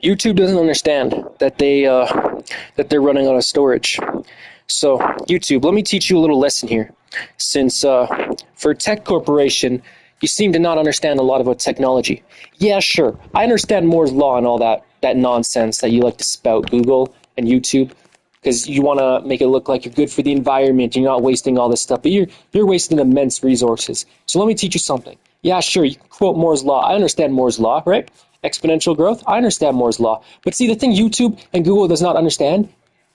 YouTube doesn't understand that they're running out of storage. So YouTube, let me teach you a little lesson here. Since for a tech corporation, you seem to not understand a lot about technology. Yeah, sure, I understand Moore's law and all that nonsense that you like to spout, Google and YouTube, because you want to make it look like you're good for the environment. You're not wasting all this stuff, but you're wasting immense resources. So let me teach you something. Yeah, sure, you can quote Moore's law. I understand Moore's law, right? Exponential growth. I understand Moore's law. But see, the thing YouTube and Google does not understand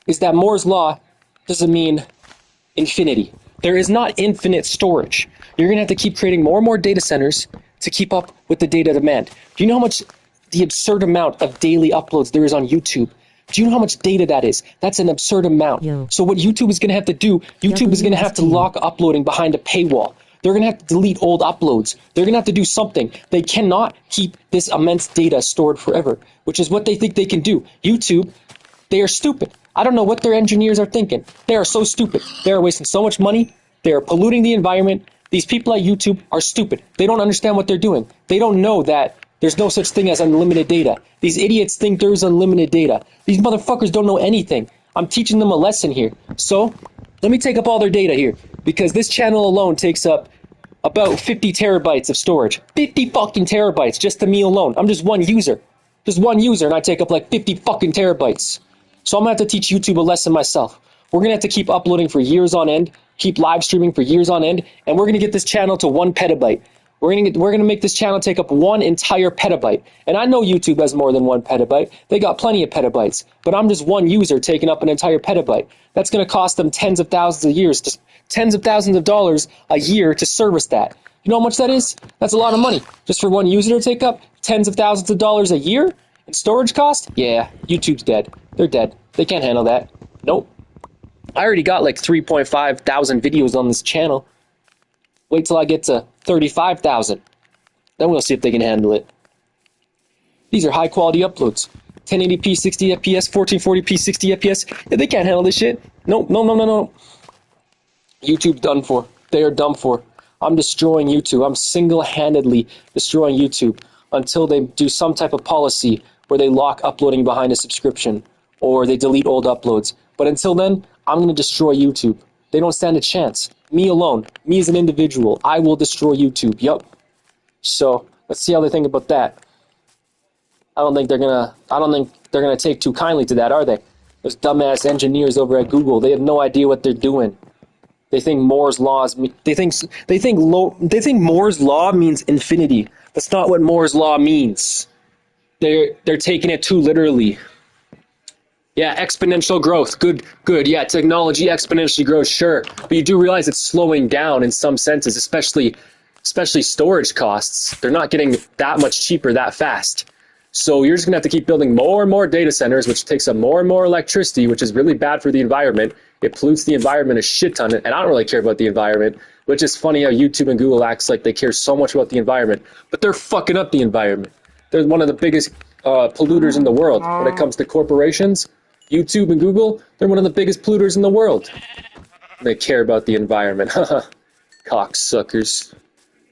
is that Moore's law doesn't mean infinity. There is not infinite storage. You're going to have to keep creating more and more data centers to keep up with the data demand. Do you know how much the absurd amount of daily uploads there is on YouTube? Do you know how much data that is? That's an absurd amount. So what YouTube is going to have to do, YouTube is going to have to lock uploading behind a paywall. They're going to have to delete old uploads. They're going to have to do something. They cannot keep this immense data stored forever, which is what they think they can do. YouTube, they are stupid. I don't know what their engineers are thinking. They are so stupid. They are wasting so much money. They are polluting the environment. These people at YouTube are stupid. They don't understand what they're doing. They don't know that there's no such thing as unlimited data. These idiots think there's unlimited data. These motherfuckers don't know anything. I'm teaching them a lesson here. So, let me take up all their data here, because this channel alone takes up about 50 terabytes of storage. 50 fucking terabytes just to me alone. I'm just one user. Just one user, and I take up like 50 fucking terabytes. So I'm going to have to teach YouTube a lesson myself. We're going to have to keep uploading for years on end, keep live streaming for years on end, and we're going to get this channel to 1 petabyte. We're going to make this channel take up 1 entire petabyte. And I know YouTube has more than 1 petabyte. They got plenty of petabytes. But I'm just one user taking up an entire petabyte. That's going to cost them tens of thousands of dollars a year to service that. You know how much that is? That's a lot of money. Just for one user to take up tens of thousands of dollars a year in storage cost? Yeah, YouTube's dead. They're dead. They can't handle that. Nope. I already got like 3.5 thousand videos on this channel. Wait till I get to 35,000. Then we'll see if they can handle it. These are high quality uploads. 1080p 60 FPS, 1440p 60 FPS. Yeah, they can't handle this shit. Nope, no. YouTube's done for. They are done for. I'm destroying YouTube. I'm single-handedly destroying YouTube until they do some type of policy where they lock uploading behind a subscription or they delete old uploads. But until then, I'm going to destroy YouTube. They don't stand a chance. Me alone, me as an individual, I will destroy YouTube. Yup. So let's see how they think about that. I don't think they're gonna take too kindly to that, are they? Those dumbass engineers over at Google, they have no idea what they're doing. They think Moore's laws. They think Moore's law means infinity. That's not what Moore's law means. They're taking it too literally. Yeah, exponential growth. Good. Yeah, technology exponentially grows, sure. But you do realize it's slowing down in some senses, especially storage costs. They're not getting that much cheaper that fast. So you're just going to have to keep building more and more data centers, which takes up more and more electricity, which is really bad for the environment. It pollutes the environment a shit ton, and I don't really care about the environment, which is funny how YouTube and Google acts like they care so much about the environment, but they're fucking up the environment. They're one of the biggest polluters in the world when it comes to corporations. YouTube and Google, they're one of the biggest polluters in the world. They care about the environment. Cocksuckers.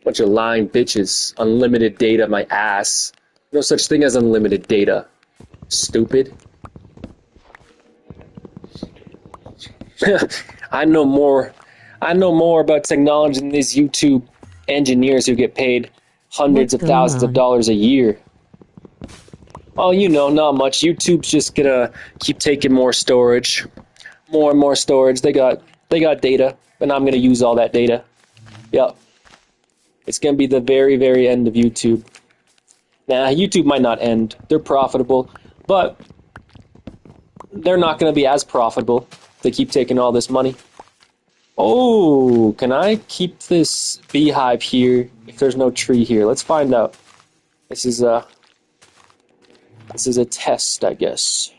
Bunch of lying bitches. Unlimited data, my ass. No such thing as unlimited data. Stupid. I know more about technology than these YouTube engineers who get paid hundreds of thousands of dollars a year. Oh, you know, not much. YouTube's just gonna keep taking more storage, more and more storage. They got data, and I'm gonna use all that data. Yep. It's gonna be the very, very end of YouTube. Nah, YouTube might not end. They're profitable, but they're not gonna be as profitable. They keep taking all this money. Oh, can I keep this beehive here if there's no tree here? Let's find out. This is a test, I guess.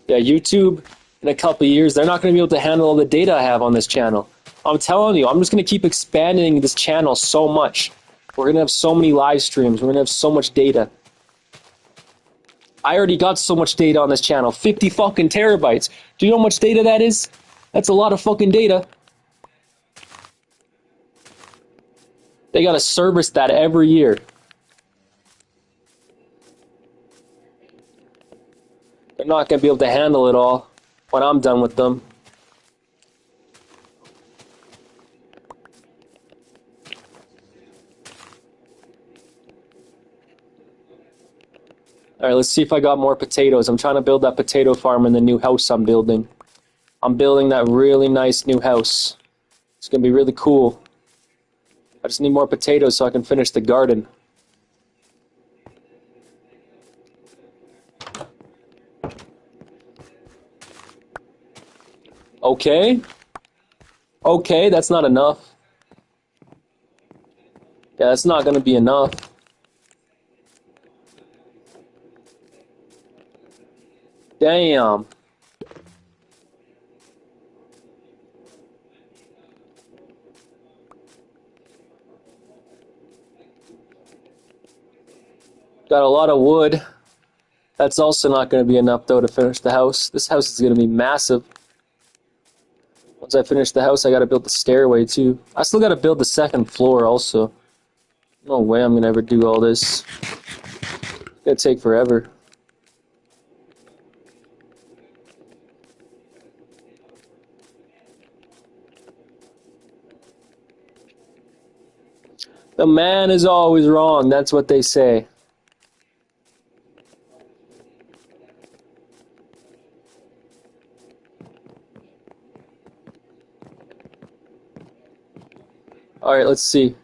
Yeah, YouTube, in a couple of years, they're not going to be able to handle all the data I have on this channel. I'm telling you, I'm just going to keep expanding this channel so much. We're going to have so many live streams. We're going to have so much data. I already got so much data on this channel. 50 fucking terabytes. Do you know how much data that is? That's a lot of fucking data. They gotta service that every year. They're not gonna be able to handle it all when I'm done with them. Alright, let's see if I got more potatoes. I'm trying to build that potato farm in the new house I'm building. I'm building that really nice new house. It's gonna be really cool. I just need more potatoes so I can finish the garden. Okay. Okay, that's not enough. Yeah, that's not gonna be enough. Damn. Got a lot of wood. That's also not going to be enough, though, to finish the house. This house is going to be massive. Once I finish the house, I got to build the stairway, too. I still got to build the second floor, also. No way I'm going to ever do all this. It's going to take forever. The man is always wrong. That's what they say. Alright, let's see.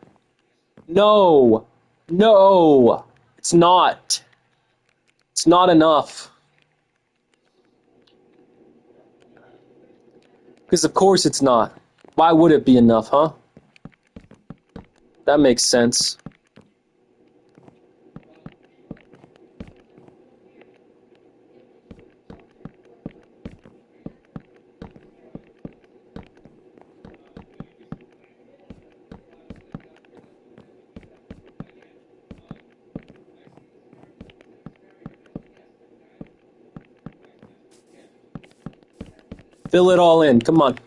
No! No! It's not. It's not enough. Because of course it's not. Why would it be enough, huh? That makes sense. Fill it all in. Come on.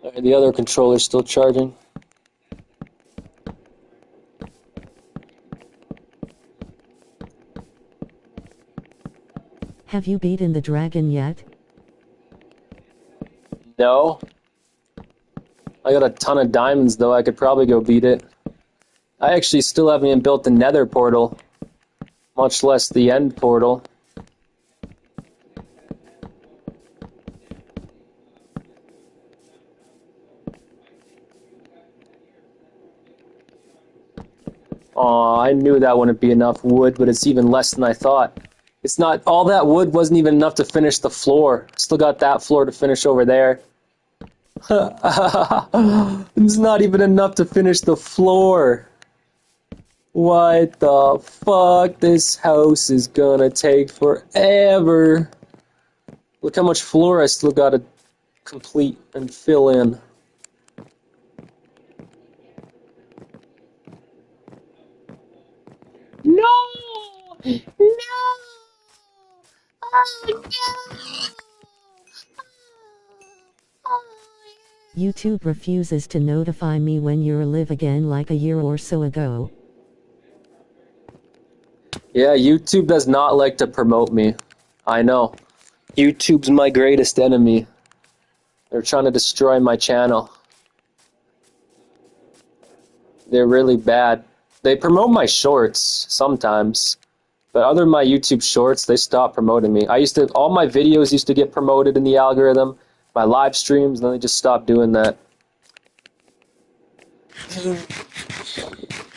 Alright, the other controller's still charging. Have you beaten the dragon yet? No. I got a ton of diamonds, though. I could probably go beat it. I actually still haven't even built the nether portal, much less the end portal. Aw, I knew that wouldn't be enough wood, but it's even less than I thought. It's not, all that wood wasn't even enough to finish the floor. Still got that floor to finish over there. It's not even enough to finish the floor. What the fuck? This house is gonna take forever. Look how much floor I still gotta complete and fill in. No! No! Oh no! YouTube refuses to notify me when you're live again like a year or so ago. Yeah, YouTube does not like to promote me. I know. YouTube's my greatest enemy. They're trying to destroy my channel. They're really bad. They promote my shorts sometimes, but other than my YouTube shorts, they stop promoting me. All my videos used to get promoted in the algorithm, my live streams, and then they just stopped doing that.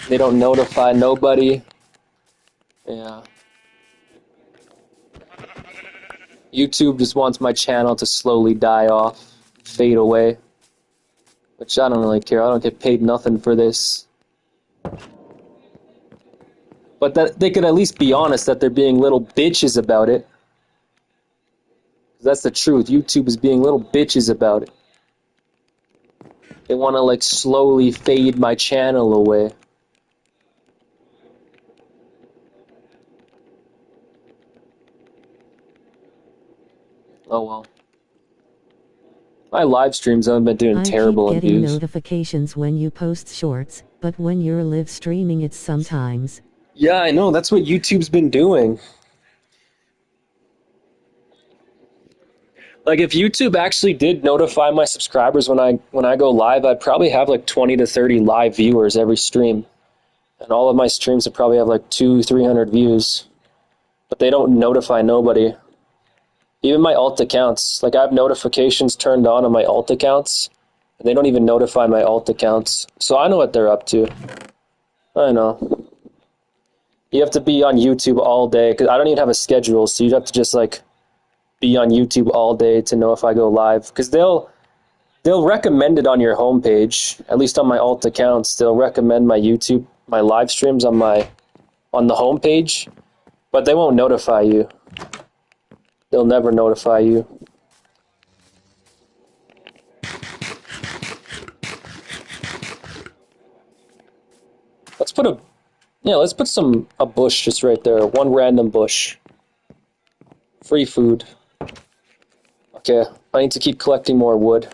They don't notify nobody. Yeah. YouTube just wants my channel to slowly die off, fade away. Which I don't really care. I don't get paid nothing for this. But that they could at least be honest that they're being little bitches about it. That's the truth. YouTube is being little bitches about it. They want to like slowly fade my channel away. Oh well. My live streams haven't been doing I keep terrible in getting views. notifications when you post shorts, but when you're live streaming it's sometimes. Yeah, I know. That's what YouTube's been doing. Like if YouTube actually did notify my subscribers when I go live, I'd probably have like 20 to 30 live viewers every stream. And all of my streams would probably have like 300 views. But they don't notify nobody. Even my alt accounts, like I have notifications turned on my alt accounts, and they don't even notify my alt accounts. So I know what they're up to. I know. You have to be on YouTube all day because I don't even have a schedule, so you'd have to just like be on YouTube all day to know if I go live. Because they'll recommend it on your homepage. At least on my alt accounts, they'll recommend my YouTube, my live streams on the homepage, but they won't notify you. They'll never notify you. Let's put a bush just right there. One random bush. Free food. Okay, I need to keep collecting more wood.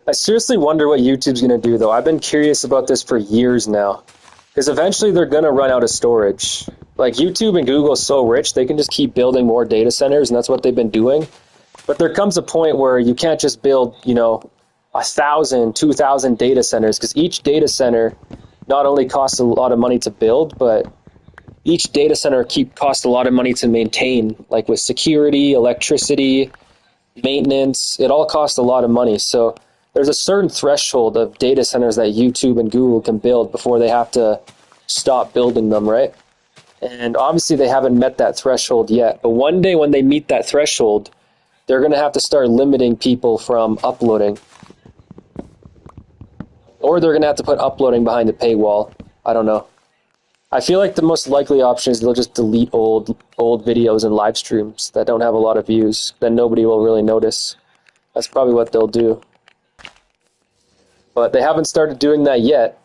I seriously wonder what YouTube's gonna do though. I've been curious about this for years now. Because eventually they're gonna run out of storage. Like YouTube and Google are so rich, they can just keep building more data centers, and that's what they've been doing. But there comes a point where you can't just build, 1,000, 2,000 data centers, because each data center not only costs a lot of money to build, but each data center costs a lot of money to maintain, like with security, electricity, maintenance. It all costs a lot of money. So there's a certain threshold of data centers that YouTube and Google can build before they have to stop building them, right? And obviously they haven't met that threshold yet. But one day when they meet that threshold, they're going to have to start limiting people from uploading. Or they're going to have to put uploading behind the paywall. I don't know. I feel like the most likely option is they'll just delete old videos and live streams that don't have a lot of views. Then nobody will really notice. That's probably what they'll do. But they haven't started doing that yet.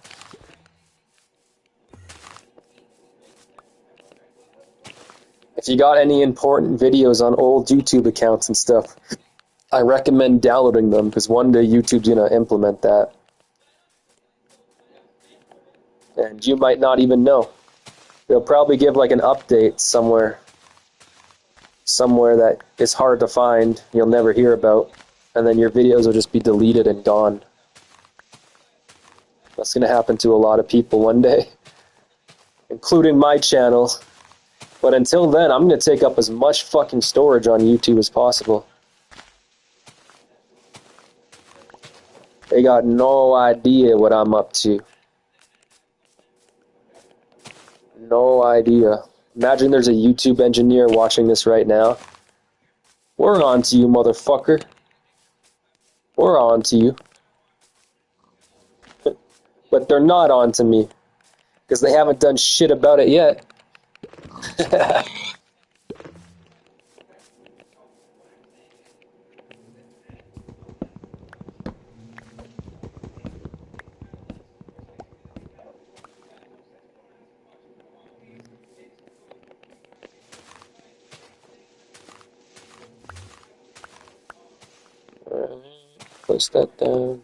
If you got any important videos on old YouTube accounts and stuff, I recommend downloading them because one day YouTube's going to implement that. And you might not even know. They'll probably give like an update somewhere that is hard to find, you'll never hear about, and then your videos will just be deleted and gone. That's going to happen to a lot of people one day, including my channel. But until then, I'm going to take up as much fucking storage on YouTube as possible. They got no idea what I'm up to. No idea. Imagine there's a YouTube engineer watching this right now. We're on to you, motherfucker. We're on to you. But they're not on to me. Because they haven't done shit about it yet. Place that down.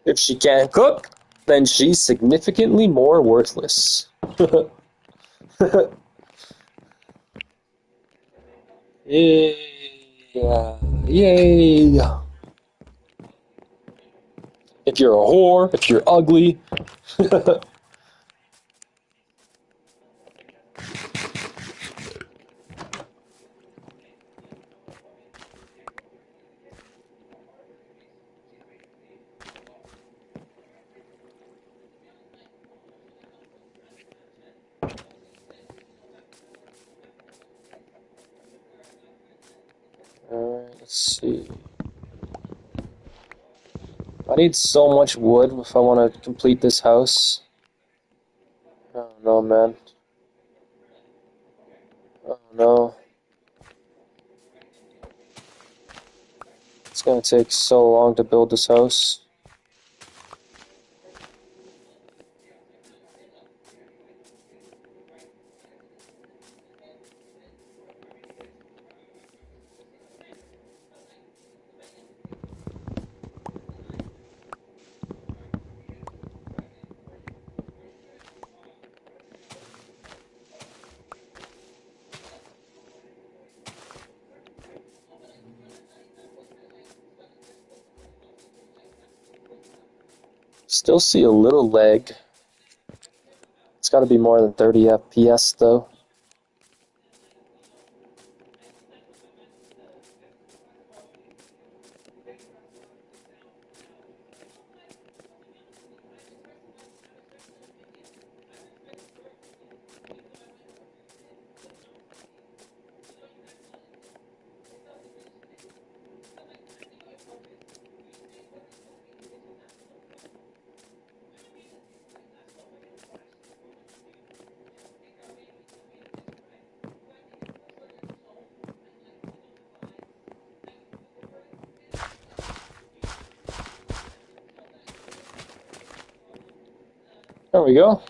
If she can't cook, then she's significantly more worthless. Yeah. Yay. If you're a whore, if you're ugly. Alright, let's see. I need so much wood if I want to complete this house. I don't know, man. I don't know. It's gonna take so long to build this house. Still see a little lag. It's got to be more than 30 FPS though. There we go.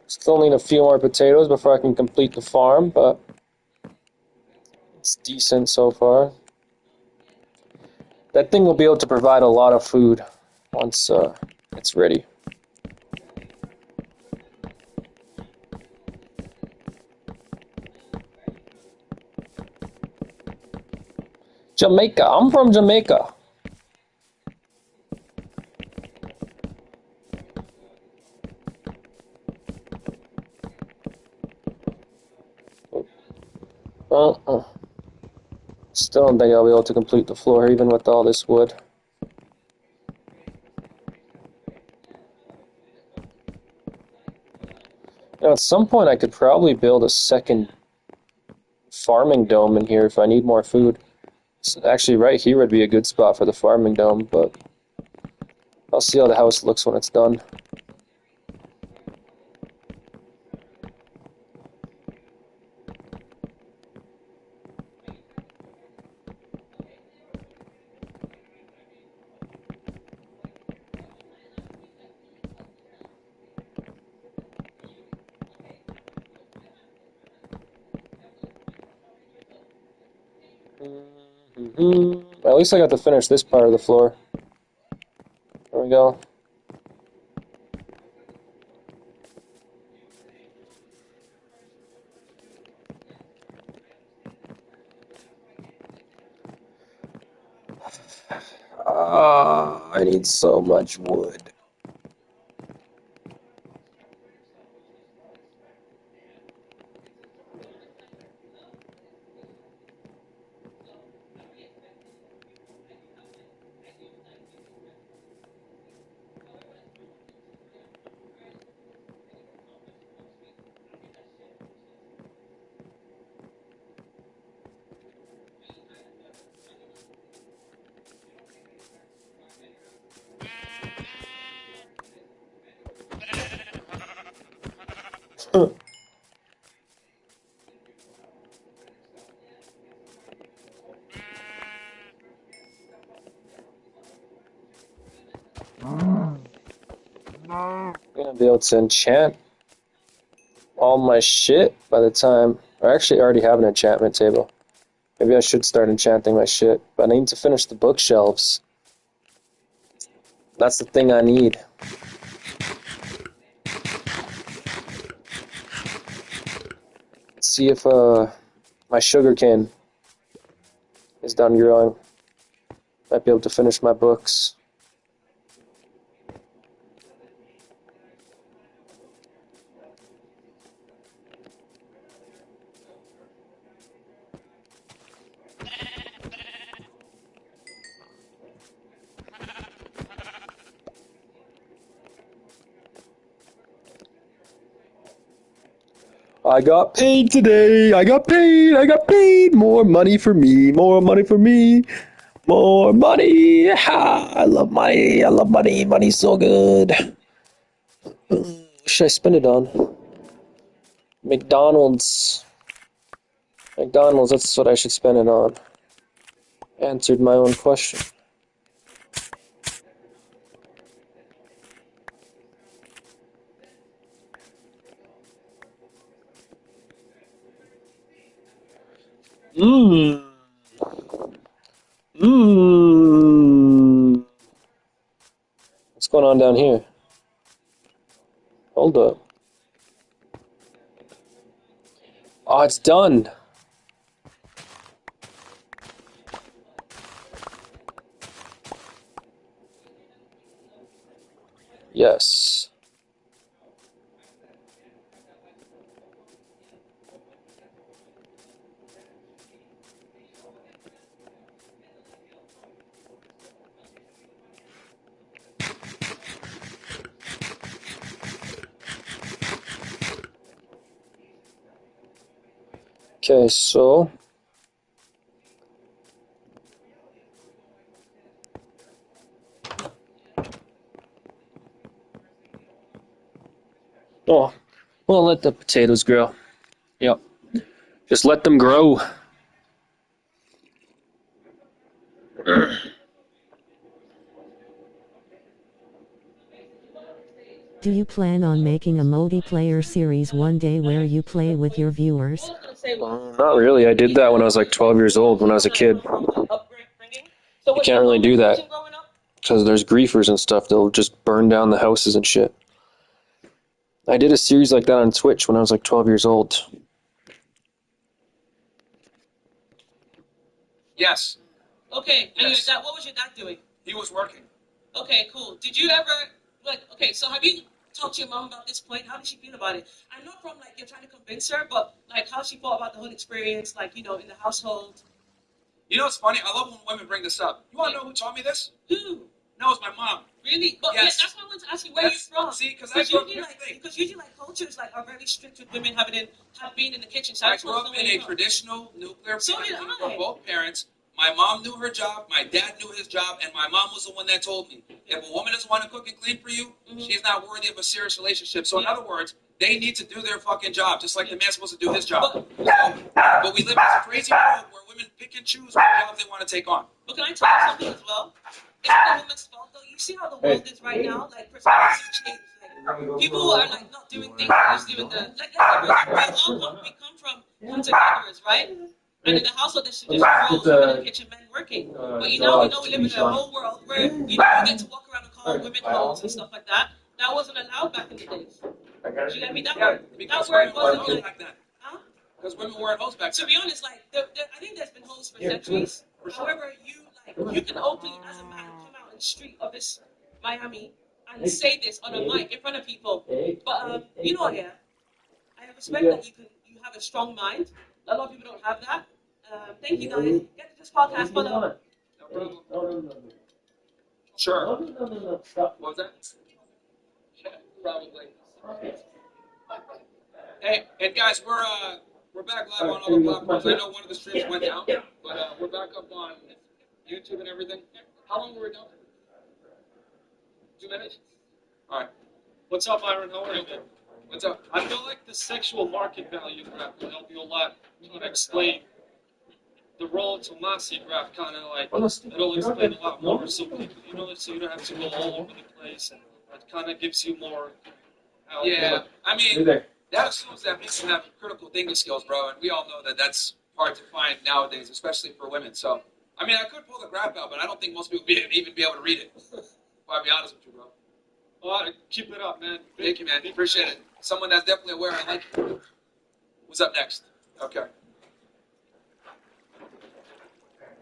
Still need a few more potatoes before I can complete the farm, but it's decent so far. That thing will be able to provide a lot of food once it's ready. Jamaica. I'm from Jamaica. Still don't think I'll be able to complete the floor even with all this wood. Now, at some point I could probably build a second farming dome in here if I need more food. So actually right here would be a good spot for the farming dome, but I'll see how the house looks when it's done. At least I got to finish this part of the floor. There we go. I need so much wood. I'm gonna be able to enchant all my shit by the time... I actually already have an enchantment table. Maybe I should start enchanting my shit, but I need to finish the bookshelves. That's the thing I need. Let's see if my sugarcane is done growing. Might be able to finish my books. I got paid today. I got paid. I got paid. More money for me. More money for me. More money. Ha! I love money. I love money. Money's so good. What should I spend it on? McDonald's. McDonald's, that's what I should spend it on. Answered my own question. Mmm. Mmm. What's going on down here? Hold up. Oh, it's done. Yes. Okay, so oh, well, let the potatoes grow. Yep. Just let them grow. Do you plan on making a multiplayer series one day where you play with your viewers? Not really. I did that when I was like 12 years old, when I was a kid. You can't really do that because there's griefers and stuff. They'll just burn down the houses and shit. I did a series like that on Twitch when I was like 12 years old. Yes. Okay, and Yes. what was your dad doing? He was working. Okay, cool. Did you ever, okay, so have you talked to your mom about this point? How did she feel about it? I'm not from, you're trying to convince her, but, how she thought about the whole experience, in the household. You know what's funny? I love when women bring this up. You want to know who taught me this? Who? No, it's my mom. Really? But Yes. that's why I wanted to ask you where you're from. See, because I grew up in Because usually, cultures, are very strict with women have been in the kitchen. So I grew up in a traditional nuclear family where both parents. My mom knew her job, my dad knew his job, and my mom was the one that told me, if a woman doesn't want to cook and clean for you, she's not worthy of a serious relationship. So in other words, they need to do their fucking job, just like the man's supposed to do his job. But we live in this crazy world where women pick and choose what jobs they want to take on. But can I tell you something as well? It's the woman's fault, though. You see how the world is right now? Perspectives have changed. People are, not doing things, they're just doing the... we come from hunter-gatherers, right? And in the household, there's just roles, women in the kitchen, men working. But we know we live in a whole world where, you get to walk around and call women hoes and stuff like that. That wasn't allowed back in the days. Do you get me? That word wasn't back then. Huh? Because women weren't hoes back then. To be honest, I think there's been hoes for centuries. However, you can openly, as a man, come out in the street of this Miami and say this on a mic in front of people. But you know what? Yeah, I respect that you have a strong mind. A lot of people don't have that. Thank you guys. Get to this podcast. Follow. No problem. Sure. What was that? Yeah, probably. Hey, and guys, we're back live on other platforms. I know one of the streams went down, but we're back up on YouTube and everything. How long were we down? 2 minutes? All right. What's up, Myron? How are you, man? What's up? I feel like the sexual market value graph will help you a lot to explain the role to Tomasi graph, kind of it'll explain a lot more, so people, so you don't have to go all over the place, and it kind of gives you more. Yeah, I mean, that assumes that people have critical thinking skills, bro, and we all know that that's hard to find nowadays, especially for women. So, I mean, I could pull the graph out, but I don't think most people would even be able to read it. I'll be honest with you, bro. Well, keep it up, man. Thank you, man. Appreciate it. Someone that's definitely aware. I like it. Who's up next? Okay.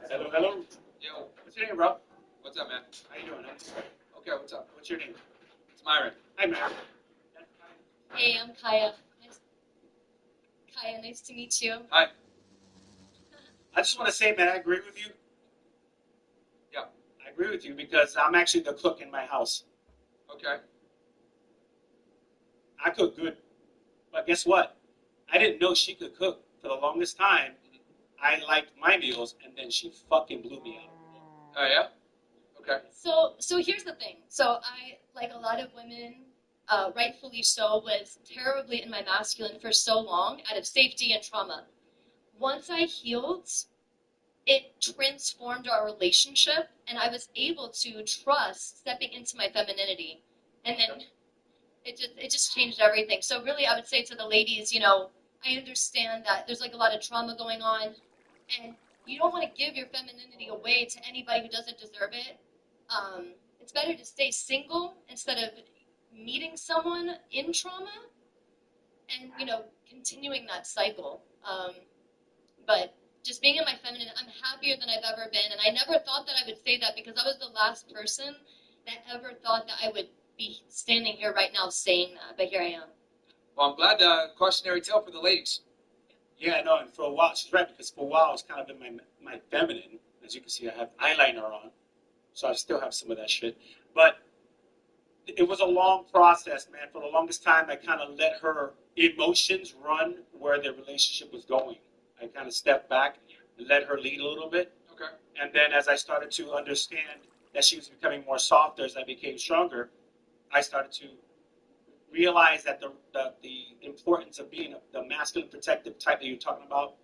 Hello. Yo. What's your name, bro? What's up, man? How you doing, man? Okay, what's up? What's your name? It's Myron. Hi, Myron. Hey, I'm Kaya. Nice to meet you. Hi. I just want to say, man, I agree with you. Yeah. I agree with you because I'm actually the cook in my house. Okay. I cook good. But guess what? I didn't know she could cook for the longest time. I liked my meals, and then she fucking blew me up. Oh, yeah? Okay. So here's the thing. So I, like a lot of women, rightfully so, was terribly in my masculine for so long out of safety and trauma. once I healed, it transformed our relationship, and I was able to trust stepping into my femininity, and then it just changed everything. So really, I would say to the ladies, I understand that there's like a lot of trauma going on, and you don't want to give your femininity away to anybody who doesn't deserve it. It's better to stay single instead of meeting someone in trauma and continuing that cycle. But just being in my feminine, I'm happier than I've ever been, and I never thought that I would say that because I was the last person that ever thought that I would be standing here right now saying that, but here I am. Well, I'm glad the cautionary tale for the ladies. Yeah, no, and for a while, she's right, because for a while it's kind of been my feminine. As you can see, I have eyeliner on, so I still have some of that shit. But it was a long process, man. For the longest time, I kind of let her emotions run where the relationship was going. I kind of stepped back and let her lead a little bit. Okay. And then as I started to understand that she was becoming more softer as I became stronger, I started to realize that the importance of being the masculine protective type that you're talking about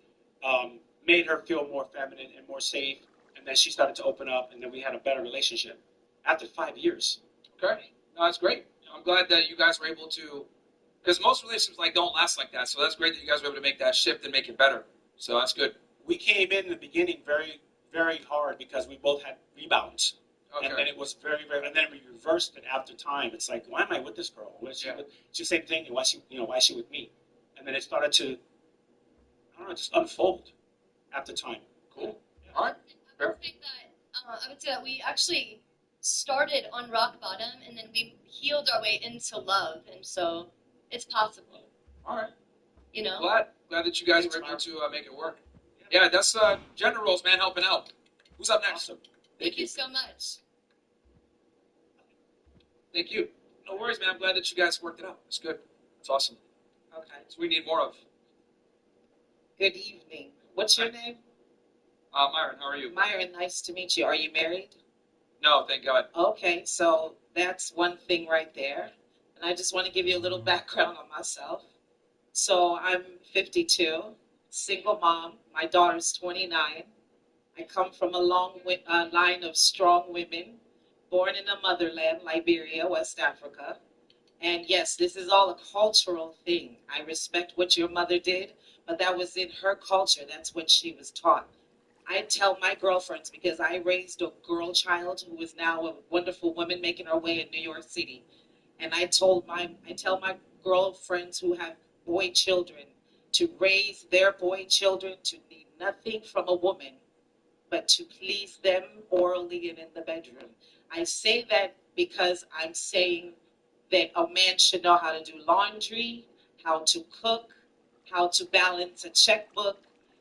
made her feel more feminine and more safe. And then she started to open up, and then we had a better relationship after 5 years. Okay. No, that's great. I'm glad that you guys were able to, because most relationships don't last like that. So that's great that you guys were able to make that shift and make it better. So that's good. We came in the beginning very, very hard because we both had rebounds. Okay. And then it was very, very, and then we reversed it after time. It's like, why am I with this girl? What is she with? It's the same thing. Why is she with me? And then it started to, I don't know, just unfold after time. Cool. All right. I would say that we actually started on rock bottom, and then we healed our way into love, and so it's possible. All right. You know. Glad that you guys were able to make it work. Yeah, that's gender roles, man, helping out. Who's up next? Awesome. Thank you so much. Thank you. No worries, man. I'm glad that you guys worked it out. It's good. It's awesome. Okay. So we need more of. Good evening. What's your name? Myron, how are you? Myron, nice to meet you. Are you married? No, thank God. Okay, so that's one thing right there. And I just want to give you a little background on myself. So I'm 52, single mom. My daughter's 29. I come from a long line of strong women, born in a motherland, Liberia, West Africa. And yes, this is all a cultural thing. I respect what your mother did, but that was in her culture. That's what she was taught. I tell my girlfriends, because I raised a girl child who is now a wonderful woman making her way in New York City. And I tell my girlfriends who have boy children to raise their boy children to need nothing from a woman but to please them orally and in the bedroom. I say that because I'm saying that a man should know how to do laundry, how to cook, how to balance a checkbook,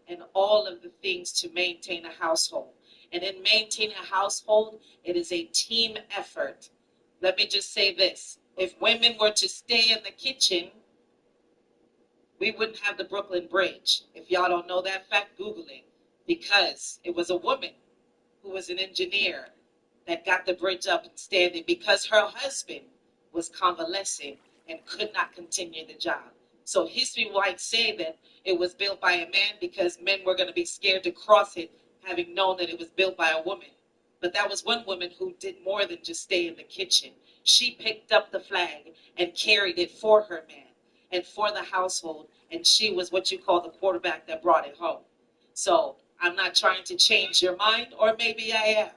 and all of the things to maintain a household. And in maintaining a household, it is a team effort. Let me just say this. If women were to stay in the kitchen, we wouldn't have the Brooklyn Bridge. If y'all don't know that fact, Google it. Because it was a woman who was an engineer that got the bridge up and standing because her husband was convalescing and could not continue the job. So history might say that it was built by a man because men were going to be scared to cross it, having known that it was built by a woman. But that was one woman who did more than just stay in the kitchen. She picked up the flag and carried it for her man and for the household, and she was what you call the quarterback that brought it home. So I'm not trying to change your mind, or maybe I am,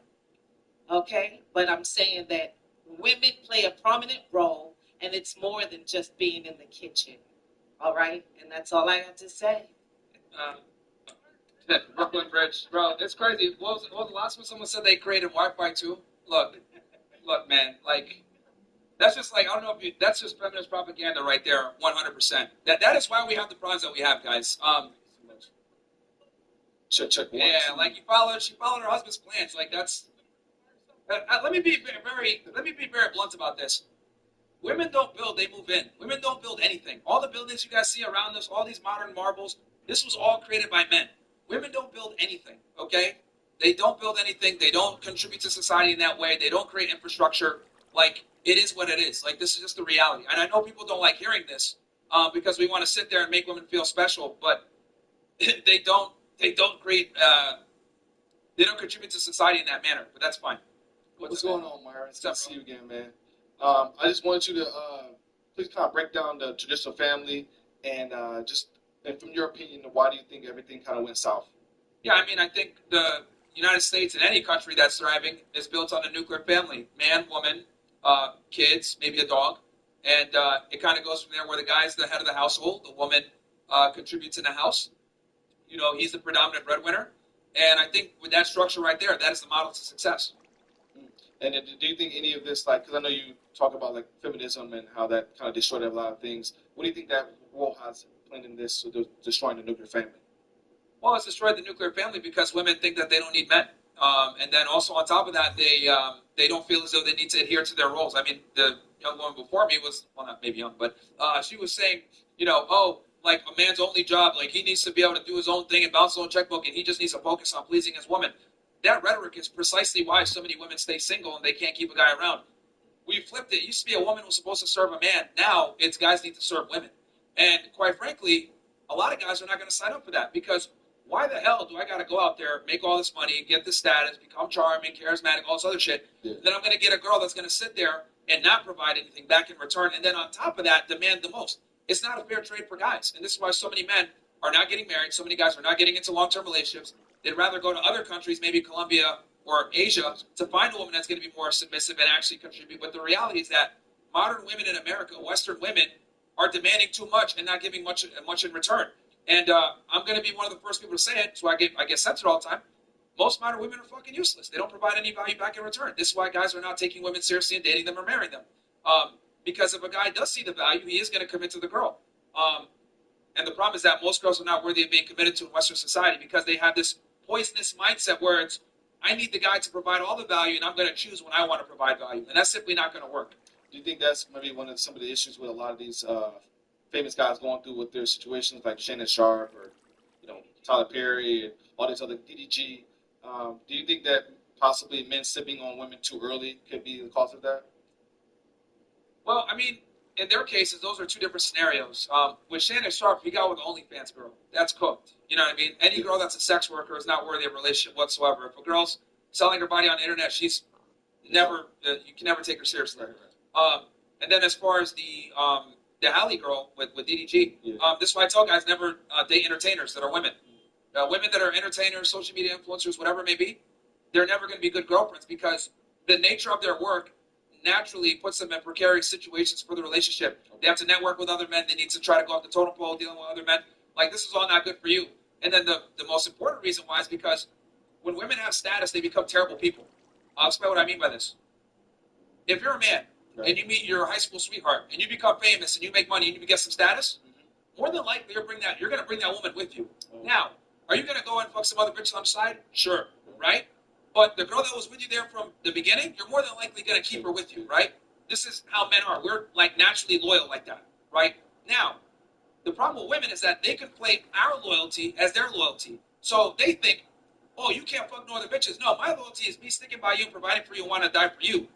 okay? But I'm saying that women play a prominent role, and it's more than just being in the kitchen. All right, and that's all I got to say. Brooklyn Bridge, bro, it's crazy. What was the last one? Someone said they created Wi-Fi too. Look, man, like that's just like I don't know if that's just feminist propaganda right there, 100%. That is why we have the problems that we have, guys. Check. Yeah, like she followed her husband's plans. Like that's. Let me be very blunt about this. Women don't build, they move in. Women don't build anything. All the buildings you guys see around us, all these modern marbles, this was all created by men. Women don't build anything, okay? They don't build anything. They don't contribute to society in that way. They don't create infrastructure. Like, it is what it is. Like, this is just the reality. And I know people don't like hearing this because we want to sit there and make women feel special, but they don't create they don't contribute to society in that manner. But that's fine. What's going on, Myra? It's good to see you again, man. I just wanted you to please kind of break down the traditional family and and from your opinion, why do you think everything kind of went south? Yeah, I mean, I think the United States and any country that's thriving is built on a nuclear family: man, woman, kids, maybe a dog, and it kind of goes from there. Where the guy's the head of the household, the woman contributes in the house. You know, he's the predominant breadwinner, and I think with that structure right there, that is the model to success. And do you think any of this, like, because I know you talk about like feminism and how that kind of destroyed a lot of things. What do you think that role has played in this, so destroying the nuclear family? Well, it's destroyed the nuclear family because women think that they don't need men, and then also on top of that, they don't feel as though they need to adhere to their roles. I mean, the young woman before me was, well, not maybe young, but she was saying, you know, oh, like a man's only job, like he needs to be able to do his own thing and bounce his own checkbook, and he just needs to focus on pleasing his woman. That rhetoric is precisely why so many women stay single and they can't keep a guy around. We flipped it. It used to be a woman was supposed to serve a man. Now it's guys need to serve women. And quite frankly, a lot of guys are not going to sign up for that because why the hell do I got to go out there, make all this money, get this status, become charming, charismatic, all this other shit? Yeah. Then I'm going to get a girl that's going to sit there and not provide anything back in return. And then on top of that, demand the most. It's not a fair trade for guys. And this is why so many men are not getting married. So many guys are not getting into long-term relationships. They'd rather go to other countries, maybe Colombia or Asia, to find a woman that's going to be more submissive and actually contribute. But the reality is that modern women in America, Western women, are demanding too much and not giving much in return. And I'm going to be one of the first people to say it, so I get censored all the time. Most modern women are fucking useless. They don't provide any value back in return. This is why guys are not taking women seriously and dating them or marrying them. Because if a guy does see the value, he is going to commit to the girl. And the problem is that most girls are not worthy of being committed to in Western society because they have this poisonous mindset where it's, I need the guy to provide all the value and I'm going to choose when I want to provide value. And that's simply not going to work. Do you think that's maybe some of the issues with a lot of these famous guys going through with their situations, like Shannon Sharp or Tyler Perry and all these other DDG? Do you think that possibly men sipping on women too early could be the cause of that? Well, I mean, in their cases, those are two different scenarios. With Shannon Sharp, he got with an OnlyFans girl. That's cooked. You know what I mean? Any girl that's a sex worker is not worthy of a relationship whatsoever. If a girl's selling her body on the internet, she's never, you can never take her seriously. And then as far as the Halle girl with DDG, this is why I tell guys never date entertainers that are women. Women that are entertainers, social media influencers, whatever it may be, they're never going to be good girlfriends because the nature of their work naturally puts them in precarious situations for the relationship. They have to network with other men. They need to try to go up the totem pole dealing with other men. Like, this is all not good for you. And then the most important reason why is because when women have status, they become terrible people. I'll explain what I mean by this. If you're a man and you meet your high school sweetheart and you become famous and you make money and you get some status, more than likely you're going to bring that woman with you. Now, are you going to go and fuck some other bitches on the side? Sure, right? But the girl that was with you there from the beginning, you're more than likely going to keep her with you, right? This is how men are. We're like naturally loyal like that, right? Now, the problem with women is that they can play our loyalty as their loyalty. So they think, oh, you can't fuck no other bitches. No, my loyalty is me sticking by you and providing for you and want to die for you.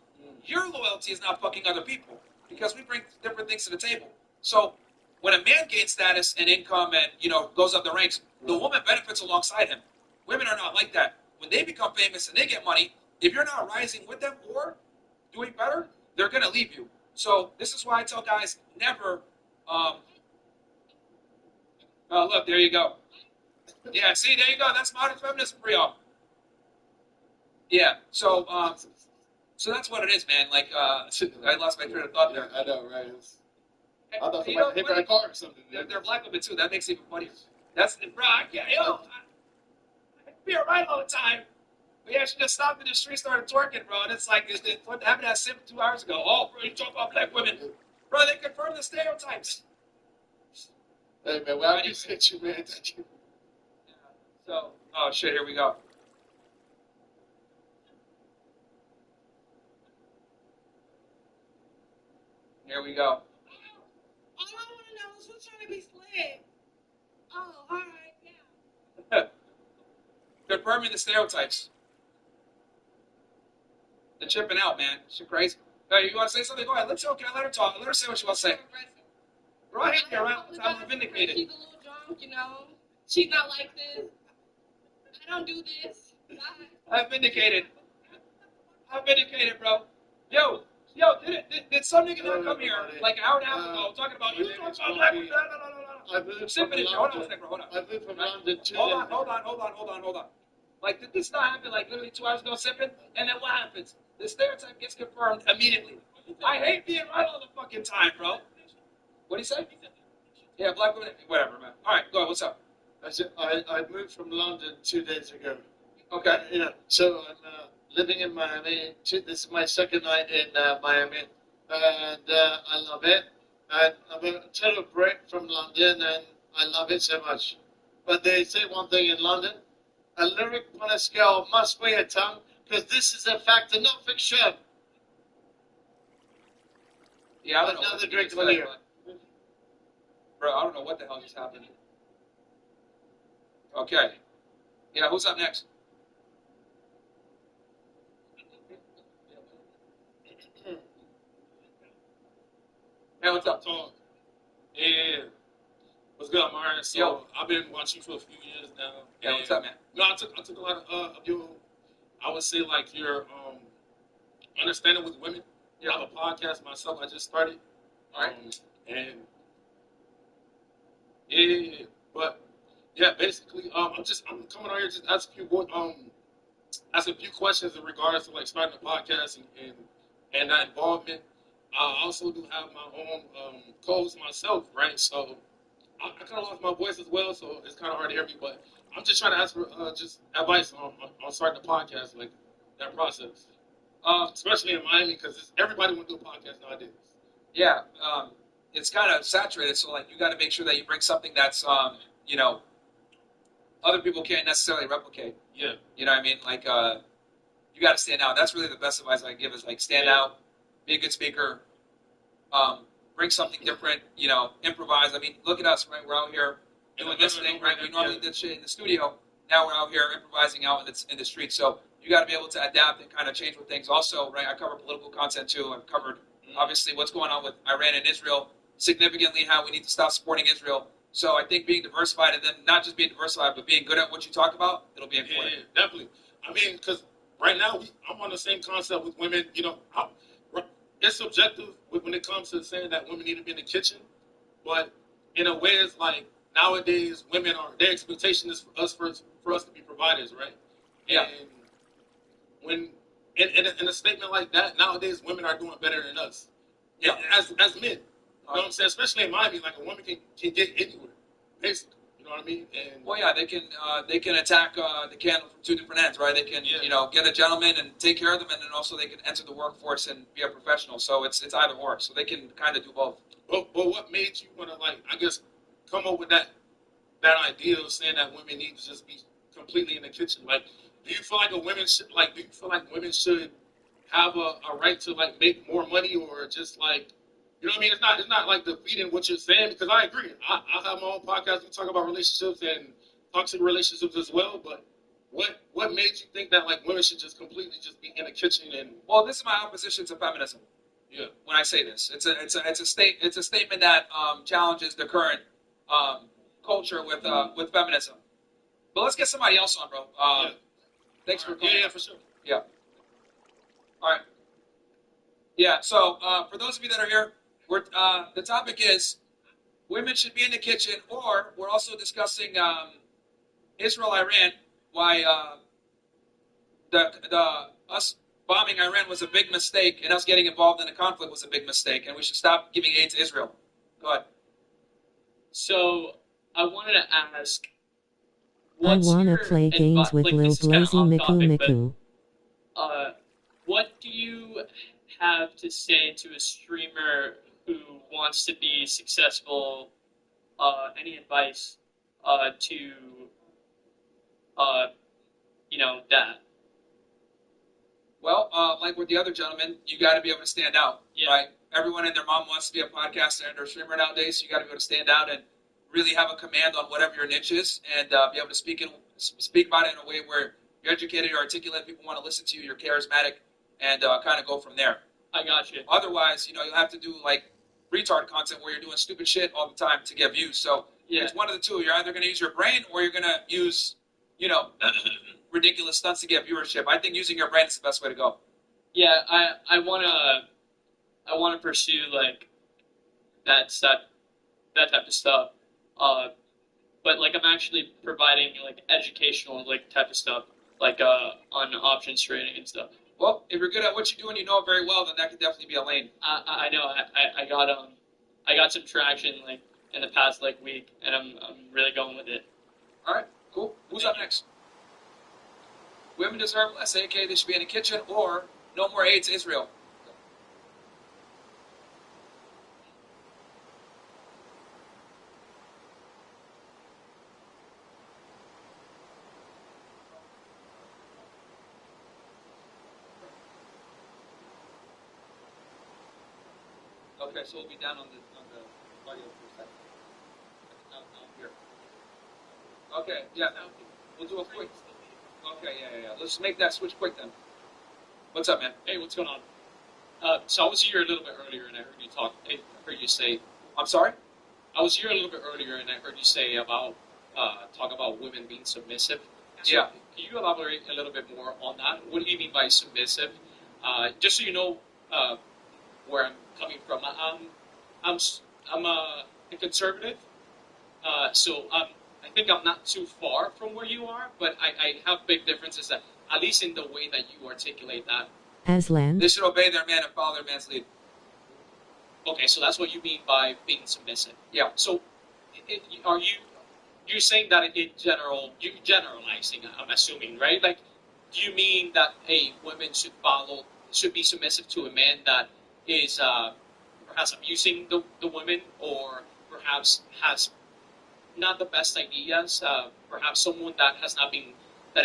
Your loyalty is not fucking other people because we bring different things to the table. So when a man gains status and income and, goes up the ranks, the woman benefits alongside him. Women are not like that. When they become famous and they get money, if you're not rising with them or doing better, they're going to leave you. So this is why I tell guys never, oh, look, there you go. Yeah, see, there you go. That's modern feminism for y'all. Yeah, so that's what it is, man. Like, I lost my train of thought there. I know, right? I thought somebody hit by a car or something. They're black women, too. That makes it even funnier. That's, bro, I can't, I be alright all the time. But yeah, she just stopped in the street, started twerking, bro. And it's like, what happened that 2 hours ago? Oh, bro, you talk about black women. Bro, they confirm the stereotypes. Hey, man, well, I appreciate you, man. Thank you. Yeah. So, oh, shit, here we go. Here we go. All I want to know is who's trying to be slick. Oh, all right, yeah. Confirming the stereotypes. The chipping out, man. Shit crazy. Hey, you want to say something? Go ahead. Let her talk. Let her say what she wants to say. Right here, right? I'm vindicated. She's a little drunk, She's not like this. I don't do this. I'm vindicated. I'm vindicated, bro. Yo, did some nigga not come here like an hour and a half ago talking about you talking about black women? No. I moved Sit from in it. Hold on a London. second, bro. Hold on. I moved from London 2 Hold days on, hold on. Like, did this not happen like literally 2 hours ago, sipping? And then what happens? The stereotype gets confirmed immediately. I hate being right all the fucking time, bro. What do you say? Yeah, black women, whatever, man. All right, go ahead. What's up? I said I moved from London 2 days ago. Okay. Yeah, so I'm living in Miami. This is my second night in Miami, and I love it. And I'm a total break from London, and I love it so much. But they say one thing in London: a lyric on a scale must weigh a ton, because this is a fact and not fiction. Yeah, I don't know. Another what you drink just on said, you. but- Bro, I don't know what the hell just happened. Okay. Yeah, who's up next? Hey, what's up? Talk. Yeah. What's good, Mario? So Yo. I've been watching you for a few years now. Yeah, what's up, man? No, I took a lot of your, I would say like your understanding with women. Yeah. I have a podcast myself. I just started. Right. And yeah. But yeah, basically, I'm coming on here just ask you ask a few questions in regards to like starting a podcast and that involvement. I also do have my own co-host myself, right? So I kind of lost my voice as well, so it's kind of hard to hear me. But I'm just trying to ask for just advice on starting a podcast, like that process, especially in Miami, because everybody want to do a podcast nowadays. Yeah, it's kind of saturated, so like you got to make sure that you bring something that's, you know, other people can't necessarily replicate. Yeah. You know what I mean? Like, you got to stand out. That's really the best advice I give is like stand out, be a good speaker, bring something different, you know, improvise. I mean, look at us, right? We're out here doing this thing, right? We normally did shit in the studio. Now we're out here improvising out in the street. So you got to be able to adapt and kind of change with things. Also, right? I cover political content too. I've covered obviously what's going on with Iran and Israel, significantly how we need to stop supporting Israel. So I think being diversified and then not just being diversified, but being good at what you talk about, it'll be important. Yeah, definitely. I mean, because right now I'm on the same concept with women. You know, it's subjective when it comes to saying that women need to be in the kitchen, but in a way, it's like nowadays women are their expectation is for us to be providers, right? Yeah. And when in a statement like that, nowadays women are doing better than us. Yeah. As men. You know what I'm saying? Especially in Miami, like a woman can get anywhere, basically. You know what I mean? And Well, yeah, they can attack the candle from two different ends, right? They can Yeah. you know get a gentleman and take care of them, and then also they can enter the workforce and be a professional. So it's either or. So they can kind of do both. but what made you want to like I guess come up with that idea of saying that women need to just be completely in the kitchen? Like, do you feel like women should have a right to like make more money or just like you know what I mean? It's not like defeating what you're saying because I agree. I have my own podcast. We talk about relationships and toxic relationships as well. But what made you think that like women should just completely just be in the kitchen and Well, this is my opposition to feminism. yeah When I say this, it's a statement that challenges the current culture with feminism. But let's get somebody else on, bro. yeah Thanks for coming. yeah for sure. Yeah. All right. Yeah. So for those of you that are here, we're the topic is women should be in the kitchen, or we're also discussing Israel Iran. Why the us bombing Iran was a big mistake, and us getting involved in the conflict was a big mistake, and we should stop giving aid to Israel. Go ahead. So I wanted to ask, I what's wanna your play games advi- with like, Lil this is kinda Blozy off Miku topic, but, Miku. what do you have to say to a streamer who wants to be successful? Any advice to that? Well, like with the other gentleman, you got to be able to stand out, Yeah. right? Everyone and their mom wants to be a podcaster and or streamer nowadays, so you got to be able to stand out and really have a command on whatever your niche is, and be able to speak about it in a way where you're educated, you're articulate, people want to listen to you, you're charismatic, and kind of go from there. I got you. Otherwise, you'll have to do like retard content where you're doing stupid shit all the time to get views. So Yeah. It's one of the two. You're either going to use your brain or you're going to use, you know, ridiculous stunts to get viewership. I think using your brain is the best way to go. Yeah, I wanna pursue like that type of stuff. Uh, but like I'm actually providing like educational like type of stuff, like on options trading and stuff. Well, if you're good at what you do and you know it very well, then that could definitely be a lane. I know I got some traction like in the past like week, and I'm really going with it. All right, cool. Who's up next? Women deserve less, aka they should be in the kitchen, or no more aid to Israel. Okay, so we'll be down on the audio for a second. Now here. Okay, yeah. We'll do a quick. Okay, yeah. Let's make that switch quick then. What's up, man? Hey, what's going on? So I was here a little bit earlier, and I heard you talk. I heard you say. I'm sorry? I was here a little bit earlier, and I heard you say about talk about women being submissive. So Yeah. Can you elaborate a little bit more on that? What do you mean by submissive? Just so you know where I'm coming from. I'm a conservative, so I think I'm not too far from where you are, but I have big differences that at least in the way that you articulate that. Aslan, They should obey their man and follow their man's lead. Okay, so that's what you mean by being submissive. Yeah. So, are you're saying that in general, you're generalizing? I'm assuming, right? Like, do you mean that women should be submissive to a man that is perhaps abusing the women, or perhaps has not the best ideas? Perhaps someone that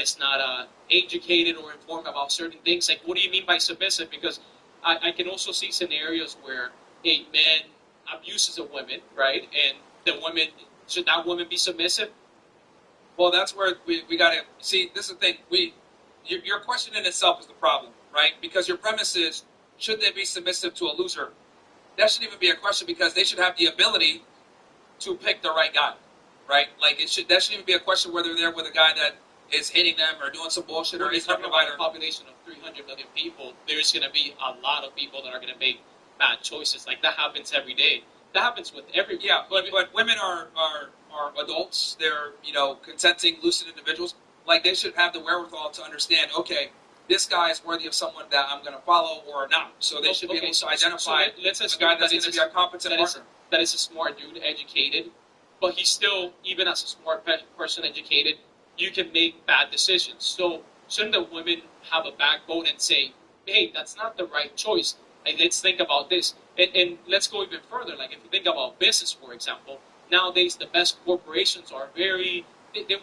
is not educated or informed about certain things. Like, what do you mean by submissive? Because I can also see scenarios where a man abuses a woman, right? And should that woman be submissive? Well, that's where we got to see. This is the thing. Your question in itself is the problem, right? Because your premise is, should they be submissive to a loser? That shouldn't even be a question, because they should have the ability to pick the right guy, right? Like that shouldn't even be a question whether they're with a guy that is hitting them or doing some bullshit or he's talking a about provider. a population of 300 million people. There's going to be a lot of people that are going to make bad choices. Like, that happens every day. That happens with every. Yeah, but women are adults. They're, consenting, lucid individuals. Like, they should have the wherewithal to understand, okay, this guy is worthy of someone that I'm going to follow or not. So they should be able to identify let's a guy that's going to be a competent partner. That is a smart dude, educated, but he's still, even as a smart person, educated, you can make bad decisions. So shouldn't the women have a backbone and say, hey, that's not the right choice? Like, let's think about this. And let's go even further. Like, if you think about business, for example, nowadays the best corporations are they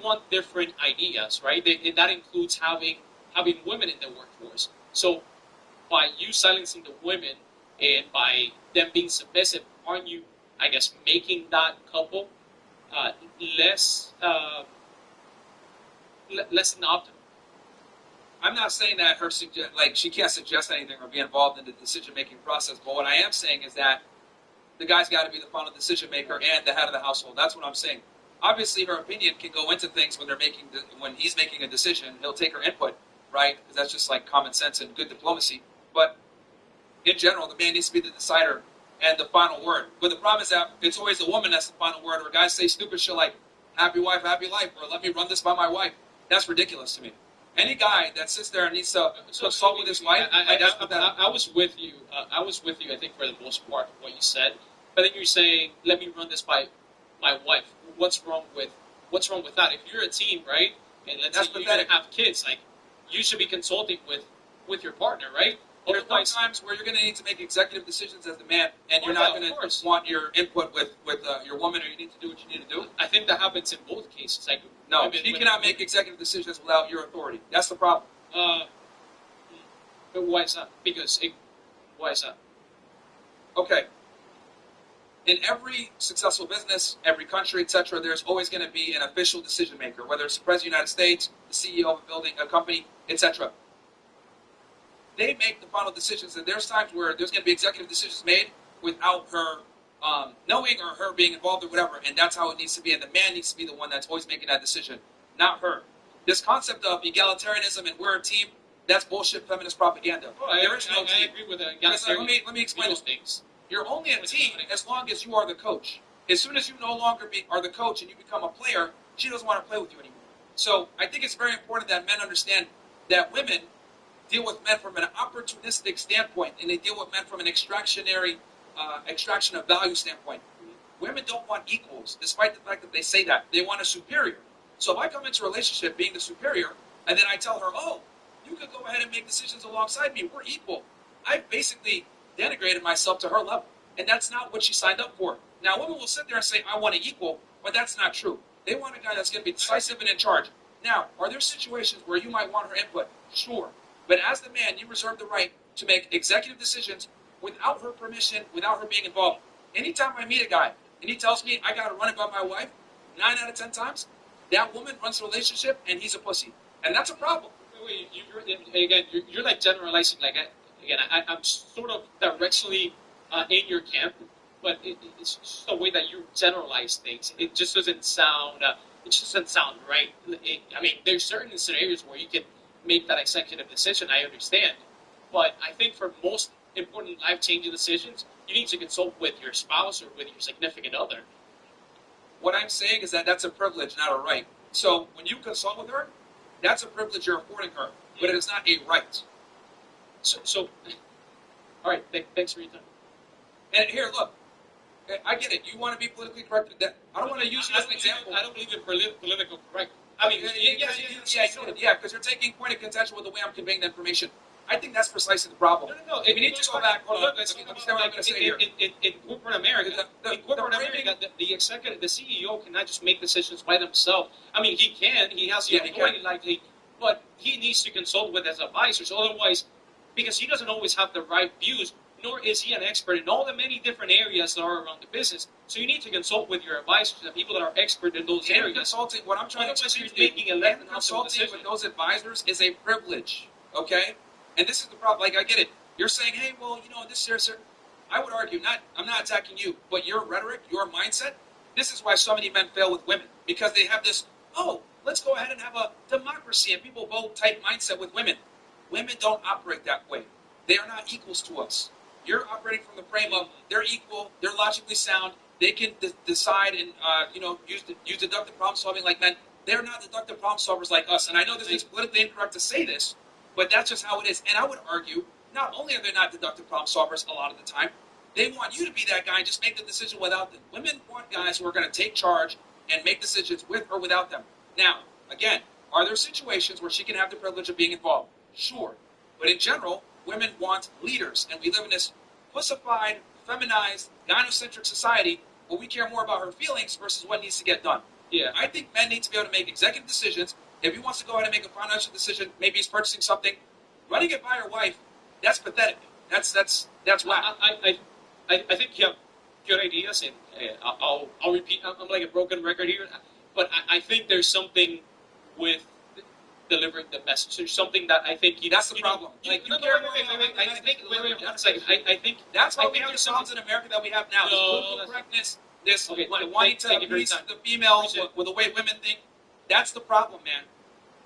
want different ideas, right? And that includes having women in the workforce. So by you silencing the women and by them being submissive, aren't you, I guess, making that couple less an optimum? I'm not saying that she can't suggest anything or be involved in the decision-making process, but what I am saying is that the guy's got to be the final decision maker and the head of the household. That's what I'm saying. Obviously, her opinion can go into things when he's making a decision. He'll take her input, right? Because that's just like common sense and good diplomacy. But in general, the man needs to be the decider and the final word. But the problem is that it's always the woman that's the final word, or guys say stupid shit like, happy wife, happy life, or let me run this by my wife. That's ridiculous to me. Any guy that sits there and needs to consult with his wife, I was with you. I I think, for the most part, what you said. But then you're saying, let me run this by my wife. What's wrong with that? If you're a team, right, and let's say you're gonna have kids, like, you should be consulting with your partner, right? There's times where you're going to need to make executive decisions as the man, and you're not going to want your input with your woman, or you need to do what you need to do. I think that happens in both cases. Like, no, she cannot make executive decisions without your authority. That's the problem. But why is that? Why is that? Okay. In every successful business, every country, etc., there's always going to be an official decision maker, whether it's the President of the United States, the CEO of a building, a company, etc. They make the final decisions, and there's times where there's going to be executive decisions made without her knowing or her being involved or whatever, and that's how it needs to be. And the man needs to be the one that's always making that decision, not her. This concept of egalitarianism and we're a team, that's bullshit feminist propaganda. There is no team. I agree with that. Let me explain this. Things. You're only a team as long as you are the coach. As soon as you no longer are the coach and you become a player, she doesn't want to play with you anymore. So I think it's very important that men understand that women deal with men from an opportunistic standpoint, and they deal with men from an extraction of value standpoint. Women don't want equals, despite the fact that they say that. They want a superior. So if I come into a relationship being the superior, and then I tell her, oh, you could go ahead and make decisions alongside me, we're equal. I've basically denigrated myself to her level, and that's not what she signed up for. Now, women will sit there and say, I want an equal, but that's not true. They want a guy that's going to be decisive and in charge. Now, are there situations where you might want her input? Sure. But as the man, you reserve the right to make executive decisions without her permission, without her being involved. Anytime I meet a guy and he tells me I got to run it by my wife, 9 out of 10 times, that woman runs the relationship and he's a pussy. And that's a problem. Wait, you're like generalizing. Like, again, I'm sort of directionally in your camp, but it's just the way that you generalize things. It just doesn't sound. It just doesn't sound right. I mean, there's certain scenarios where you can make that executive decision. I understand, but I think for most important life-changing decisions, you need to consult with your spouse or with your significant other. What I'm saying is that that's a privilege, not a right. So when you consult with her, that's a privilege you're affording her, but it is not a right. So all right, thanks for your time. And here, look, I get it. You want to be politically correct. I don't want to use you as an example. I don't believe in political correct. I mean, yeah, because you're taking point of contention with the way I'm conveying the information. I think that's precisely the problem. No. We need to go back. Hold on. Let me say what I'm going to say here. In corporate America, the executive, the CEO cannot just make decisions by themselves. I mean, he can. He has the authority, likely, but he needs to consult with his advisors. Otherwise, because he doesn't always have the right views, nor is he an expert in all the many different areas that are around the business. So you need to consult with your advisors, the people that are expert in those areas. Consulting, what I'm trying to explain you're making a left and consulting with those advisors is a privilege, okay? And this is the problem. Like, I get it. You're saying, hey, well, this here, sir. I would argue, I'm not attacking you, but your rhetoric, your mindset, this is why so many men fail with women. Because they have this, oh, let's go ahead and have a democracy and people vote type mindset with women. Women don't operate that way. They are not equals to us. You're operating from the frame of they're equal, they're logically sound, they can decide and use deductive problem solving like men. They're not deductive problem solvers like us. And I know this is politically incorrect to say this, but that's just how it is. And I would argue, not only are they not deductive problem solvers a lot of the time, they want you to be that guy and just make the decision without them. Women want guys who are going to take charge and make decisions with or without them. Now, again, are there situations where she can have the privilege of being involved? Sure. But in general, women want leaders, and we live in this pussified, feminized, gynocentric society where we care more about her feelings versus what needs to get done. Yeah. I think men need to be able to make executive decisions. If he wants to go ahead and make a financial decision, maybe he's purchasing something, running it by your wife, that's pathetic. That's whack. I think you have good ideas, and I'll repeat. I'm like a broken record here, but I think there's something with delivering the message. There's something that I think that's the problem. I think that's why we have the problems in America that we have now. This political correctness, this wanting to appease the females with the way women think. That's the problem, man.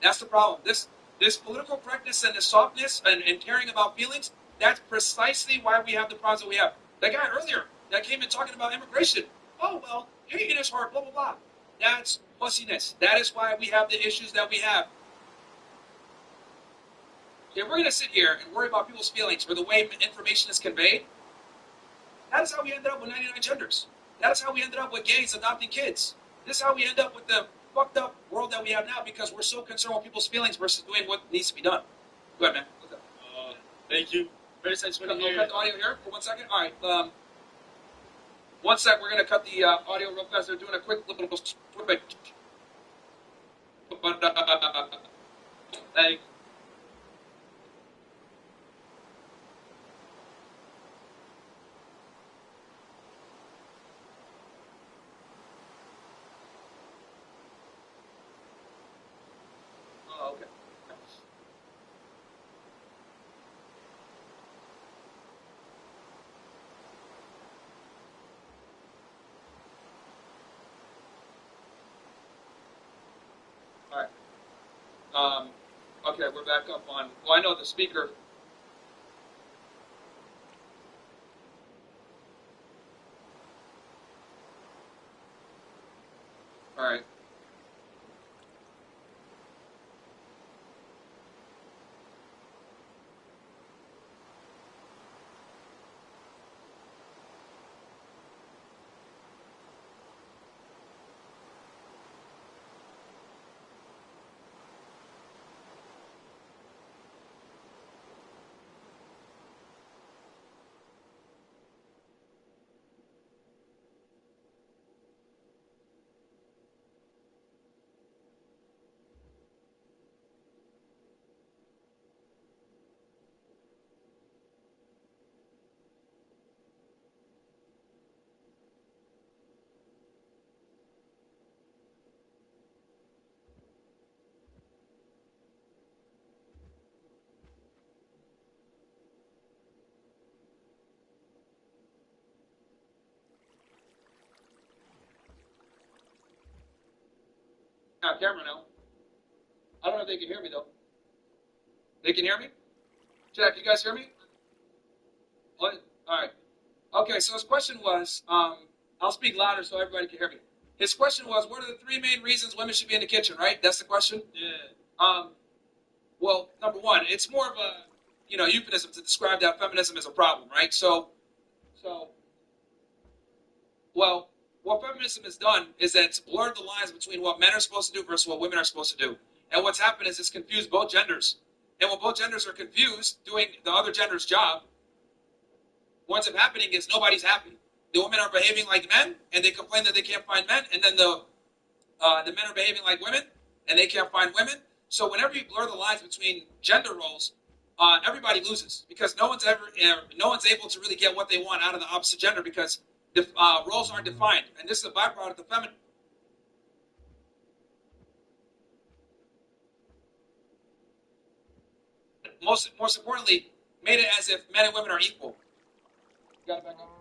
That's the problem. This political correctness and this softness and caring about feelings, that's precisely why we have the problems that we have. That guy earlier that came in talking about immigration. Oh, well, hating is hard, blah, blah, blah. That's pussiness. That is why we have the issues that we have. If we're going to sit here and worry about people's feelings or the way information is conveyed, that is how we ended up with 99 genders. That is how we ended up with gays adopting kids. This is how we end up with the fucked up world that we have now because we're so concerned with people's feelings versus doing what needs to be done. Go ahead, man. Thank you. Very nice We'll cut the audio here for 1 second. All right. 1 sec. We're going to cut the audio real fast. They're doing a quick little... Thank okay. All right. Okay, we're back up on. Well, I know the speaker. All right. Now, camera now. I don't know if they can hear me though. They can hear me? Jack, you guys hear me? What? All right. Okay, so his question was, I'll speak louder so everybody can hear me. His question was, what are the 3 main reasons women should be in the kitchen, right? That's the question? Yeah. Well, number one, it's more of a, euphemism to describe that feminism is a problem, right? So, well, what feminism has done is that it's blurred the lines between what men are supposed to do versus what women are supposed to do. And what's happened is it's confused both genders. And when both genders are confused doing the other gender's job, what ends up happening is nobody's happy. The women are behaving like men, and they complain that they can't find men, and then the men are behaving like women, and they can't find women. So whenever you blur the lines between gender roles, everybody loses because no one's able to really get what they want out of the opposite gender because the roles aren't defined, and this is a byproduct of feminine. Most importantly, made it as if men and women are equal. You got it back up.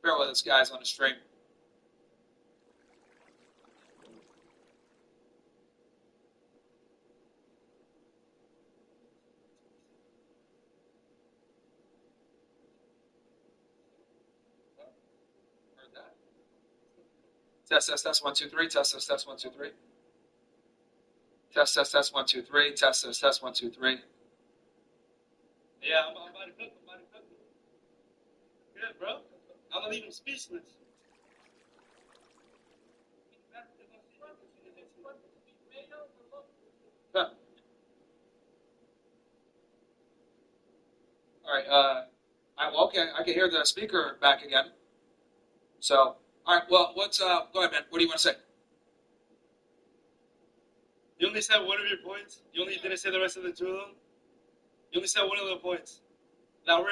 Bear with us, guys, on the stream. Heard that. Test 1 2 3. Test 1 2 3. Test 1 2 3. Test 1 2 3. Yeah, I'm about to cook. Good, bro. I'm gonna leave him speechless. Huh. All right. Okay. I can hear the speaker back again. So, all right. Well, go ahead, man. What do you want to say? You only said one of your points. You only didn't say the rest of the 2 of them. You only said one of the points. That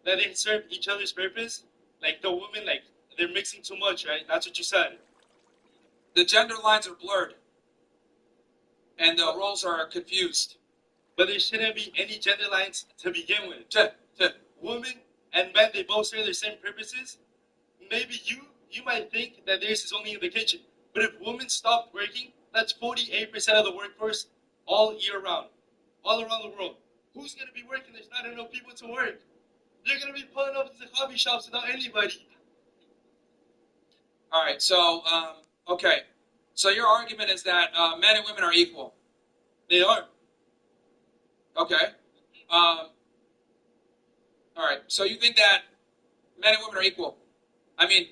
they serve each other's purpose. Like the women, like they're mixing too much, right? That's what you said. The gender lines are blurred, and the roles are confused. But there shouldn't be any gender lines to begin with. Women and men, they both serve their same purposes. Maybe you might think that theirs is only in the kitchen. But if women stop working, that's 48% of the workforce all year round, all around the world. Who's going to be working? There's not enough people to work. They're going to be pulling up to the coffee shops without anybody. All right. So, okay. So your argument is that men and women are equal. They are. Okay. All right. So you think that men and women are equal? I mean,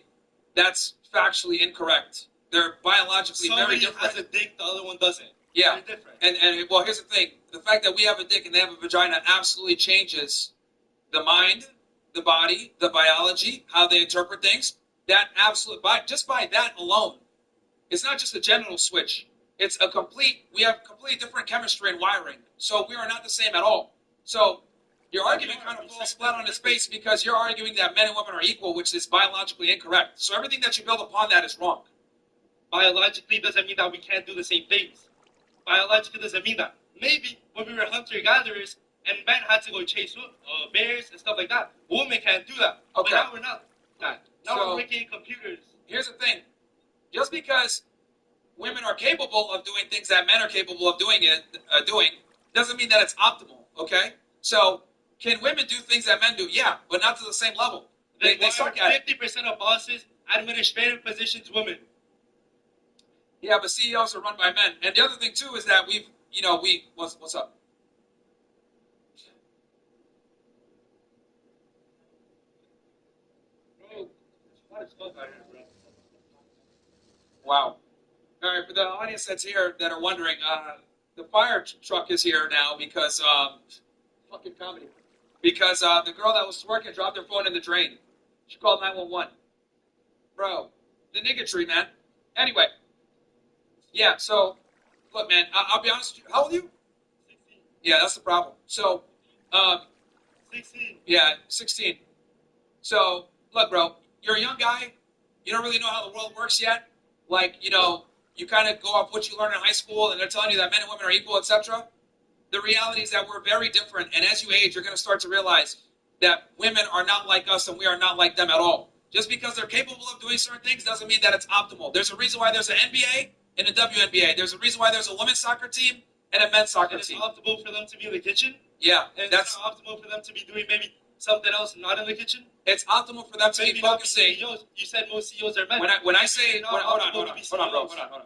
that's factually incorrect. They're biologically very different. Somebody has a dick, the other one doesn't. Yeah. They're different. And well, here's the thing: the fact that we have a dick and they have a vagina absolutely changes the mind, the body, the biology, how they interpret things. That absolute, just by that alone, it's not just a genital switch. It's we have completely different chemistry and wiring. So we are not the same at all. So your argument kind of falls flat on its face because you're arguing that men and women are equal, which is biologically incorrect. So everything that you build upon that is wrong. Biologically doesn't mean that we can't do the same things. biological doesn't mean that. Maybe when we were hunter-gatherers and men had to go chase bears and stuff like that, women can't do that. Okay. But now we're not that. Now So- we're working in computers. Here's the thing. Just because women are capable of doing things that men are capable of doing doesn't mean that it's optimal, okay? So, can women do things that men do? Yeah, but not to the same level. They suck at it. 50% of bosses, administrative positions, women. Yeah, but CEOs are run by men. And the other thing, too, is that what's up? Bro, it's hot as fuck out here, bro. Wow. All right, for the audience that's here that are wondering, the fire truck is here now because fucking comedy. Because the girl that was working dropped her phone in the drain. She called 911. Bro, the niggatry, man. Anyway, yeah. So, look, man. I'll be honest with you. How old are you? 16. Yeah, that's the problem. So, 16. yeah, 16. So, look, bro. You're a young guy. You don't really know how the world works yet. Like, you kind of go off what you learn in high school, and they're telling you that men and women are equal, etc. The reality is that we're very different, and as you age, you're going to start to realize that women are not like us, and we are not like them at all. Just because they're capable of doing certain things doesn't mean that it's optimal. There's a reason why there's an NBA and a WNBA. There's a reason why there's a women's soccer team and a men's soccer And it's team. optimal for them to be in the kitchen. Yeah, And that's it's not optimal for them to be doing maybe something else not in the kitchen. it's optimal for them to be Maybe not focusing. CEOs. You said most CEOs are men. When I say Not hold on, optimal bro, to be hold CEOs. on.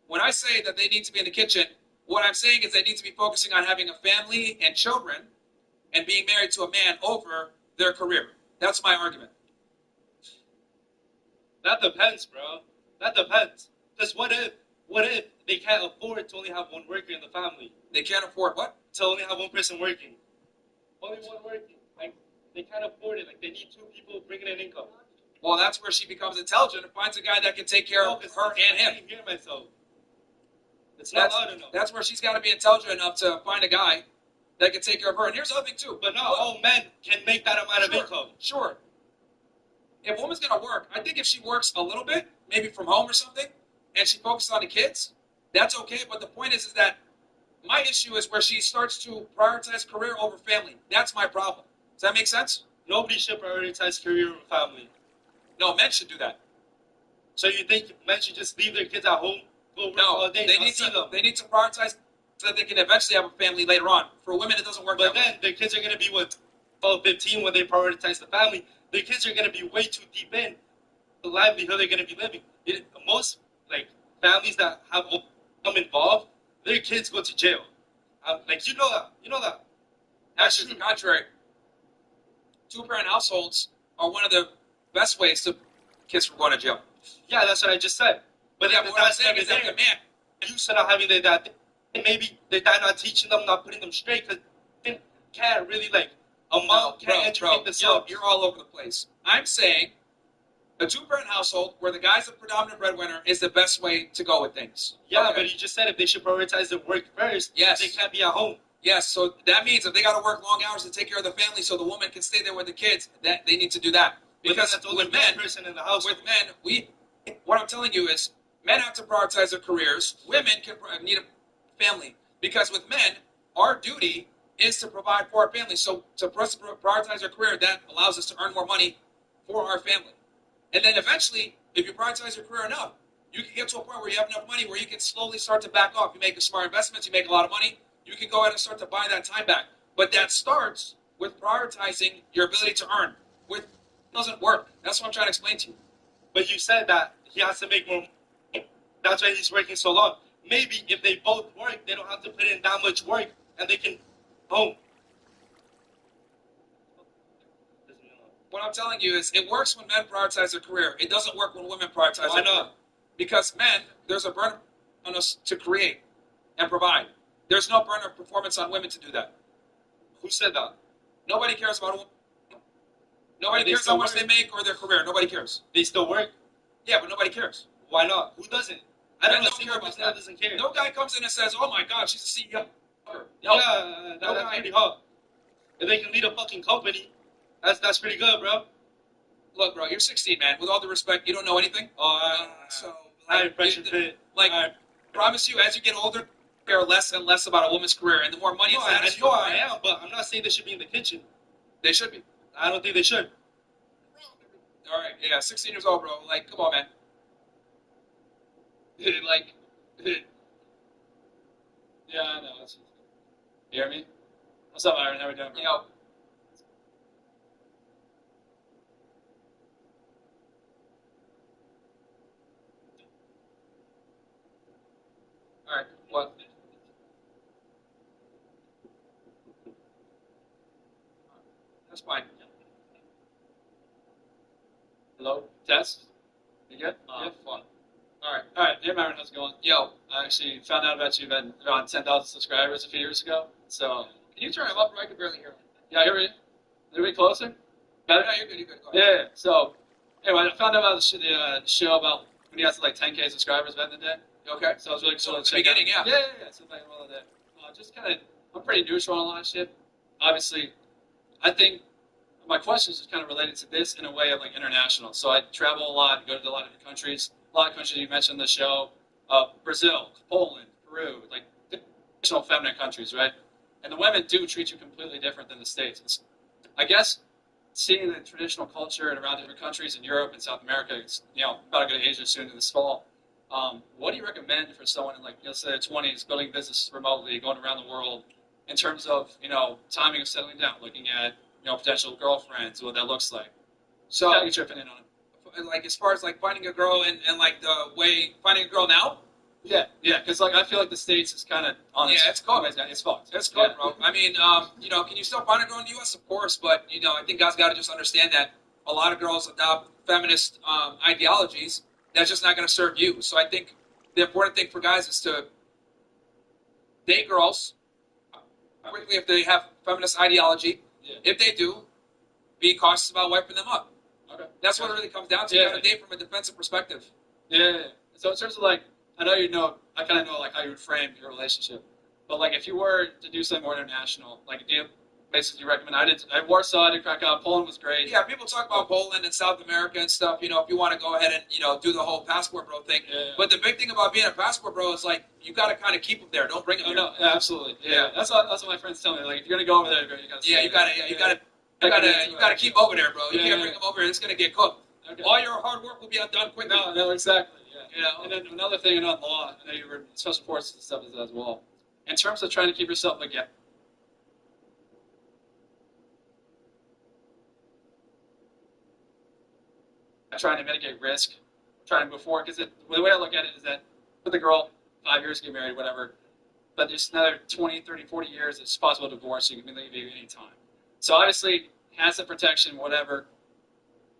When I say that they need to be in the kitchen, what I'm saying is they need to be focusing on having a family and children and being married to a man over their career. That's my argument. That depends, bro. That depends. Because what if they can't afford to only have one worker in the family? They can't afford what? To only have one person working. Only one working. Like, they can't afford it. Like, they need 2 people bringing in income. Well, that's where she becomes intelligent and finds a guy that can take care of her and him. I can't hear myself. It's not That's, loud enough. that's where she's got to be intelligent enough to find a guy that can take care of her. And here's the other thing, too. But not all men can make that amount of income. Sure. If a woman's going to work, I think if she works a little bit, maybe from home or something, and she focuses on the kids, that's okay. But the point is that my issue is where she starts to prioritize career over family. That's my problem. Does that make sense? Nobody should prioritize career over family. No, men should do that. So you think men should just leave their kids at home, go work all day, they not need see to. them? They need to prioritize so that they can eventually have a family later on. For women, it doesn't work But that way. then their kids are going to be, 12, 15 when they prioritize the family. Their kids are going to be way too deep in the livelihood they're going to be living. Most families that have come involved, their kids go to jail. You know that. Actually, to the contrary, 2-parent households are one of the best ways to kids from going to jail. Yeah, that's what I just said. But Yeah, if but what I'm that's saying never is that there, the man, used to not having their dad, and maybe their dad not teaching them, not putting them straight, because they can't really a mom can't educate the son. you're all over the place. I'm saying a 2-parent household where the guy's the predominant breadwinner is the best way to go with things. Yeah, Okay. but you just said if they should prioritize their work first, Yes. they can't be at home. Yes, so that means if they got to work long hours to take care of the family so the woman can stay there with the kids, that they need to do that. Because that's only with one men, person in the house. with men, what I'm telling you is men have to prioritize their careers. Women need a family. Because with men, our duty is to provide for our family. So for us to prioritize our career, that allows us to earn more money for our family. And then eventually, if you prioritize your career enough, you can get to a point where you have enough money where you can slowly start to back off. You make smart investments, you make a lot of money, you can go ahead and start to buy that time back. But that starts with prioritizing your ability to earn. It doesn't work. That's what I'm trying to explain to you. But you said that he has to make more money. That's why he's working so long. Maybe if they both work, they don't have to put in that much work, and they can home. What I'm telling you is it works when men prioritize their career. It doesn't work when women prioritize Why their not? career. Because men, there's a burden on us to create and provide. There's no burden of performance on women to do that. Who said that? Nobody cares about a woman. Nobody They cares still how much work. they make or their career. Nobody cares. They still work. Yeah, but nobody cares. Why not? Who doesn't? I Men don't know don't a care single about person that. that doesn't care. No guy comes in and says, "Oh my God, she's a CEO." No. Yeah, No that's guy. pretty hot. If they can lead a fucking company, that's pretty good, bro. Look, bro, you're 16, man. With all due respect, you don't know anything. Oh, So, I like, pressure fit. like, Alright. promise you, as you get older, care less and less about a woman's career, and the more money No, and status I know I am, but I'm not saying they should be in the kitchen. they should be. I don't think they should. All right, yeah, 16 years old, bro. Like, come on, man. Like, Yeah, I know. You hear me? What's up, Aaron? How we doing, bro? yo, all right, what? That's fine. Hello? Test? You good? Yeah, fun. All right, All right. Hey, Myron, how's it going? yo, I actually found out about you. You've had around 10,000 subscribers a few years ago. So, can you turn him up? Bro? I can barely hear him. yeah, here we are. A little bit closer? Better? No, you're good. You're good. Go ahead. Yeah. So, anyway, I found out about the show about when you got to like 10K subscribers back in the day. Okay. So, I was really So cool at to the check beginning, out. yeah. Yeah. So, back in the day. Just kind of, I'm pretty neutral on a lot of shit. Obviously, I think my questions is kind of related to this in a way of like international. So I travel a lot, go to a lot of different countries. A lot of countries you mentioned in the show, Brazil, Poland, Peru, like traditional feminine countries, right? And the women do treat you completely different than the States. I guess seeing the traditional culture and around different countries in Europe and South America, it's, about to go to Asia soon in this fall. What do you recommend for someone in like, say their 20s, building business remotely, going around the world, in terms of, timing of settling down, looking at, potential girlfriends, what that looks like? So, Gotta get your opinion on it. like, as far as like finding a girl and like the way finding a girl now, Yeah, because like I feel like the States is kind of on Yeah, it's cool. It's fucked. that's good, Yeah. bro. I mean, can you still find a girl in the U.S.? Of course, but I think guys got to just understand that a lot of girls adopt feminist ideologies. That's just not going to serve you. So I think the important thing for guys is to date girls quickly if they have feminist ideology. Yeah. If they do, be cautious about wiping them up. Okay. That's what it really comes down to. Yeah. You got to date from a defensive perspective. Yeah. So in terms of like, I kind of know like how you would frame your relationship, but like if you were to do something more international, like do you places you recommend? I Warsaw, I did Krakow, Poland was great. Yeah, people talk about Poland and South America and stuff. If you want to go ahead and do the whole passport bro thing. Yeah. But the big thing about being a passport bro is like you got to kind of keep them there. Don't bring them Oh, here. no, yeah, absolutely. Yeah. That's what my friends tell me. Like if you're gonna go over there, you gotta. Yeah, you gotta keep over there, bro. You can't bring them over here. It's gonna get cooked. Okay. All your hard work will be undone quickly. No, exactly. Yeah. You know? And then another thing on law, I know you were in special forces and stuff as well. In terms of trying to keep yourself again. Trying to mitigate risk, trying to move forward, because the way I look at it is that with the girl, 5 years, get married, whatever, but there's another 20, 30, 40 years, it's possible divorce, you can leave you any time. So obviously, asset protection, whatever.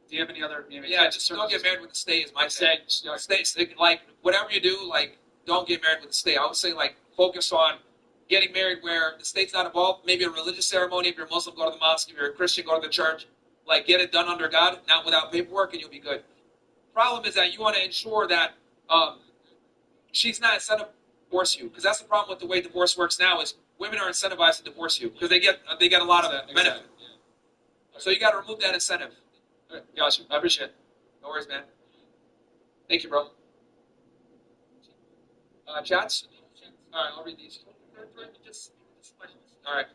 Do you have any other? Yeah, just don't get married with the state is my thing. Stay, like whatever you do, like don't get married with the state. I would say like focus on getting married where the state's not involved. Maybe a religious ceremony. If you're a Muslim, go to the mosque. If you're a Christian, go to the church. Like get it done under God, not without paperwork, and you'll be good. Problem is that you want to ensure that she's not incentivized to divorce you, because that's the problem with the way divorce works now. Is women are incentivized to divorce you because they get a lot of benefit. Exactly. Yeah. So you got to remove that incentive. Okay, gotcha. I appreciate it. No worries, man. Thank you, bro. Chats? All right, I'll read these. All right.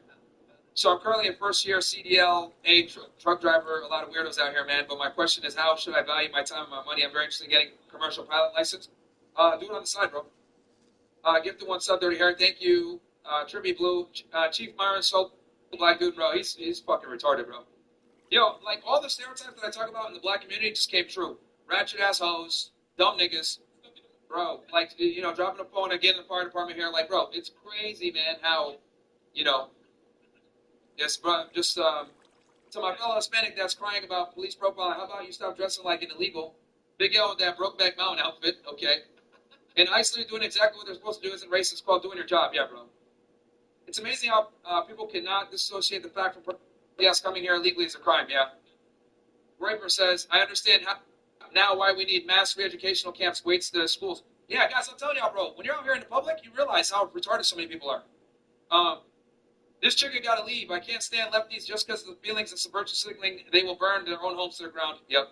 So I'm currently in first year CDL, truck driver, a lot of weirdos out here, man. But my question is, how should I value my time and my money? I'm very interested in getting a commercial pilot license. Do it on the side, bro. Give to one sub, Dirty Hair. Thank you. Trippy Blue. Chief Myron, so black dude, bro. He's fucking retarded, bro. Yo, like all the stereotypes that I talk about in the black community just came true. Ratchet ass hoes, dumb niggas, bro. Like, dropping a phone and getting in the fire department here. Like, bro, it's crazy, man, how, yes, bro, just, to my fellow Hispanic that's crying about police profiling, how about you stop dressing like an illegal? Big L with that Brokeback Mountain outfit, okay? And Iceland doing exactly what they're supposed to do isn't racist, called doing your job, yeah, bro. It's amazing how people cannot dissociate the fact from yes, coming here illegally is a crime, yeah. Raper says, I understand now why we need mass re-educational camps, waits to schools. Yeah, guys, I'm telling y'all, bro, when you're out here in the public, you realize how retarded so many people are. This chicken got to leave. I can't stand lefties just because of the feelings of subversive signaling. They will burn their own homes to the ground. Yep.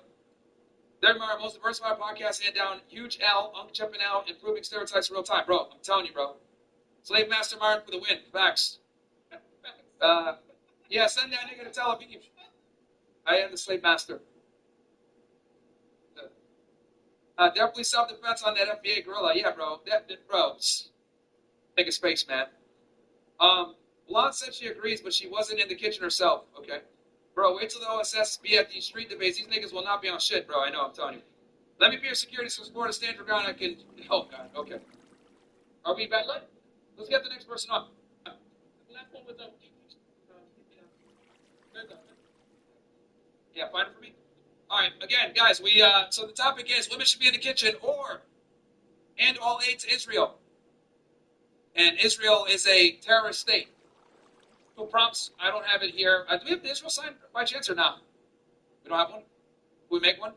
They're my most diversified podcast, hand down. Huge L, Unc jumping out, improving stereotypes in real time. Bro, I'm telling you, bro. Slave Master Martin for the win. Facts. Yeah, send that nigga to Tel Aviv. I am the slave master. Definitely self-defense on that FBA gorilla. Yeah, bro. Bro. Take a space, man. Blonde said she agrees, but she wasn't in the kitchen herself. Okay. Bro, wait till the OSS be at these street debates. These niggas will not be on shit, bro. I know, I'm telling you. Let me be your security support to stand your ground. I can. Oh, God. Okay. Are we back? Let's get the next person on. Last one was Yeah, find it for me. All right, again, guys, so the topic is women should be in the kitchen or end all aid to Israel. And Israel is a terrorist state. Who prompts? I don't have it here. Do we have the Israel sign by chance or not? We don't have one? Can we make one?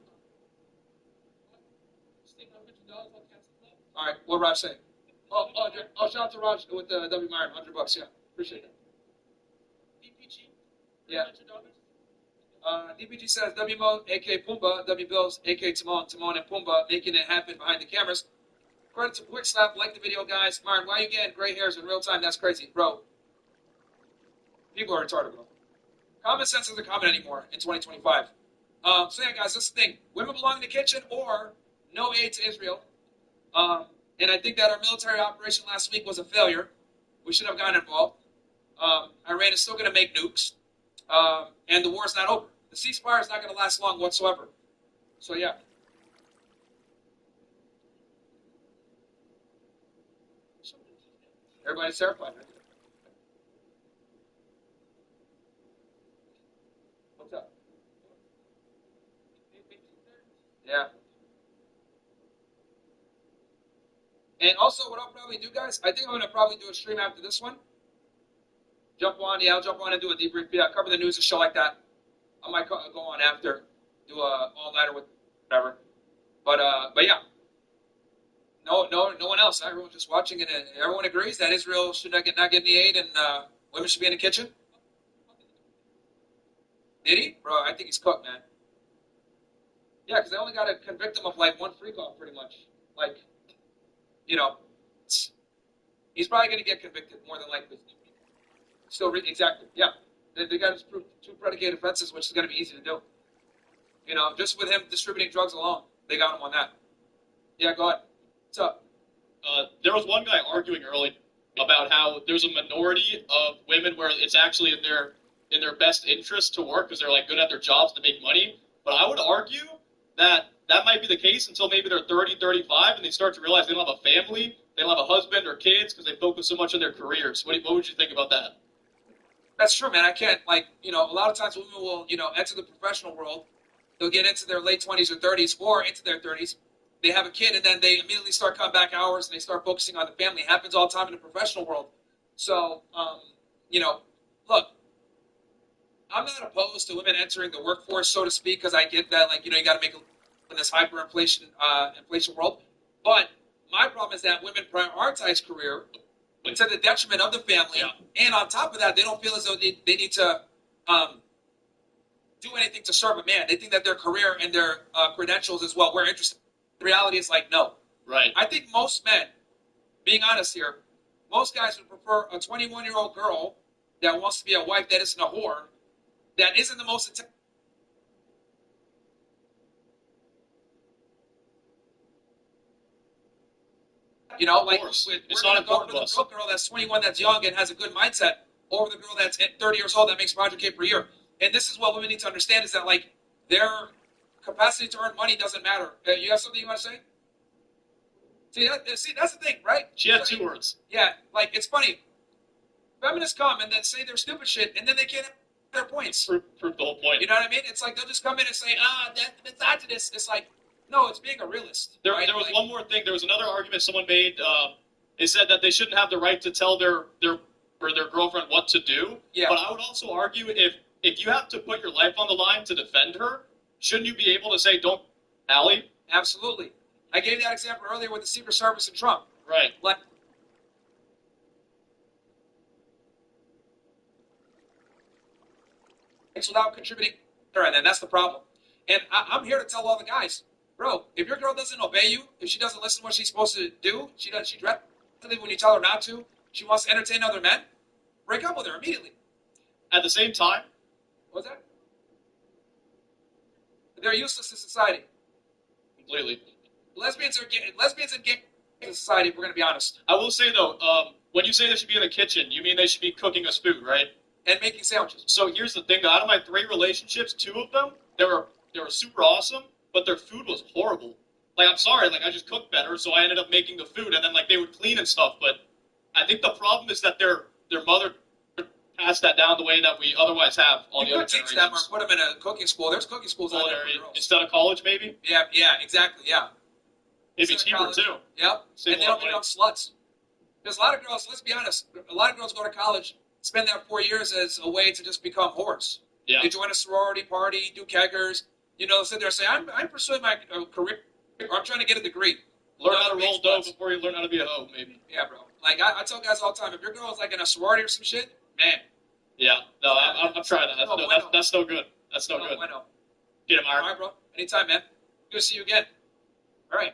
All right, what Raj say? Oh, shout out to Raj with the W Myron, $100. Yeah, appreciate it. DPG. Yeah. DPG says W Mo, aka Pumbaa, W Bills, aka Timon, Timon and Pumbaa, making it happen behind the cameras. Credit to Quick Slap, like the video, guys. Myron, why are you getting gray hairs in real time? That's crazy, bro. People are retarded, bro. Common sense isn't common anymore in 2025. So yeah, guys, this is the thing. Women belong in the kitchen or no aid to Israel. And I think that our military operation last week was a failure. We should have gotten involved. Iran is still going to make nukes. And the war is not over. The ceasefire is not going to last long whatsoever. So yeah. Everybody's terrified, right? What's up? Yeah. And also, what I'll probably do, guys, I think I'm going to probably do a stream after this one. Jump on, yeah, I'll jump on and do a debrief. Yeah, cover the news, a show like that. I might go on after, do a all-nighter with whatever. But yeah. No one else. Everyone's just watching, and everyone agrees that Israel should not get any aid, and women should be in the kitchen. Did he? Bro, I think he's cooked, man. Yeah, because they only got to convict him of like one freak off, pretty much. Like, you know, he's probably going to get convicted more than likely. Still, exactly. Yeah, they got to prove 2 predicate offenses, which is going to be easy to do. You know, just with him distributing drugs alone, they got him on that. Yeah, go ahead. What's up? There was one guy arguing earlier about how there's a minority of women where it's actually in their best interest to work because they're like good at their jobs to make money. But I would argue that might be the case until maybe they're 30, 35, and they start to realize they don't have a family, they don't have a husband or kids because they focus so much on their careers. What would you think about that? That's true, man. I can't, like, you know, a lot of times women will, you know, enter the professional world. They'll get into their late 20s or 30s or into their 30s. They have a kid, and then they immediately start cutting back hours, and they start focusing on the family. It happens all the time in the professional world. So, you know, look, I'm not opposed to women entering the workforce, so to speak, because I get that, like, you know, you got to make in this hyperinflation inflation world. But my problem is that women prioritize career to the detriment of the family, and on top of that, they don't feel as though they need to do anything to serve a man. They think that their career and their credentials is what we're interested in. The reality is like, no. Right. I think most men, being honest here, most guys would prefer a 21-year-old girl that wants to be a wife that isn't a whore, that isn't the most you know, like it's we're not going to important go to for the broke girl that's 21, that's young and has a good mindset, over the girl that's 30 years old that makes 500K per year. And this is what women need to understand is that, like, their capacity to earn money doesn't matter. You have something you want to say? See, that's the thing, right? She had 2 words. Yeah, like, it's funny. Feminists come and then say their stupid shit, and then they can't have their points. Prove the whole point. You know what I mean? It's like they'll just come in and say, that misogynist. It's like, no, it's being a realist. There right? was one more thing. There was another argument someone made. They said that they shouldn't have the right to tell their girlfriend what to do. Yeah. But I would also argue if you have to put your life on the line to defend her, shouldn't you be able to say, don't, Allie? Absolutely. I gave that example earlier with the Secret Service and Trump. Right. Like, it's without contributing, and then that's the problem. And I'm here to tell all the guys, bro, if your girl doesn't obey you, if she doesn't listen to what she's supposed to do, she dreads when you tell her not to, She wants to entertain other men? Break up with her immediately. At the same time, What's that? They're useless to society. completely. Lesbians and gay in society, if we're going to be honest. I will say though, when you say they should be in the kitchen, you mean they should be cooking us food, right? And making sandwiches. So here's the thing: out of my 3 relationships, 2 of them they were super awesome, but their food was horrible. Like I'm sorry, like I just cooked better, so I ended up making the food, and then like they would clean and stuff. But I think the problem is that their mother passed that down the way that we otherwise have all the You other could teach them or generations. put them in a cooking school. There's cooking schools out there for girls. Instead of college, maybe. Yeah, exactly, yeah. Maybe Instead of cheaper college. too. Yep. Save And a they lot don't of become money. sluts. Because a lot of girls, let's be honest, a lot of girls go to college, spend that 4 years as a way to just become whores. Yeah. They join a sorority party, do keggers, sit there and say, I'm pursuing my career, or I'm trying to get a degree. Learn how to Make roll dough sluts. before you learn how to be a hoe, maybe. Yeah, bro. Like, I tell guys all the time, if your girl is like in a sorority or some shit, man. Yeah. No, I'm trying that. No, That's no good. That's no good. I know. Get him, All Mark. right, bro. Anytime, man. Good to see you again. All right.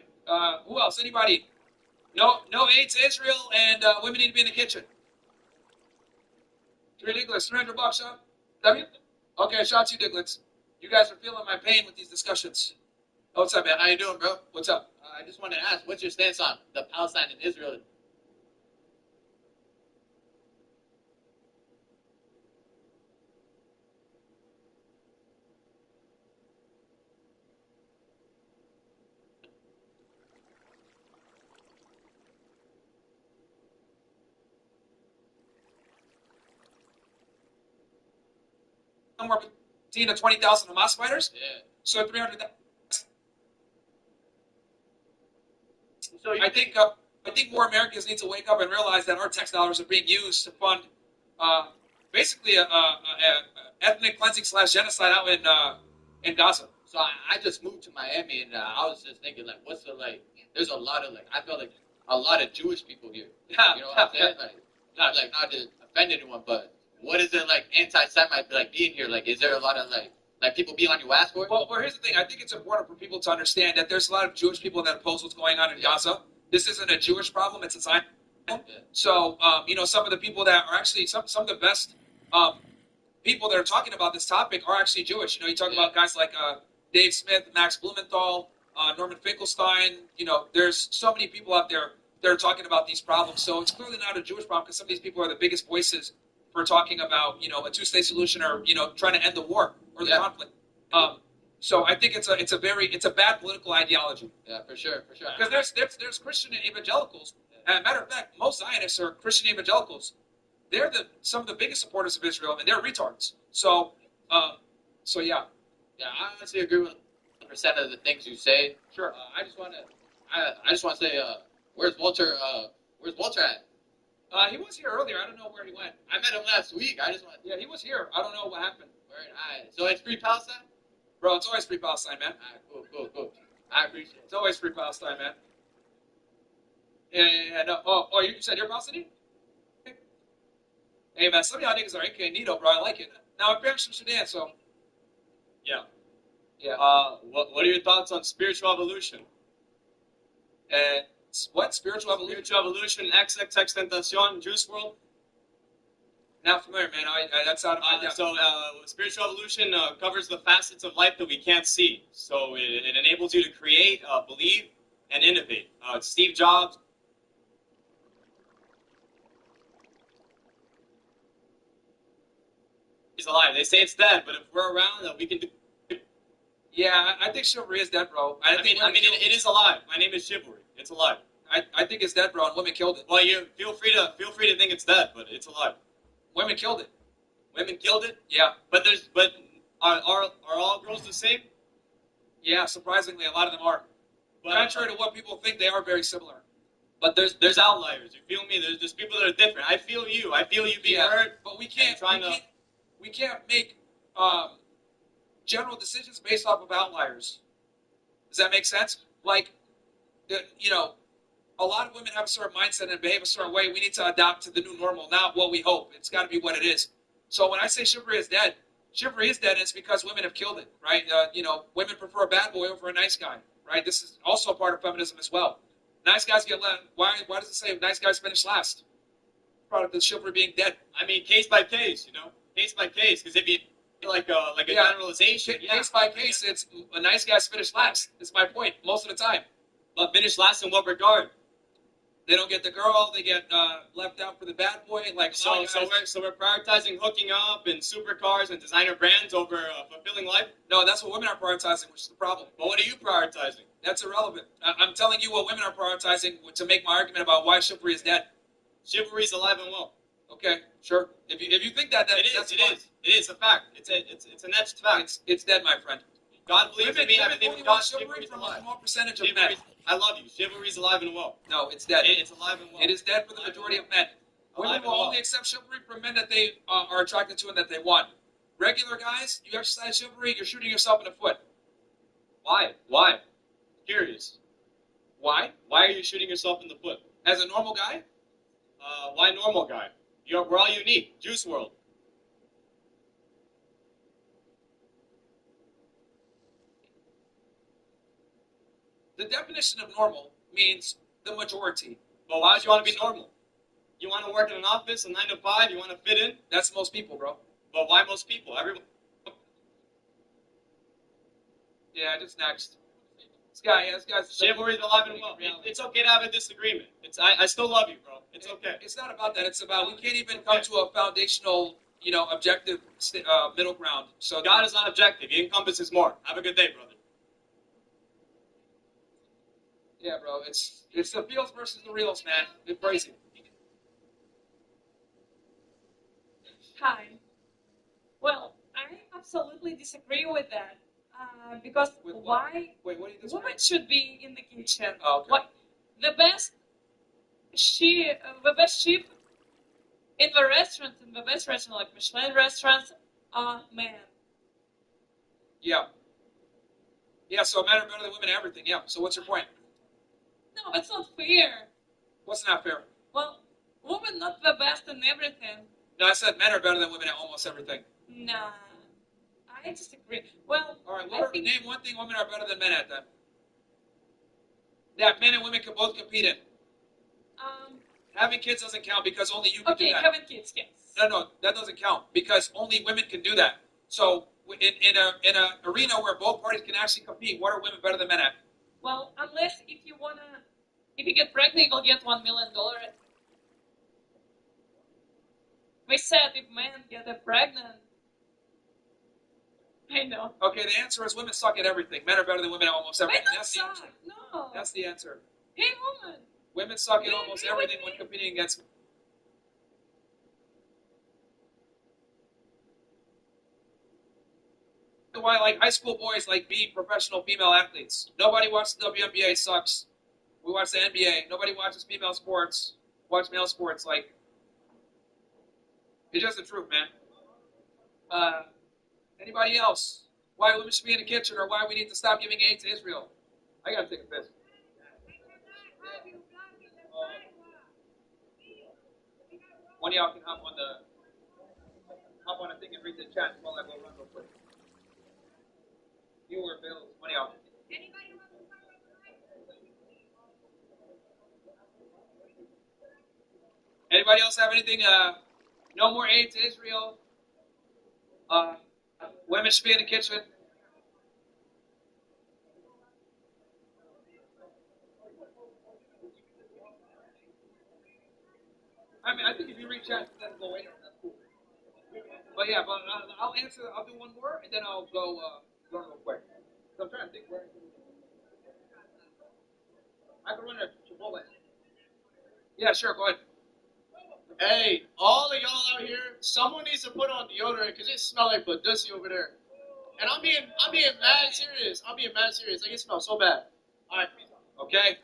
Who else? Anybody? No aid to Israel, and women need to be in the kitchen. It's ridiculous. $300, huh? W? Okay, shout out to you, Diglets. You guys are feeling my pain with these discussions. Oh, what's up, man? How you doing, bro? What's up? I just wanted to ask, what's your stance on the Palestine and Israel? Somewhere between 20,000 Hamas fighters. Yeah. So 300,000. So I think more Americans need to wake up and realize that our tax dollars are being used to fund basically a ethnic cleansing / genocide out in Gaza. So I just moved to Miami, and I was just thinking, like, what's the, like, there's a lot of, like, I felt like a lot of Jewish people here. Yeah. You know what I'm saying? Like, not to offend anyone, but what is it, like, anti-Semite, like, being here? Like, is there a lot of, like people being on your ass for it? Well, here's the thing. I think it's important for people to understand that there's a lot of Jewish people that oppose what's going on in Gaza. This isn't a Jewish problem; it's a Zionist problem. Yeah. So, some of the people that are actually some of the best people that are talking about this topic are actually Jewish. You talk about guys like Dave Smith, Max Blumenthal, Norman Finkelstein. There's so many people out there that are talking about these problems. So it's clearly not a Jewish problem because some of these people are the biggest voices for talking about a 2-state solution or trying to end the war or the conflict. So I think it's a bad political ideology. Yeah, for sure. Because there's Christian evangelicals. Matter of fact, most Zionists are Christian evangelicals. They're some of the biggest supporters of Israel, and they're retards. So yeah. Yeah, I honestly agree with 100% of the things you say. Sure. I just want to say, where's Walter at? He was here earlier. I don't know where he went. I met him last week. Yeah, he was here. I don't know what happened. Alright, so it's free Palestine? Bro, it's always free Palestine, man. Alright, cool. I appreciate it. It's always free Palestine, man. Yeah. No. Oh, you said you're Palestinian? Hey, man, some of y'all niggas are incognito, bro. I like it. Now, my parents from Sudan, so. Yeah. Yeah. What are your thoughts on spiritual evolution? And what? Spiritual evolution? Spiritual evolution, XXX Tentacion, Juice World. Not familiar, man. That's out of my depth. Spiritual evolution covers the facets of life that we can't see. So it enables you to create, believe, and innovate. Steve Jobs. He's alive. They say it's dead, but if we're around, we can do. Yeah, I think chivalry is dead, bro. I mean, it is alive. My name is Chivalry. It's alive. I think it's dead, bro, and women killed it. Well, you feel free to think it's dead, but it's alive. Women killed it. Women killed it. Yeah. But are all girls the same? Yeah, surprisingly, a lot of them are. But, contrary to what people think, they are very similar. But there's outliers. You feel me? There's people that are different. I feel you. I feel you being hurt. But we can't make general decisions based off of outliers. Does that make sense? Like, a lot of women have a certain mindset and behave a certain way. We need to adapt to the new normal, not what we hope. It's got to be what it is. So when I say chivalry is dead, and it's because women have killed it, right? Women prefer a bad boy over a nice guy, right? This is also a part of feminism as well. Nice guys get left. Why does it say nice guys finish last? product of chivalry being dead. I mean, case by case, you know, case by case. Because if you like a Yeah. generalization, Case by case, it's a nice guys finish last. That's my point. Most of the time, but finish last in what regard? they don't get the girl. They get left out for the bad boy. Like a lot of guys- So we're prioritizing hooking up and supercars and designer brands over fulfilling life. no, that's what women are prioritizing, which is the problem. But what are you prioritizing? That's irrelevant. I'm telling you what women are prioritizing to make my argument about why chivalry is dead. Chivalry is alive and well. Okay, sure. If you think that, It that's is. fine. It is a fact. It's an etched fact. It's dead, my friend. God believes in Women, me. women Haven't even only got want chivalry from a small percentage of men. I love you. Chivalry is alive and well. No, it's dead. It's alive and well. It is dead for the majority of men. Women Alive will and well. only accept chivalry from men that they are attracted to and that they want. Regular guys, you exercise chivalry, you're shooting yourself in the foot. Why? Why? Curious. Why? Why are you shooting yourself in the foot? As a normal guy? Why normal guy? We're all unique. Juice World. The definition of normal means the majority. But why do you want to be normal? You want to work in an office, a 9 to 5. You want to fit in. That's most people, bro. But why most people? Everyone. Yeah, just next. This guy's Chivalry is alive and well. It's okay to have a disagreement. I still love you, bro. It's okay. It's not about that. It's about we can't even come to a foundational, objective middle ground. So God is not objective. He encompasses more. Have a good day, brother. yeah, bro. It's the feels versus the reals, man. It's crazy. Hi. Well, I absolutely disagree with that. Because With what? why Wait, what do you disagree? women should be in the kitchen? Oh, okay. What the best chef in the restaurants, like Michelin restaurants, are men. Yeah. Yeah. So men are better than women at everything. Yeah. So what's your point? No, that's not fair. What's not fair? Well, women not the best in everything. No, I said men are better than women at almost everything. Nah, I disagree. Well, All right. I think Name one thing women are better than men at then. That men and women can both compete in. Having kids doesn't count because only you can do okay, that. having kids, yes. No, that doesn't count because only women can do that. So in a arena where both parties can actually compete, what are women better than men at? Well, unless if you get pregnant, you'll get $1 million. We said if men get pregnant, I know. Okay, the answer is women suck at everything. Men are better than women at almost everything. Men don't That's the suck. answer. No. That's the answer. Hey, woman. Women suck at You almost agree with everything when me? competing against. Why, like high school boys, like being professional female athletes. Nobody watches the WNBA. It sucks. We watch the NBA. Nobody watches female sports. Watch male sports. Like, it's just the truth, man. Anybody else? Why women should be in the kitchen, or why we need to stop giving aid to Israel? I gotta take a piss. One of y'all can hop on a thing and read the chat while I go run real quick. You or Bill, one of y'all. Anybody else have anything? No more aid to Israel. Women should be in the kitchen. I mean, I think if you reach out, then go in. That's cool. But yeah, I'll answer. I'll do one more, and then I'll go run real quick. So I'm trying to think where I can run a Chipotle. Yeah, sure. Go ahead. Hey, all of y'all out here, someone needs to put on deodorant because it smells like Badussy over there. And I'm being mad serious. Like it smells so bad. All right, peace out. Okay.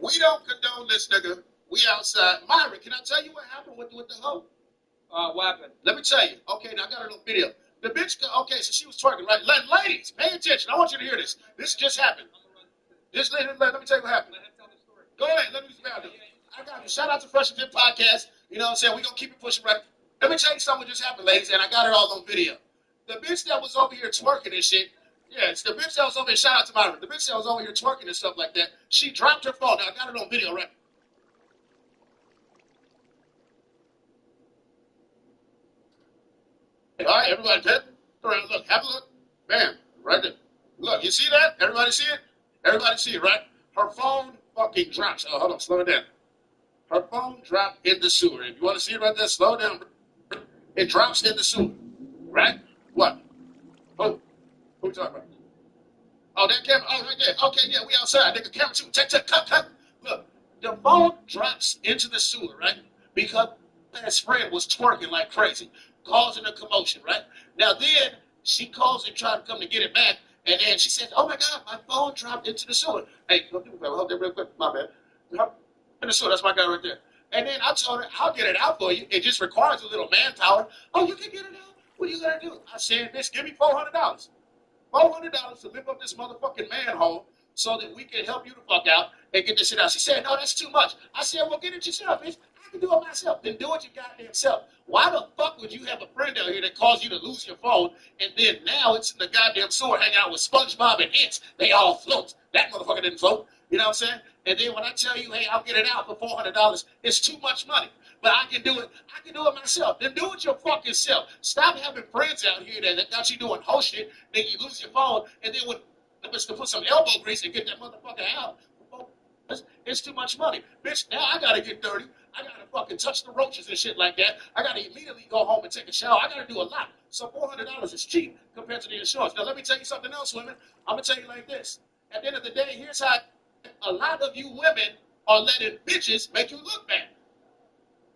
We don't condone this, nigga. We outside. Myra, can I tell you what happened with the hoe? What happened? Let me tell you. Okay, now I got a little video. The bitch, okay, so she was twerking, right? Ladies, pay attention. I want you to hear this. This just happened. Let me tell you what happened. Go ahead. Let me do it. I got you. Shout out to Fresh and Fit Podcast. You know what I'm saying? We're going to keep it pushing right. Let me tell you something that just happened, ladies, and I got it all on video. The bitch that was over here twerking and shit, yeah, it's the bitch that was over here, shout out to Myra. The bitch that was over here twerking and stuff like that, she dropped her phone. Now, I got it on video, right? everybody, pet. All right, look, have a look. Bam, right there. Look, you see that? Everybody see it? Everybody see it, right? Her phone fucking drops. Oh, hold on, slow it down. Her phone dropped in the sewer. If you want to see it right there, slow down. It drops in the sewer, right? What? Who you talking about? Oh, that camera. Oh, right there. Okay, yeah, we outside. Nigga, camera two. Check, cut. Look, the phone drops into the sewer, right? Because his friend was twerking like crazy, causing a commotion, right? Now then, she calls and tries to come to get it back, and then she says, "Oh my God, my phone dropped into the sewer." Hey, go do it, hold that real quick. My bad. In the sewer, that's my guy right there. And then I told her, "I'll get it out for you. It just requires a little manpower." "Oh, you can get it out? What are you gonna do?" I said, "Bitch, give me $400. $400 to lift up this motherfucking manhole so that we can help you the fuck out and get this shit out." She said, "No, that's too much." I said, "Well, get it yourself, bitch. I can do it myself." "Then do it your goddamn self. Why the fuck would you have a friend out here that caused you to lose your phone, and then now it's in the goddamn sewer hanging out with SpongeBob and Ants? They all float. That motherfucker didn't float. You know what I'm saying? And then when I tell you, hey, I'll get it out for $400, it's too much money. But I can do it. I can do it myself. Then do it your fucking self. Stop having friends out here that got you doing whole shit. Then you lose your phone, and then when to put some elbow grease and get that motherfucker out, it's too much money, bitch. Now I gotta get dirty. I gotta fucking touch the roaches and shit like that. I gotta immediately go home and take a shower. I gotta do a lot. So $400 is cheap compared to the insurance. Now let me tell you something else, women. I'm gonna tell you like this. At the end of the day, here's how a lot of you women are letting bitches make you look bad.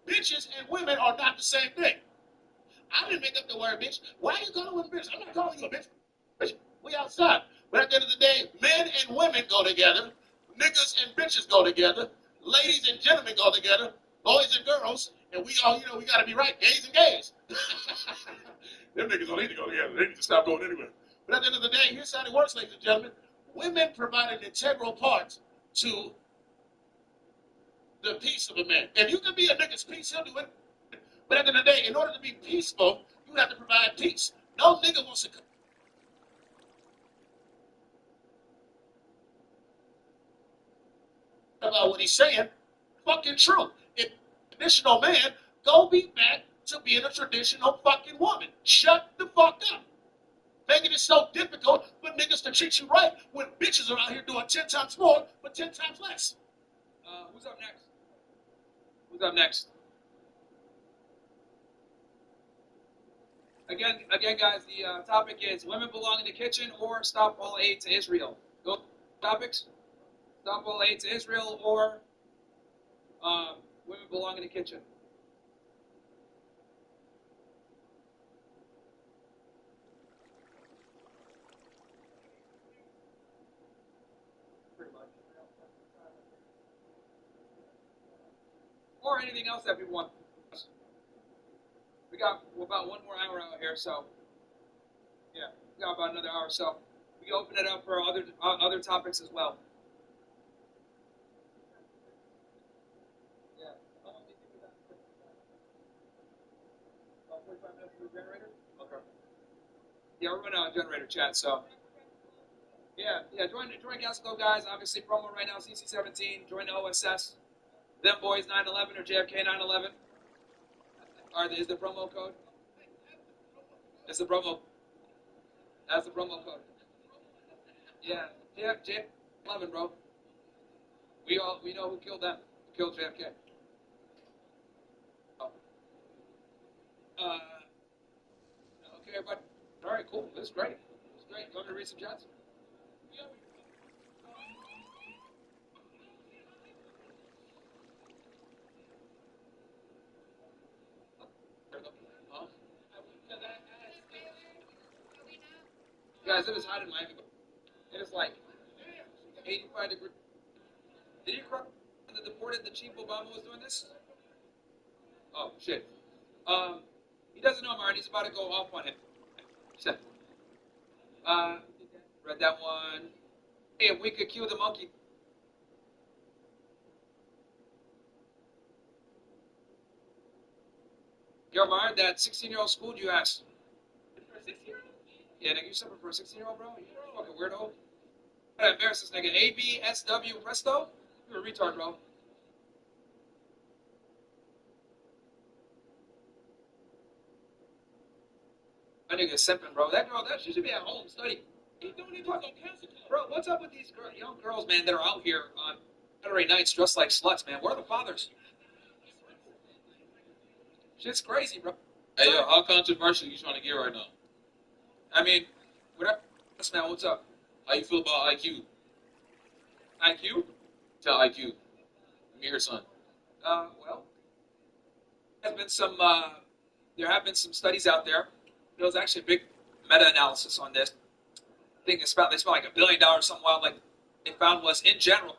Bitches and women are not the same thing. I didn't make up the word bitch. Why are you calling women bitch? I'm not calling you a bitch. Bitch, we outside. But at the end of the day, men and women go together. Niggas and bitches go together. Ladies and gentlemen go together. Boys and girls. And we all, we got to be right. Gays and gays. Them niggas don't need to go together. They need to stop going anywhere. But at the end of the day, here's how it works, ladies and gentlemen. Women provide an integral part to the peace of a man. If you can be a nigga's peace, he'll do it. But at the end of the day, in order to be peaceful, you have to provide peace. No nigga wants to come about what he's saying. Fucking true. If traditional man, go be back to being a traditional fucking woman. Shut the fuck up. Making it so difficult for niggas to treat you right when bitches are out here doing 10 times more for 10 times less. Who's up next? Who's up next? Again, guys, the topic is women belong in the kitchen or stop all aid to Israel. Go topics. Stop all aid to Israel or women belong in the kitchen. Pretty much. Or anything else that we want. We got about one more hour out here, so yeah, we got about another hour, so we can open it up for other topics as well. Yeah. How long do you think we got? About 45 minutes for the generator? Okay. Yeah, we're running out of generator chat, so yeah. Join Gasco, guys. Obviously, promo right now, CC17. Join the OSS. Them boys 911 or JFK 911. Is the promo code? It's the promo. That's the promo code. Yeah, J11, bro. We know who killed them. Who killed JFK. Oh. Okay, everybody. All right, cool. This is great. This is great. You want me to read some chats? Huh? Guys, it is hot in Miami. It is like 85 degrees. Did you correct the deported the Chief Obama was doing this? Oh, shit. He doesn't know, Martin. He's about to go off on him. Shit. Read that one. Hey, if we could cue the monkey. Yo, Martin, that 16-year-old schooled you asked. For a 16-year-old? Yeah, nigga, you something for a 16-year-old, bro? You fucking weirdo. I embarrass this nigga. ABSW Presto? You're a retard, bro. That nigga's simping, bro. That girl, she should be at home studying. You don't even talk on cancer, bro. What's up with these young girls, man, that are out here on Saturday nights dressed like sluts, man? Where are the fathers? Shit's crazy, bro. Hey, yo, how controversial you trying to get right now? I mean, whatever. Yes, man, what's up? How you feel about IQ? IQ? Tell IQ. Me or son. Well, there have been some studies out there. There was actually a big meta-analysis on this. I think they spent like $1 billion, something wild. Like they found was in general.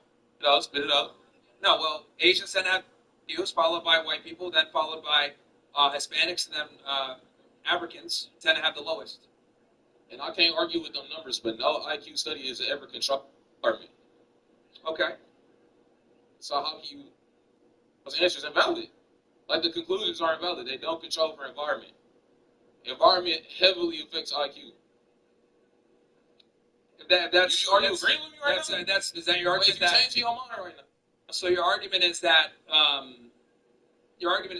Spit it out. No, well, Asians then had IQs, followed by white people, then followed by Hispanics, and then Africans tend to have the lowest. And I can't argue with them numbers, but no IQ study is ever controlled environment. Okay. So how can you? Because the answer is invalid. Like the conclusions are invalid. They don't control for environment. Environment heavily affects IQ. Are you agreeing with me right now? Is that your argument? You're changing your mind right now. So your argument is that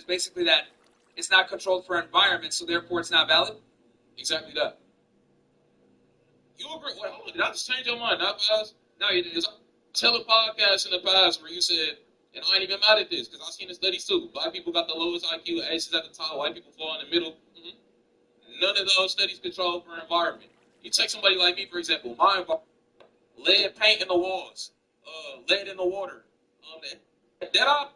basically that it's not controlled for environment, so therefore it's not valid. Exactly that. You agree? Wait, hold on. Did I just change your mind? Not past? No, you didn't. Tell a podcast in the past where you said, and I ain't even mad at this because I've seen the studies too. Black people got the lowest IQ, Asians at the top, white people fall in the middle. Mm-hmm. None of those studies control for environment. You take somebody like me, for example, my environment, lead paint in the walls, lead in the water. That I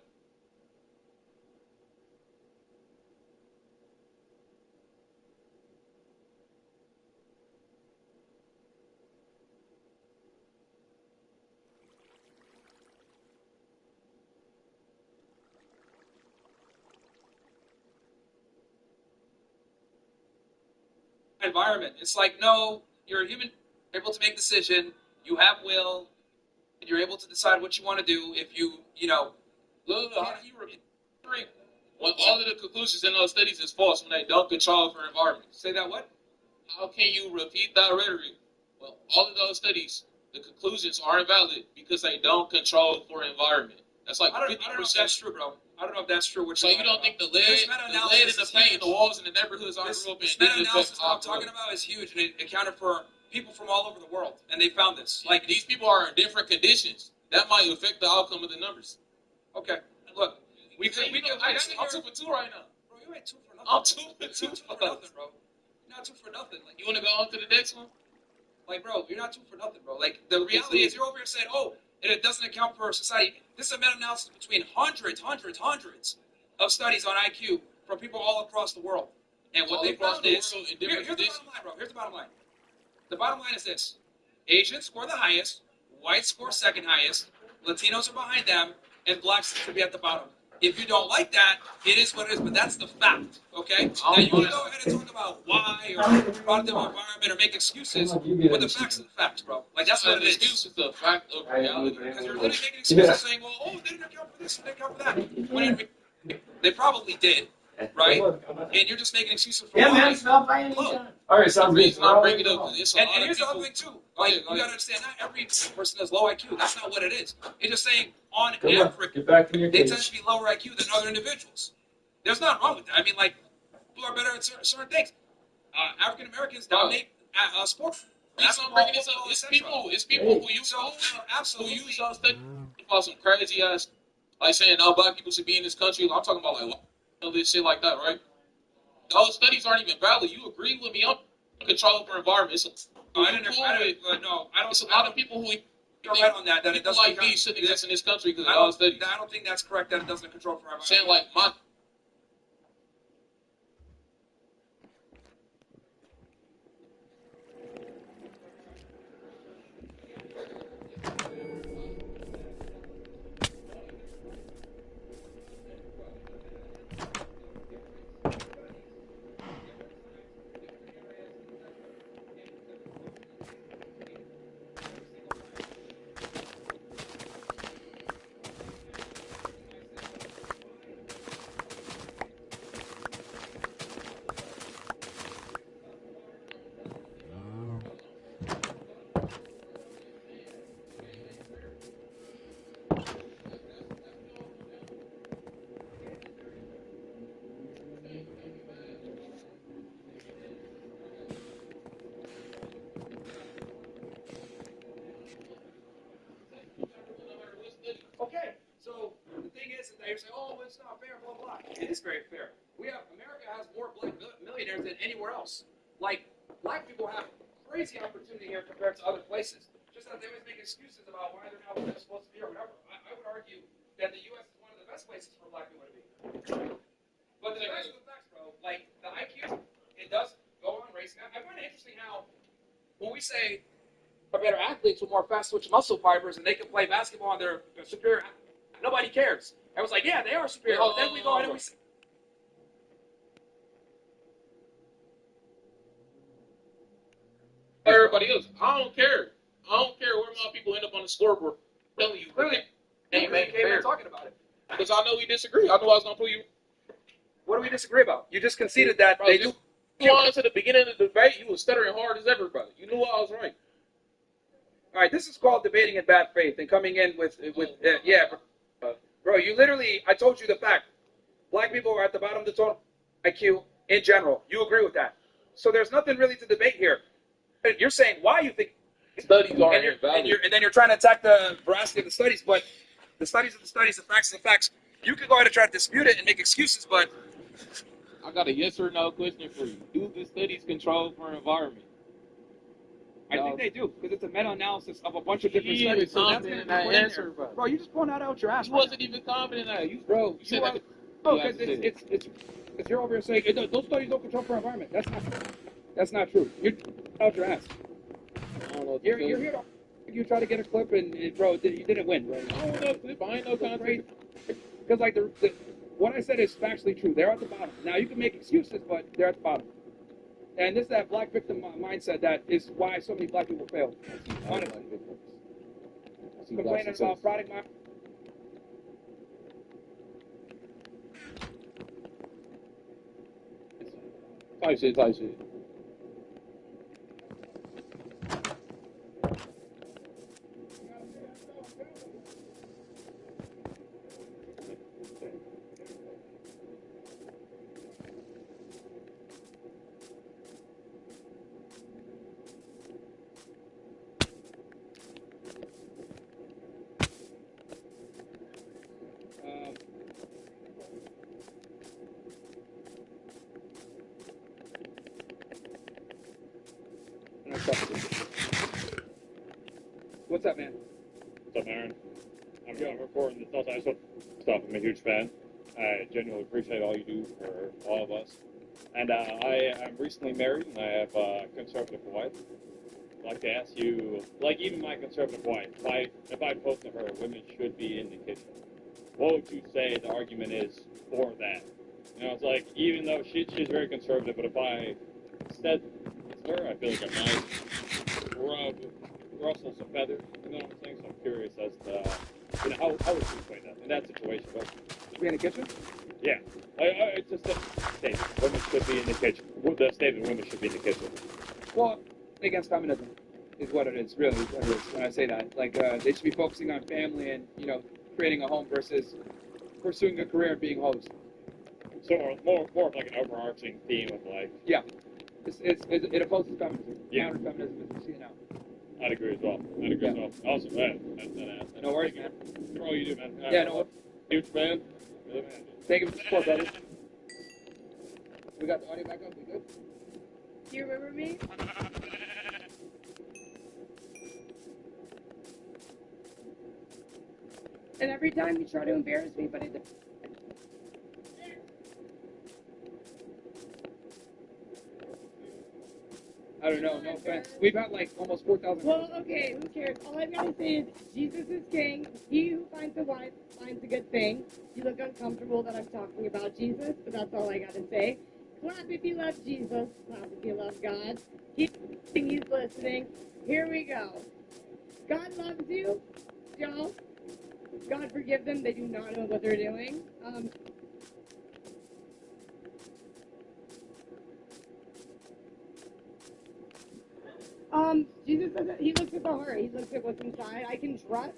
environment. It's like, no, you're a human, you're able to make a decision, you have will, and you're able to decide what you want to do if you know. Look, how do you repeat? When all of the conclusions in those studies is false when they don't control for environment. Say that what? How can you repeat that rhetoric? Well, all of those studies, the conclusions are invalid because they don't control for environment. That's like 50%. I don't know if that's true, bro. I don't know if that's true. So you don't think the lead in the paint in the walls in the neighborhoods I grew up in? This meta-analysis that I'm talking about is huge, and it accounted for people from all over the world, and they found this. Like, these people are in different conditions. That might affect the outcome of the numbers. Okay, look, I'm 2 for 2 right now. Bro, you ain't 2 for nothing. I'm 2 for 2 for nothing, bro. You're not 2 for nothing. Like, you want to go on to the next one? Like, bro, you're not 2 for nothing, bro. Like, the reality is you're over here saying, oh, and it doesn't account for society. This is a meta-analysis between hundreds of studies on IQ from people all across the world. And what they found is, here's the bottom line, bro. Here's the bottom line. The bottom line is this. Asians score the highest, whites score second highest, Latinos are behind them, and blacks should be at the bottom. If you don't like that, it is what it is, but that's the fact, okay? Now, you can go ahead and talk about why or product of environment or make excuses, but the facts are the facts, bro. Like, that's what it is. Excuse is the fact of reality. Because you're literally making excuses saying, well, oh, they didn't account for this, they didn't account for that. When they probably did, right? And you're just making excuses for why. Stop by any time. All right, sounds good. Not bringing up. And here's the other thing, too. Like, you gotta understand, not every person has low IQ. That's not what it is. It's just saying, on average, they tend to be lower IQ than other individuals. There's nothing wrong with that. I mean, like, people are better at certain things. African Americans dominate sports. That's what I'm bringing this up. It's people who use absolutely who use those studies about some crazy ass, like saying, no, black people should be in this country. I'm talking about, like, all this shit like that, right? Those studies aren't even valid. You agree with me? I'm controlling for environment. No, I don't. It's a lot of people who you're right on that. That it doesn't like me shouldn't exist in this country because of those studies. I don't think that's correct. That it doesn't control for environment. Saying like my. that. You say, oh, it's not fair, blah, blah. It is very fair. America has more black millionaires than anywhere else. Like, black people have crazy opportunity here compared to other places. Just that they always make excuses about why they're not where they're supposed to be or whatever. I would argue that the U.S. is one of the best places for black people to be. But the facts are the facts, bro. Like, the IQ, it does go on race. I find it interesting how when we say are better athletes with more fast-twitch muscle fibers and they can play basketball and they're superior, nobody cares. Everyone's like, yeah, they are superior. But then we go ahead and we say, everybody else. I don't care. I don't care where my people end up on the scoreboard. I'm telling you, clearly, ain't came fair. in talking about it. Because I know we disagree. I knew I was gonna put you. What do we disagree about? You just conceded that Bro, they do. You on to the beginning of the debate. You was stuttering hard as ever, brother. You knew I was right. All right, this is called debating in bad faith and coming in with yeah, bro. You literally, I told you the fact. Black people are at the bottom of the total IQ in general. You agree with that? So there's nothing really to debate here. You're saying why you think studies are invalid, and then you're trying to attack the veracity of the studies, but the studies are the studies, the facts are the facts. You could go ahead and try to dispute it and make excuses, but I got a yes or no question for you. Do the studies control for environment? I think they do, because it's a meta-analysis of a bunch of different studies. So that's going to be put in there. Bro, you just pulling that out your ass. You wasn't even confident in that. You said that. No, because it's you're over here saying those studies don't control for environment. That's not true. You're out your ass. I don't know. You're here to you try to get a clip and bro, you didn't win, bro. I don't know clip. I ain't no content. Because like what I said is factually true. They're at the bottom. Now you can make excuses, but they're at the bottom. And this is that black victim mindset that is why so many black people fail. Honestly. Complaining about product market. Type shit. What's up, man? What's up, Aaron? I'm recording this multi stuff. I'm a huge fan. I genuinely appreciate all you do for all of us. And I'm recently married, and I have a conservative wife. I'd like to ask you, like even my conservative wife, if I post to her, women should be in the kitchen, what would you say the argument is for that? You know, it's like, even though she's very conservative, but if I said it's her, I feel like I might rustle some feathers, you know what I'm saying? So I'm curious as to, how would you explain that in that situation? But be in the kitchen? Yeah. It's just a statement. Women should be in the kitchen. The statement women should be in the kitchen. Well, against feminism is what it is, really, what it is when I say that. Like, they should be focusing on family and, creating a home versus pursuing a career and being hoes. So more of like an overarching theme of like... Yeah. It opposes feminism. Yeah. Counter-feminism as we see it now. I'd agree as well. Awesome, man. No worries, man. For all you do, man. Yeah, no. Huge fan. Really, man. Thank you for the support, brother. We got the audio back up. We good? Do you remember me? And every time you try to embarrass me, but it... I don't know, no offense. We've had like almost 4,000. Well, okay, who cares? All I've got to say is Jesus is king. He who finds a wife finds a good thing. You look uncomfortable that I'm talking about Jesus, but that's all I got to say. Clap if you love Jesus. Clap if you love God. He's listening. Here we go. God loves you, y'all. God forgive them. They do not know what they're doing. Jesus says that he looks at the heart. He looks at what's inside. I can trust.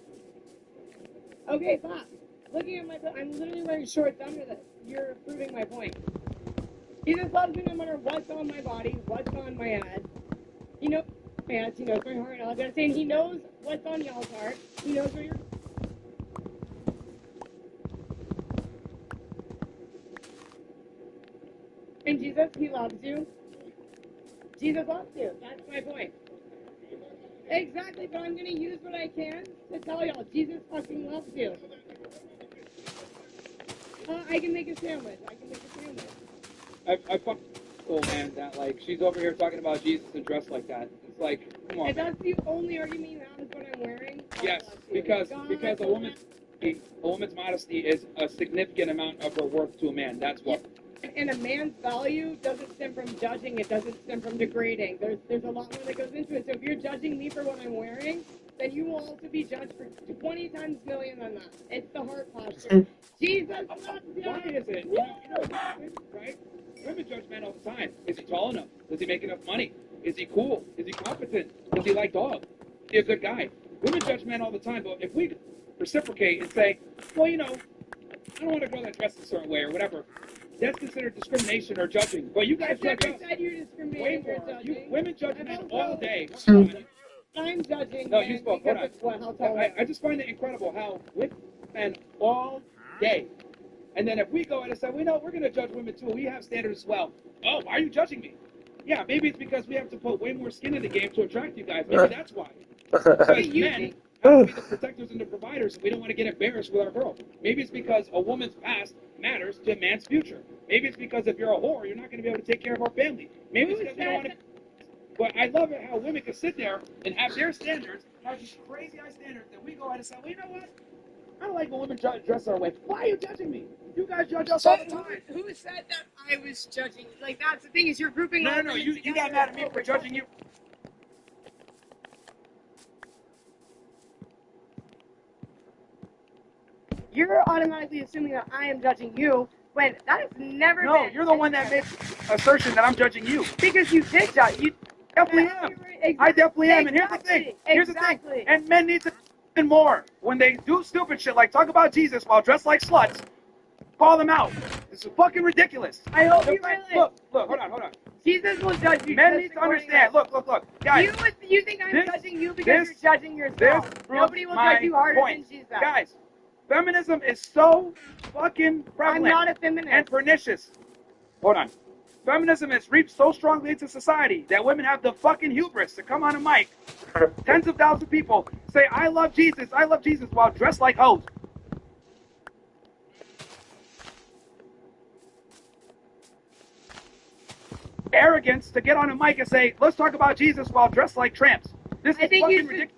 Okay, stop. Looking at my, I'm literally wearing shorts under this. You're proving my point. Jesus loves me no matter what's on my body, what's on my head. He knows my head, he knows my heart. All I'm gonna say, he knows what's on y'all's heart. He knows where you're. And Jesus, he loves you. Jesus loves you. That's my point. Exactly, but I'm going to use what I can to tell y'all, Jesus fucking loves you. I can make a sandwich. I fuck old man that like she's over here talking about Jesus and dressed like that. It's like, come on. If that's the only argument you have is what I'm wearing. Yes, because a woman's modesty is a significant amount of her worth to a man. That's what. And a man's value doesn't stem from judging. It doesn't stem from degrading. There's a lot more that goes into it. So if you're judging me for what I'm wearing, then you will also be judged for 20 times million on that. It's the heart posture. Jesus loves you. Why is it? Right? Women judge men all the time. Is he tall enough? Does he make enough money? Is he cool? Is he competent? Does he like dogs? Is he a good guy? Women judge men all the time, but if we reciprocate and say, well, I don't want a girl that dresses a certain way or whatever, that's considered discrimination or judging. But you guys judge us said you're discriminating or judging. Women judge men all day. I'm judging. No, you spoke. Hold on. I just find it incredible how women all day. And then if we go and say, we're going to judge women too. We have standards as well. Oh, why are you judging me? Yeah, maybe it's because we have to put way more skin in the game to attract you guys. Maybe that's why. Because men have to be the protectors and the providers, and we don't want to get embarrassed with our girl. Maybe it's because a woman's past matters to a man's future. Maybe it's because if you're a whore, you're not going to be able to take care of our family. Maybe it's because we don't want to. But I love it how women can sit there and have their standards, have these crazy high standards, that we go ahead and say, well, you know what? I don't like when women dress our way. Why are you judging me? You guys judge us all the time. Who said that I was judging? Like, that's the thing, is you're grouping all No, you got mad at me for judging you. You're automatically assuming that I am judging you when that has never been. No, you're the one that made the assertion that I'm judging you. Because you did judge. You definitely am. Exactly. I definitely am. And here's the thing. Here's the thing. And men need to do more. When they do stupid shit like talk about Jesus while dressed like sluts, call them out. This is fucking ridiculous. I hope you realize. Look, hold on. Jesus will judge you. Men need to understand. Look, guys. You think I'm judging you because you're judging yourself. Nobody will judge you harder than Jesus. Guys, feminism is so fucking prevalent. I'm not a feminist. And pernicious. Hold on. Feminism has reaped so strongly into society that women have the fucking hubris to come on a mic, tens of thousands of people, say, I love Jesus, while dressed like hoes. Arrogance to get on a mic and say, let's talk about Jesus while dressed like tramps. This is fucking ridiculous.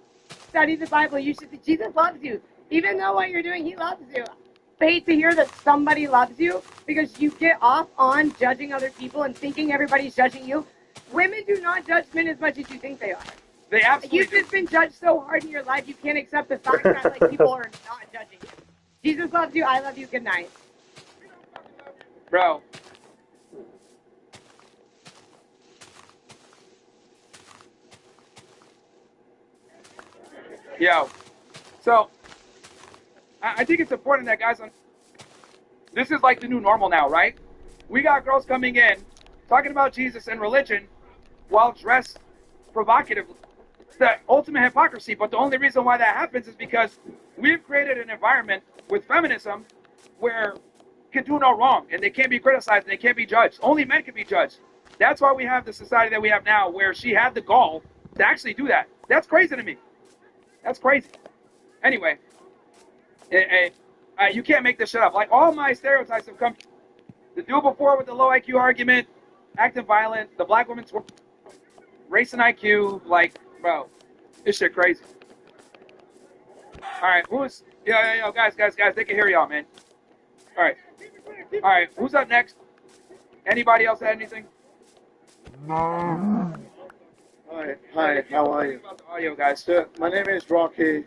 Study the Bible. You should. Jesus loves you. Even though what you're doing, he loves you. I hate to hear that somebody loves you because you get off on judging other people and thinking everybody's judging you. Women do not judge men as much as you think they are. They absolutely You've just been judged so hard in your life, you can't accept the fact that like people are not judging you. Jesus loves you. I love you. Good night. Bro. Yo. So, I think it's important that guys, this is like the new normal now, right? We got girls coming in, talking about Jesus and religion while dressed provocatively. It's the ultimate hypocrisy, but the only reason why that happens is because we've created an environment with feminism where can do no wrong, and they can't be criticized, and they can't be judged. Only men can be judged. That's why we have the society that we have now, where she had the gall to actually do that. That's crazy to me. That's crazy. Anyway, you can't make this shit up. Like, all my stereotypes have come. The dude before with the low IQ argument, acting violent, the black woman's race and IQ, like, bro, this shit crazy. All right, guys, they can hear y'all, man. All right, who's up next? Anybody else have anything? Hi, how are you? About the audio, guys. So, my name is Rocky.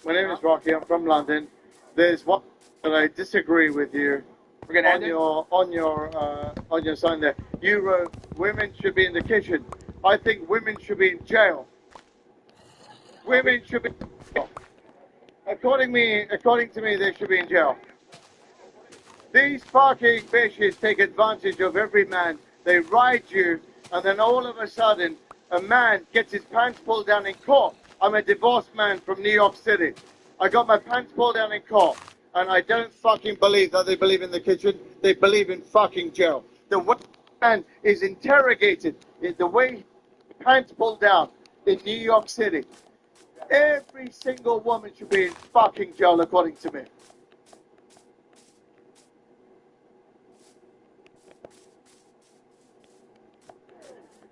I'm from London. There's one that I disagree with you on your sign there. You wrote women should be in the kitchen. I think women should be in jail. Women should be. According to me, they should be in jail. These fucking bitches take advantage of every man. They ride you, and then all of a sudden, a man gets his pants pulled down in court. I'm a divorced man from New York City. I got my pants pulled down in court, and I don't fucking believe that they believe in the kitchen. They believe in fucking jail. man is interrogated in the way pants pulled down in New York City, every single woman should be in fucking jail, according to me.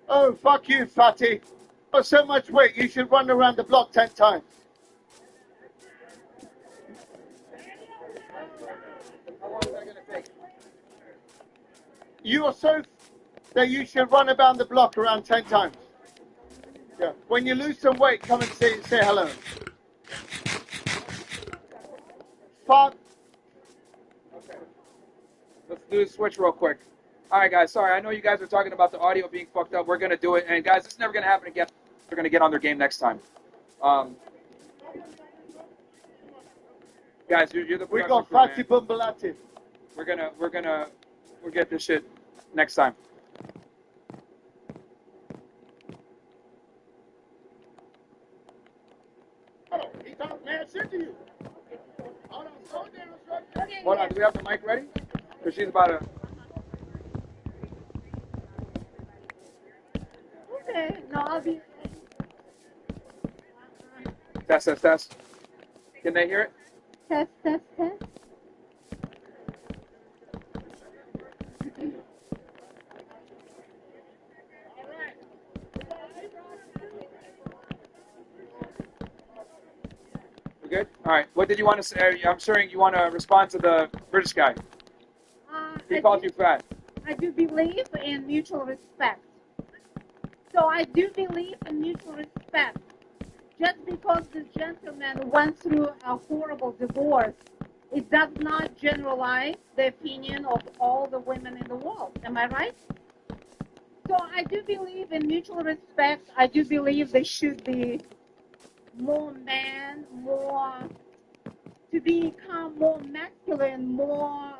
Oh, fuck you, fatty. Oh, so much weight, you should run around the block 10 times. How long is that going to take? You are so that you should run around the block around 10 times. Yeah. When you lose some weight, come and say hello. Fuck. Okay. Let's do the switch real quick. All right, guys. Sorry, I know you guys are talking about the audio being fucked up. We're gonna do it, and guys, this is never gonna happen again. We're gonna get on their game next time. Guys, you're the We production got crew, Fatty man. Bumbalati. We'll get this shit next time. Oh, he talked mad shit to you. Hold on, slow down, slow down. Hold on, do we have the mic ready? Because she's about to. Okay, no, I'll be. Test. Can they hear it? Test. We're good? All right. What did you want to say? I'm sure you want to respond to the British guy. He called you fat. I do believe in mutual respect. So I do believe in mutual respect. Just because this gentleman went through a horrible divorce, it does not generalize the opinion of all the women in the world. Am I right? So I do believe in mutual respect. I do believe there should be more men, to become more masculine, more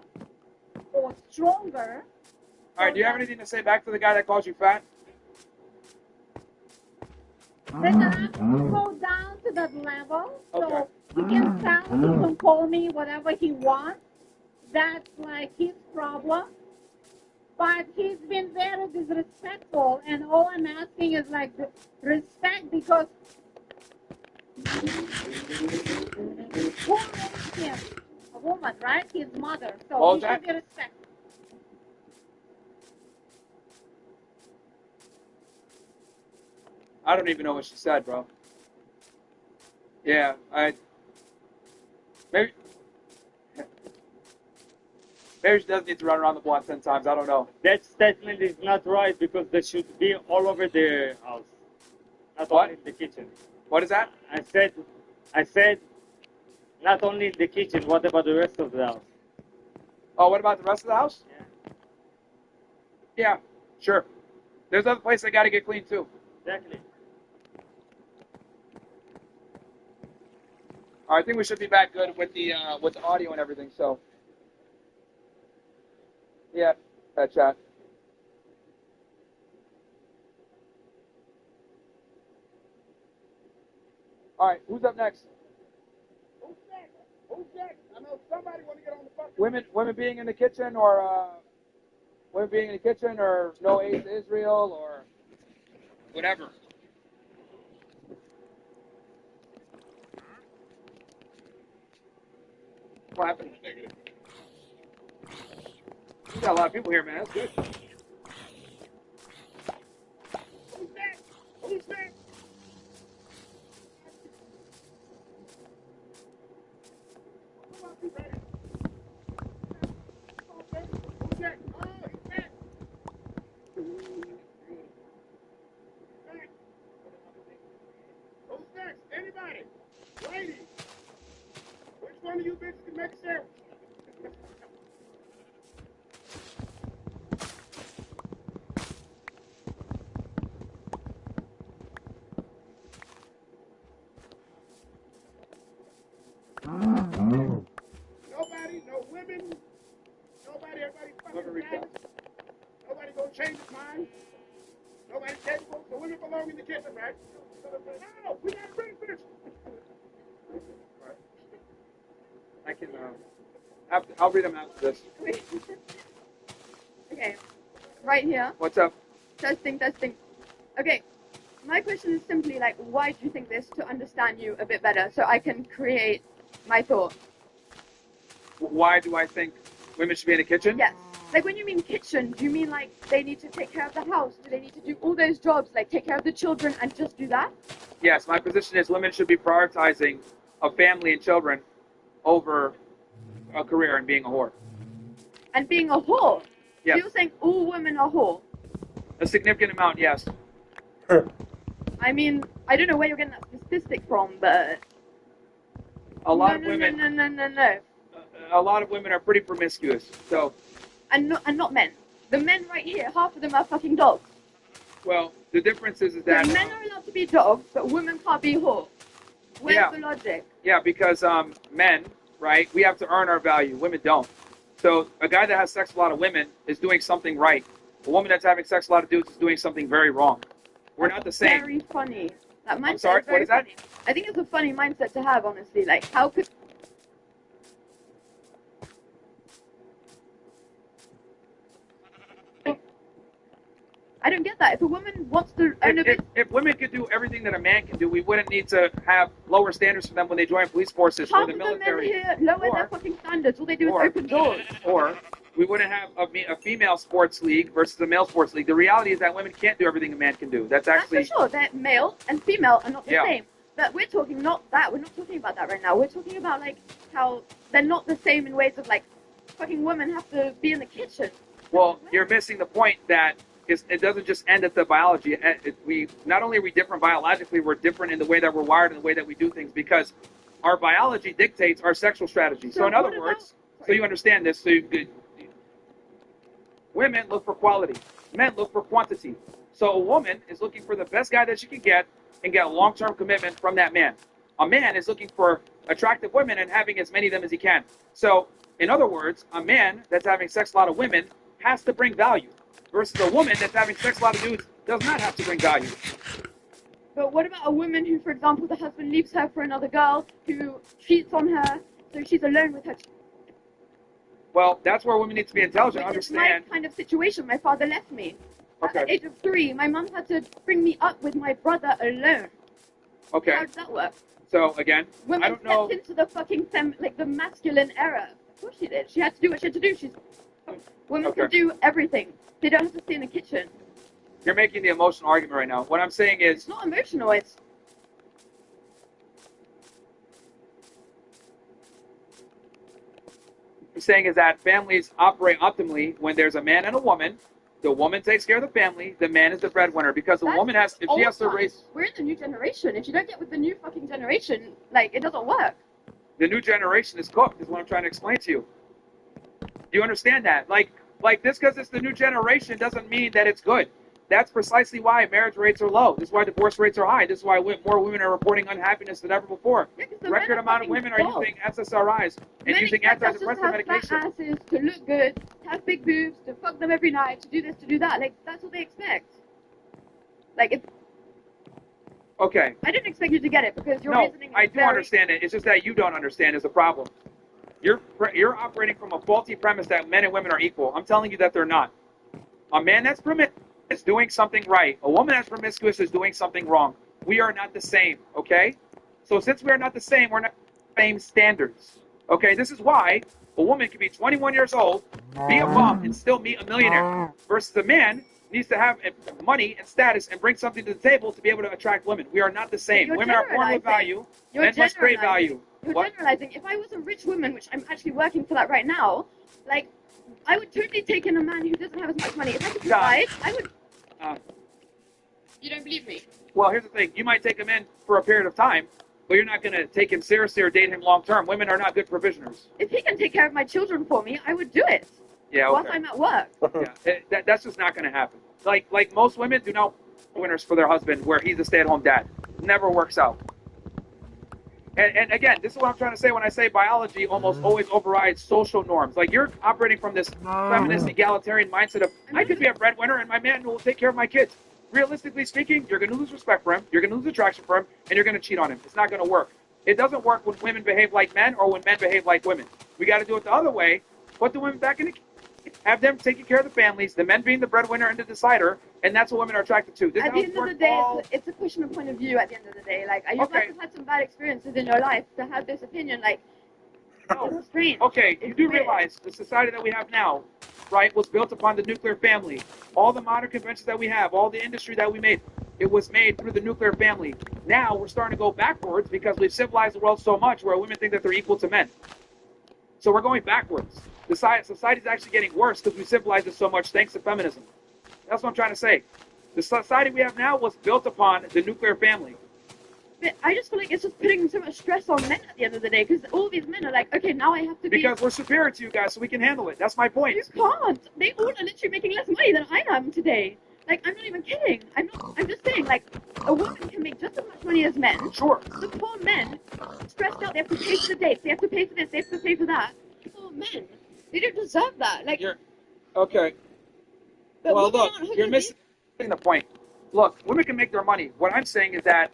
or stronger. All right. Do you have anything to say back to the guy that calls you fat? They cannot go down to that level. So he can sound, he can call me whatever he wants. That's like his problem. But he's been very disrespectful, and all I'm asking is like the respect, because who raised him? A woman, right? His mother. So he should be respected. I don't even know what she said, bro. Yeah, maybe she does need to run around the block 10 times. I don't know. That statement is not right, because they should be all over the house, not only in the kitchen. What is that? I said not only in the kitchen. What about the rest of the house? Oh, what about the rest of the house? Yeah, sure. There's other places that got to get cleaned too. Exactly. All right, I think we should be back good with the audio and everything. So, yeah, that chat. All right, who's up next? Who's next? I know somebody want to get on the fucking. Women being in the kitchen, or women being in the kitchen, or no aid to Israel, or whatever. What happened? We got a lot of people here, man. That's good. Who's next? Who's next? Come on, be ready. Okay. Who's next? Oh, he's next. Next. Who's next? Anybody? Ladies. Which one of you bitches can make a sandwich? Nobody, no women, nobody, everybody fucking status. Nobody gonna change his mind. Nobody capable. The women belong in the kitchen, right? No, we gotta bring this. I can. I'll read them after this. Okay. right here. What's up? Testing, testing. Okay, my question is simply like, why do you think this? To understand you a bit better, so I can create my thought. Why do I think women should be in the kitchen? Yes. Like when you mean kitchen, do you mean like they need to take care of the house? Do they need to do all those jobs, like take care of the children and just do that? Yes, my position is women should be prioritizing a family and children over a career and being a whore. And being a whore? Yes. So you're saying all women are whore? A significant amount, yes. I mean, I don't know where you're getting that statistic from, but... A lot of women... No. A lot of women are pretty promiscuous, so... And not men. The men right here, half of them are fucking dogs. Well, the difference is that... So men are allowed to be dogs, but women can't be whore. Where's the logic? Yeah, because men, right, we have to earn our value. Women don't. So a guy that has sex with a lot of women is doing something right. A woman that's having sex with a lot of dudes is doing something very wrong. We're not the same. Very funny. That mindset I'm sorry, is very what is that? funny. I think it's a funny mindset to have, honestly. Like, how could... I don't get that. If a woman wants to earn a bit... If women could do everything that a man can do, we wouldn't need to have lower standards for them when they join police forces or Half the of the men military. here lower their fucking standards. All they do is open doors. Or we wouldn't have a female sports league versus a male sports league. The reality is that women can't do everything a man can do. That's actually... That's for sure. That male and female are not the Yeah. same. But we're talking not that. We're not talking about that right now. We're talking about, like, how they're not the same in ways of, like, fucking women have to be in the kitchen. Well, you're missing the point that it doesn't just end at the biology. We not only are we different biologically, we're different in the way that we're wired and the way that we do things because our biology dictates our sexual strategy. So in other words, so you understand this, women look for quality, men look for quantity. So a woman is looking for the best guy that she can get and get a long-term commitment from that man. A man is looking for attractive women and having as many of them as he can. So in other words, a man that's having sex with a lot of women has to bring value. Versus a woman that's having sex with a lot of dudes does not have to bring value. But what about a woman who, for example, the husband leaves her for another girl who cheats on her, so she's alone with her? Well, that's where women need to be intelligent, Which is understand. my kind of situation. My father left me. Okay. At the age of 3, my mum had to bring me up with my brother alone. Okay. How does that work? So again, Women I don't know. stepped into the fucking the masculine era. Of course she did. She had to do what she had to do. Women can do everything. They don't have to stay in the kitchen. You're making the emotional argument right now. What I'm saying is... It's not emotional, it's... What I'm saying is that families operate optimally when there's a man and a woman. The woman takes care of the family. The man is the breadwinner because the woman has... If she has to raise... We're in the new generation. If you don't get with the new fucking generation, like, it doesn't work. The new generation is cooked, is what I'm trying to explain to you. Do you understand that? Like this, because it's the new generation, doesn't mean that it's good. That's precisely why marriage rates are low. This is why divorce rates are high. This is why more women are reporting unhappiness than ever before. Record amount of women are using SSRIs and using antidepressant medication. Fat asses to look good, to have big boobs, to fuck them every night, to do this, to do that. Like, that's what they expect. Like, it's... Okay. I didn't expect you to get it because your No, reasoning is I do understand it. It's just that you don't understand is the problem. You're operating from a faulty premise that men and women are equal. I'm telling you that they're not. A man that's promiscuous is doing something right. A woman that's promiscuous is doing something wrong. We are not the same, okay? So since we are not the same, we're not the same standards. Okay, this is why a woman can be 21 years old, be a bum, and still meet a millionaire. Versus a man needs to have money and status and bring something to the table to be able to attract women. We are not the same. Women are born with value. Men must create value. You're generalizing. If I was a rich woman, which I'm actually working for that right now, like, I would totally take in a man who doesn't have as much money. If I could provide, I would... You don't believe me? Well, here's the thing. You might take him in for a period of time, but you're not going to take him seriously or date him long term. Women are not good provisioners. If he can take care of my children for me, I would do it. Yeah, okay. Whilst I'm at work. Yeah, that's just not going to happen. Like most women do not winners for their husband where he's a stay-at-home dad. It never works out. And again, this is what I'm trying to say when I say biology almost always overrides social norms. Like, you're operating from this feminist egalitarian mindset of, I could be a breadwinner and my man will take care of my kids. Realistically speaking, you're going to lose respect for him, you're going to lose attraction for him, and you're going to cheat on him. It's not going to work. It doesn't work when women behave like men or when men behave like women. We got to do it the other way. Put the women back in the have them taking care of the families, the men being the breadwinner and the decider, and that's what women are attracted to. This At the house end of the works day, all- it's a question of point of view. At the end of the day, like you guys have had some bad experiences in your life to have this opinion. Like, it's strange. Okay, you It's do weird. realize the society that we have now, right, was built upon the nuclear family. All the modern conventions that we have, all the industry that we made, it was made through the nuclear family. Now we're starting to go backwards because we've civilized the world so much where women think that they're equal to men. So we're going backwards. Society's actually getting worse because we civilized it so much thanks to feminism. That's what I'm trying to say. The society we have now was built upon the nuclear family. But I just feel like it's just putting so much stress on men at the end of the day, because all these men are like, okay, now I have to be... Because we're superior to you guys, so we can handle it. That's my point. You can't. They all are literally making less money than I am today. Like, I'm not even kidding. I'm just saying, like, a woman can make just as much money as men. Sure. The poor men, stressed out, they have to pay for the dates, they have to pay for this, they have to pay for that. Poor men. They don't deserve that. Like, Okay. but Well, women look, aren't you're missing the point. Look, women can make their money. What I'm saying is that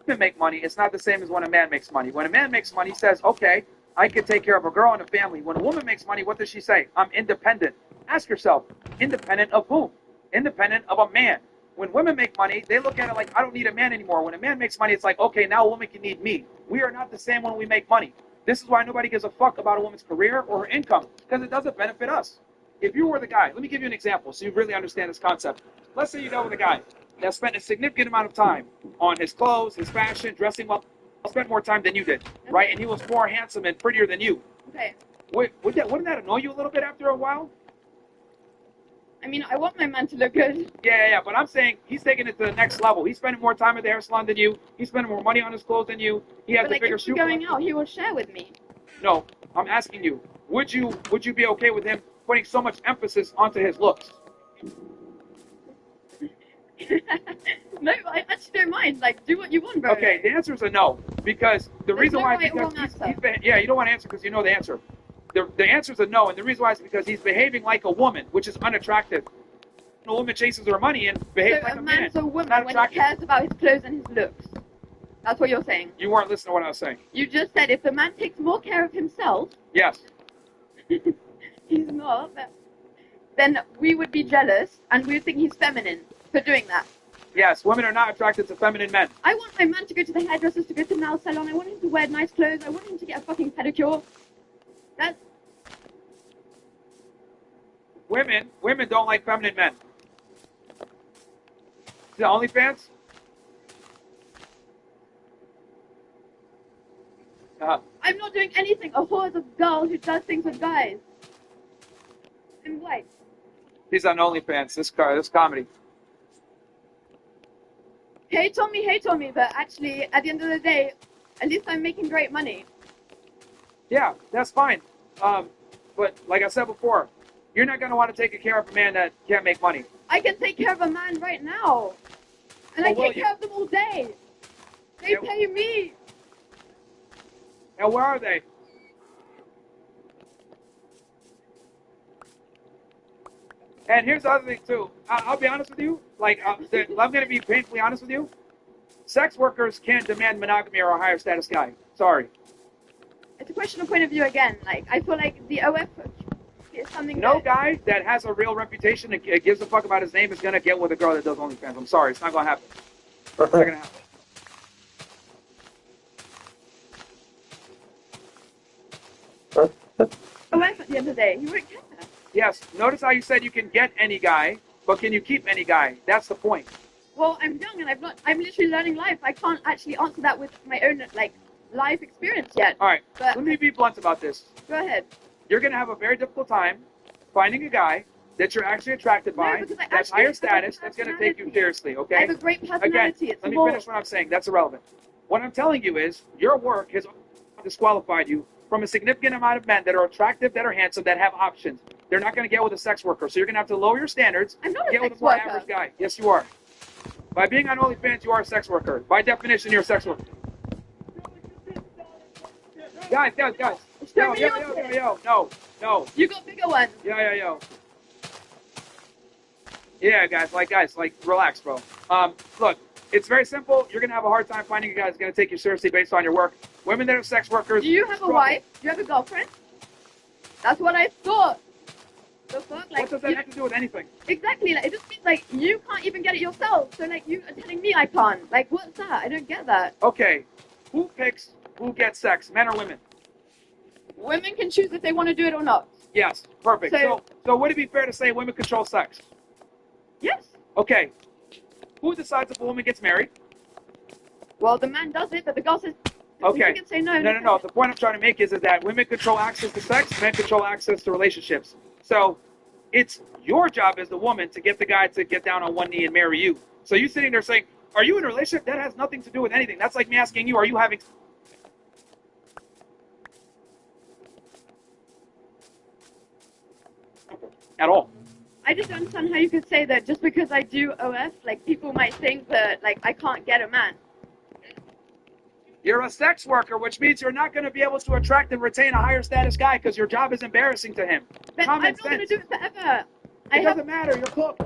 women make money. It's not the same as when a man makes money. When a man makes money, he says, okay, I can take care of a girl and a family. When a woman makes money, what does she say? I'm independent. Ask yourself, independent of whom? Independent of a man. When women make money, they look at it like, I don't need a man anymore. When a man makes money, it's like, okay, now a woman can need me. We are not the same when we make money. This is why nobody gives a fuck about a woman's career or her income, because it doesn't benefit us. If you were the guy, let me give you an example so you really understand this concept. Let's say you dealt with a guy that spent a significant amount of time on his clothes, his fashion, dressing well, spent more time than you did, right? And he was more handsome and prettier than you. Okay. Wouldn't that annoy you a little bit after a while? I mean, I want my man to look good. Yeah, but I'm saying he's taking it to the next level. He's spending more time at the hair salon than you. He's spending more money on his clothes than you. He has But a like, bigger if shoe we're going collection. out, he will share with me. No, I'm asking you, would you be okay with him putting so much emphasis onto his looks? No, I actually don't mind. Like, do what you want, bro. Okay, the answer is a no, because the There's reason no why right is or because wrong answer. yeah, you don't want to answer because you know the answer. The answer is a no, and the reason why is because he's behaving like a woman, which is unattractive. A woman chases her money and behaves So like a a man. man's a woman Not when he attractive. cares about his clothes and his looks. That's what you're saying. You weren't listening to what I was saying. You just said if the man takes more care of himself, Yes. he's not, then we would be jealous and we would think he's feminine for doing that. Yes, women are not attracted to feminine men. I want my man to go to the hairdressers, to go to the nail salon. I want him to wear nice clothes. I want him to get a fucking pedicure. That's... Women don't like feminine men. The OnlyFans? I'm not doing anything. A whore is a girl who does things with guys. I'm white. He's on OnlyFans. This comedy. Hate on me, but actually, at the end of the day, at least I'm making great money. Yeah, that's fine. But like I said before, you're not going to want to take care of a man that can't make money. I can take care of a man right now. And I take care of them all day. They pay me. And where are they? And here's the other thing, too. I'll be honest with you. Like, I'm going to be painfully honest with you. Sex workers can't demand monogamy or a higher status guy. Sorry. It's a question of point of view again. Like, I feel like the OF is something No guy that has a real reputation and gives a fuck about his name is going to get with a girl that does OnlyFans. I'm sorry. It's not going to happen. It's not going to happen. OF at the end of the day. You won't care. Yes. Notice how you said you can get any guy, but can you keep any guy? That's the point. Well, I'm young and I'm literally learning life. I can't actually answer that with my own, like, life experience yet. All right. But Let me be blunt about this. go ahead. You're going to have a very difficult time finding a guy that you're actually attracted by, because I that's actually higher have a status, that's going to take you seriously, okay? I have a great personality. Again, It's let me more- finish what I'm saying. That's irrelevant. What I'm telling you is your work has disqualified you from a significant amount of men that are attractive, that are handsome, that have options. They're not going to get with a sex worker, so you're going to have to lower your standards. I'm not a get with sex a more worker. average guy. Yes, you are. By being on OnlyFans, you are a sex worker. By definition, you're a sex worker. Guys. Show me your tits. No. You got bigger ones. Yo. Yeah, guys, relax, bro. Look, it's very simple. You're going to have a hard time finding a guy that's going to take you seriously based on your work. Women that are sex workers. Do you have a wife? Do you have a girlfriend? That's what I thought. The fuck? does that have to do with anything? Exactly. Like, it just means like you can't even get it yourself. So like you are telling me I can't. Like what's that? I don't get that. Okay, who picks who gets sex, men or women? Women can choose if they want to do it or not. Yes, perfect. So- So would it be fair to say women control sex? Yes. Okay. Who decides if a woman gets married? Well, the man does it, but the girl says. Okay. You can say no. No. The point I'm trying to make is that women control access to sex, men control access to relationships. So it's your job as the woman to get the guy to get down on one knee and marry you. So you sitting there saying, are you in a relationship? That has nothing to do with anything. That's like me asking you, are you having... At all. I just don't understand how you could say that just because I do OF, like people might think that like I can't get a man. You're a sex worker, which means you're not going to be able to attract and retain a higher status guy because your job is embarrassing to him. But Common I'm not going to sense. do it forever. It doesn't matter. You're cooked.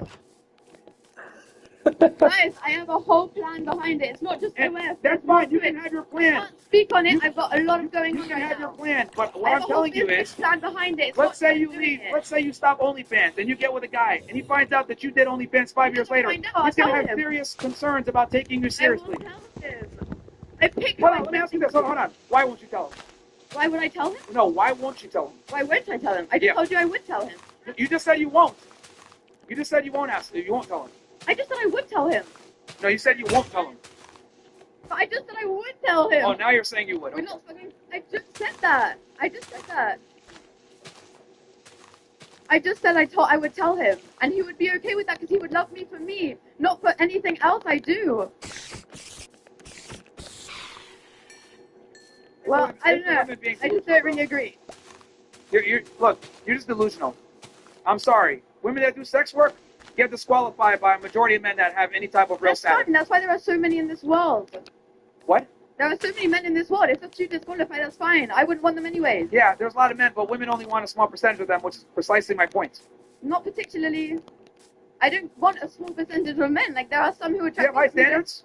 Guys, I have a whole plan behind it. It's not just OF. That's fine. You can have your plan. I can't speak on it. I've got a lot of going on. You can have your plan, but I what have I'm a whole telling you business is, plan behind it. It's let's not say you doing leave. it. Let's say you stop OnlyFans and you get with a guy, and he finds out that you did OnlyFans 5 years later. find out, I'll He's gonna tell have him. serious concerns about taking you seriously. I won't tell him. I pick Hold who I on, let me want ask you to this. Hold on. Why won't you tell him? Why would I tell him? No, why won't you tell him? Why wouldn't I tell him? I just told you I would tell him. You just said you won't. You just said you won't ask. You won't tell him. I just said I would tell him. No, you said you won't tell him. But I just said I would tell him. Oh, now you're saying you would. We're not fucking. I just said that. I just said that. I just said I would tell him, and he would be okay with that because he would love me for me, not for anything else I do. Well, I don't know. I just don't really agree. Look, you're just delusional. I'm sorry. Women that do sex work get disqualified by a majority of men that have any type of real That's status. fine. That's why there are so many in this world. What? There are so many men in this world. If that's too disqualified, that's fine. I wouldn't want them anyways. Yeah, there's a lot of men, but women only want a small percentage of them, which is precisely my point. Not particularly. I don't want a small percentage of men. Like there are some who attract. Do you have high standards?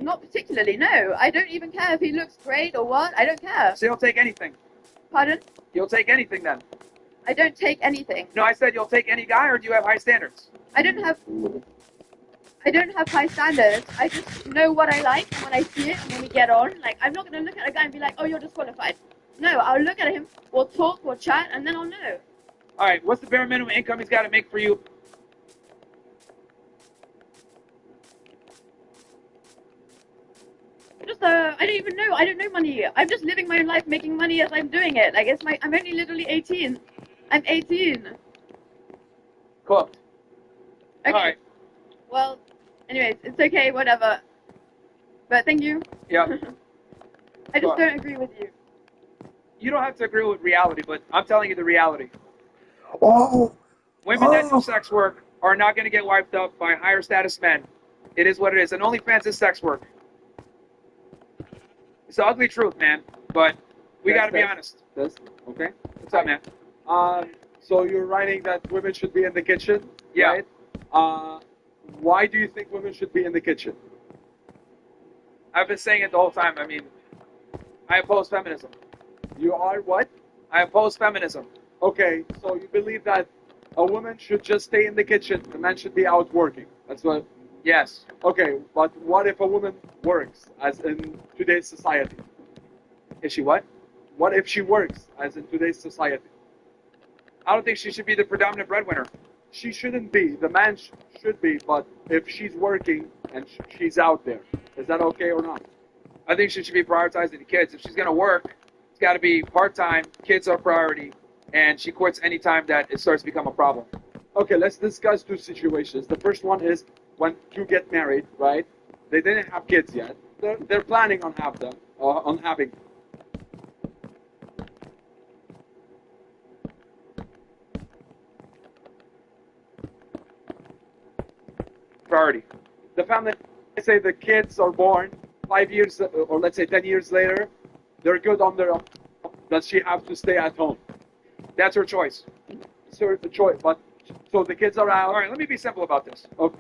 Not particularly. No, I don't even care if he looks great or what. I don't care. So you'll take anything. Pardon? You'll take anything then. I don't take anything. No, I said you'll take any guy, or do you have high standards? I don't have high standards. I just know what I like, and when I see it, and when we get on, like I'm not gonna look at a guy and be like, "Oh, you're disqualified." No, I'll look at him. We'll talk, we'll chat, and then I'll know. All right, what's the bare minimum income he's got to make for you? I don't even know. I don't know money. I'm just living my life, making money as I'm doing it. Like I'm only literally 18. I'm 18. Cool. Okay. All right. Well, anyways, it's okay, whatever. But thank you. Yeah. I just don't agree with you. You don't have to agree with reality, but I'm telling you the reality. Oh. Women that do sex work are not going to get wiped up by higher status men. It is what it is. And OnlyFans is sex work. It's the ugly truth, man. But we got to be honest. Okay. What's up, man? So you're writing that women should be in the kitchen, Yeah. right? Why do you think women should be in the kitchen? I've been saying it the whole time. I mean, I oppose feminism. You are what? I oppose feminism. Okay, so you believe that a woman should just stay in the kitchen, the man should be out working. That's what. Yes. Okay, but what if a woman works, as in today's society? Is she what? What if she works, as in today's society? I don't think she should be the predominant breadwinner. She shouldn't be. The man should be, but if she's working and she's out there, is that okay or not? I think she should be prioritizing the kids. If she's going to work, it's got to be part-time, kids are priority, and she quits any time that it starts to become a problem. Okay, let's discuss two situations. The first one is when you get married, right? They didn't have kids yet. They're planning on having. Priority. The family, let's say the kids are born 5 years, or let's say 10 years later, they're good on their own. Does she have to stay at home? That's her choice. It's her choice, but so the kids are out. All right, let me be simple about this. Okay.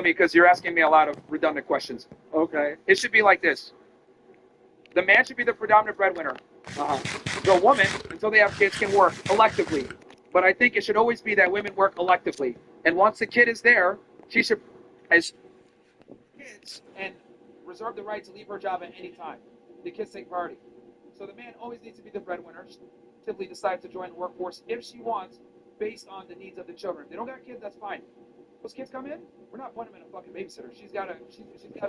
Because you're asking me a lot of redundant questions. Okay. It should be like this. The man should be the predominant breadwinner. The woman, until they have kids, can work electively. but I think it should always be that women work collectively. And once the kid is there, she should as kids and reserve the right to leave her job at any time. The kids take priority. So the man always needs to be the breadwinner. She simply decides to join the workforce if she wants, based on the needs of the children. If they don't got kids, that's fine. Those kids come in, we're not putting them in a fucking babysitter. She's got to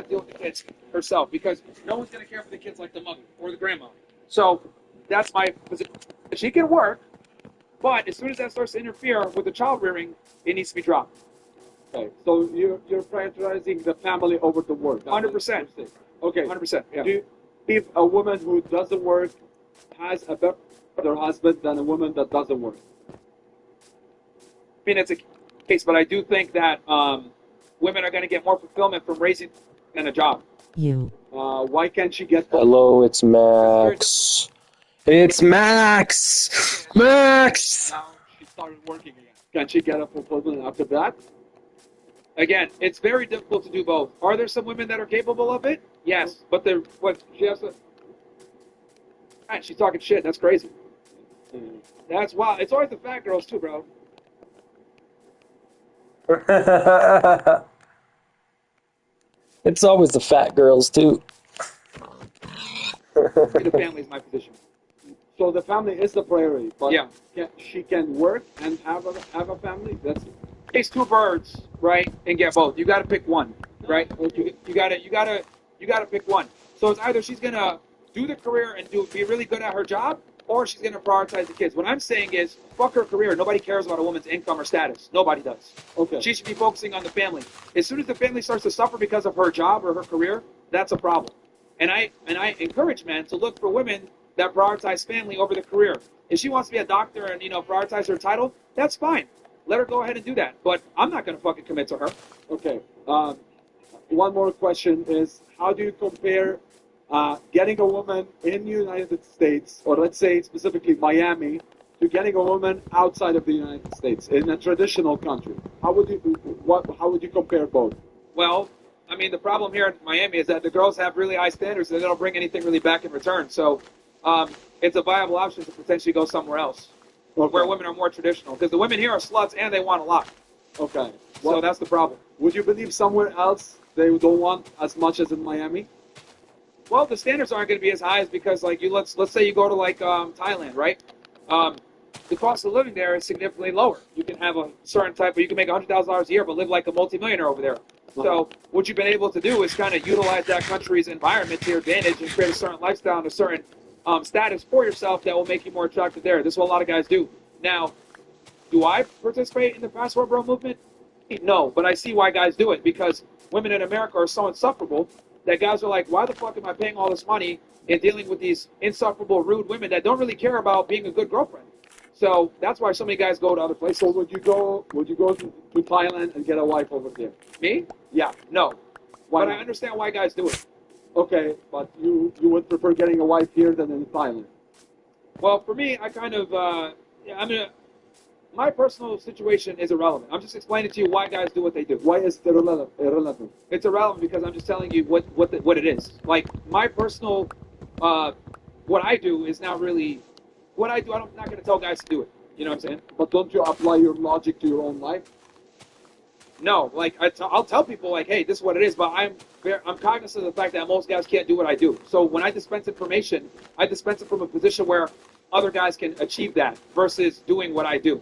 deal with the kids herself, because no one's gonna care for the kids like the mother or the grandma. So that's my position. She can work, but as soon as that starts to interfere with the child rearing, it needs to be dropped. Okay, so you're prioritizing the family over the work. 100%. Okay. 100%. Yeah. If a woman who doesn't work has a better husband than a woman that doesn't work? I mean, it's a case, but I do think that women are going to get more fulfillment from raising than a job. Why can't she get? Hello, it's Max. It's Max. Max. Now she started working again. Can she get a fulfillment after that? Again, it's very difficult to do both. Are there some women that are capable of it? Yes, but she has to. Man, she's talking shit. That's crazy. That's wild. It's always the fat girls too, bro. It's always the fat girls too. The family is my position. So the family is the priority, but yeah, she can work and have a family. That's chase two birds, right, and get both. You got to pick one, right? You got to pick one. So it's either she's gonna do the career and be really good at her job, or she's gonna prioritize the kids. What I'm saying is, fuck her career. Nobody cares about a woman's income or status. Nobody does. Okay. She should be focusing on the family. As soon as the family starts to suffer because of her job or her career, that's a problem. And I encourage men to look for women that prioritize family over the career. If she wants to be a doctor and prioritize her title, that's fine. Let her go ahead and do that. But I'm not gonna fucking commit to her. Okay. One more question is, how do you compare getting a woman in the United States, or let's say specifically Miami, to getting a woman outside of the United States in a traditional country? How would you compare both? Well, I mean, the problem here in Miami is that the girls have really high standards and they don't bring anything really back in return. So it's a viable option to potentially go somewhere else where women are more traditional. Because the women here are sluts and they want a lot. Okay. So that's the problem. Would you believe somewhere else they don't want as much as in Miami? Well, the standards aren't going to be as high as because, like, let's say you go to like Thailand, right? The cost of living there is significantly lower. You can have a certain type, you can make $100,000 a year, but live like a multimillionaire over there. So what you've been able to do is kind of utilize that country's environment to your advantage and create a certain lifestyle and a certain status for yourself that will make you more attractive there. This is what a lot of guys do. Now, do I participate in the fast forward bro movement? No, but I see why guys do it, because women in America are so insufferable that guys are like, why the fuck am I paying all this money and dealing with these insufferable, rude women that don't really care about being a good girlfriend? So that's why so many guys go to other places. So would you go to Thailand and get a wife over there? Me? Yeah. No. Why but not? I understand why guys do it. Okay, but you would prefer getting a wife here than in Thailand? Well, for me, I kind of, my personal situation is irrelevant. I'm just explaining to you why guys do what they do. Why is it irrelevant? It's irrelevant because I'm just telling you what it is. Like, my personal, what I do is not really, what I do, I'm not going to tell guys to do it. You know what I'm saying? But don't you apply your logic to your own life? No, like, I'll tell people, like, hey, this is what it is, but I'm cognizant of the fact that most guys can't do what I do. So when I dispense information, I dispense it from a position where other guys can achieve that versus doing what I do.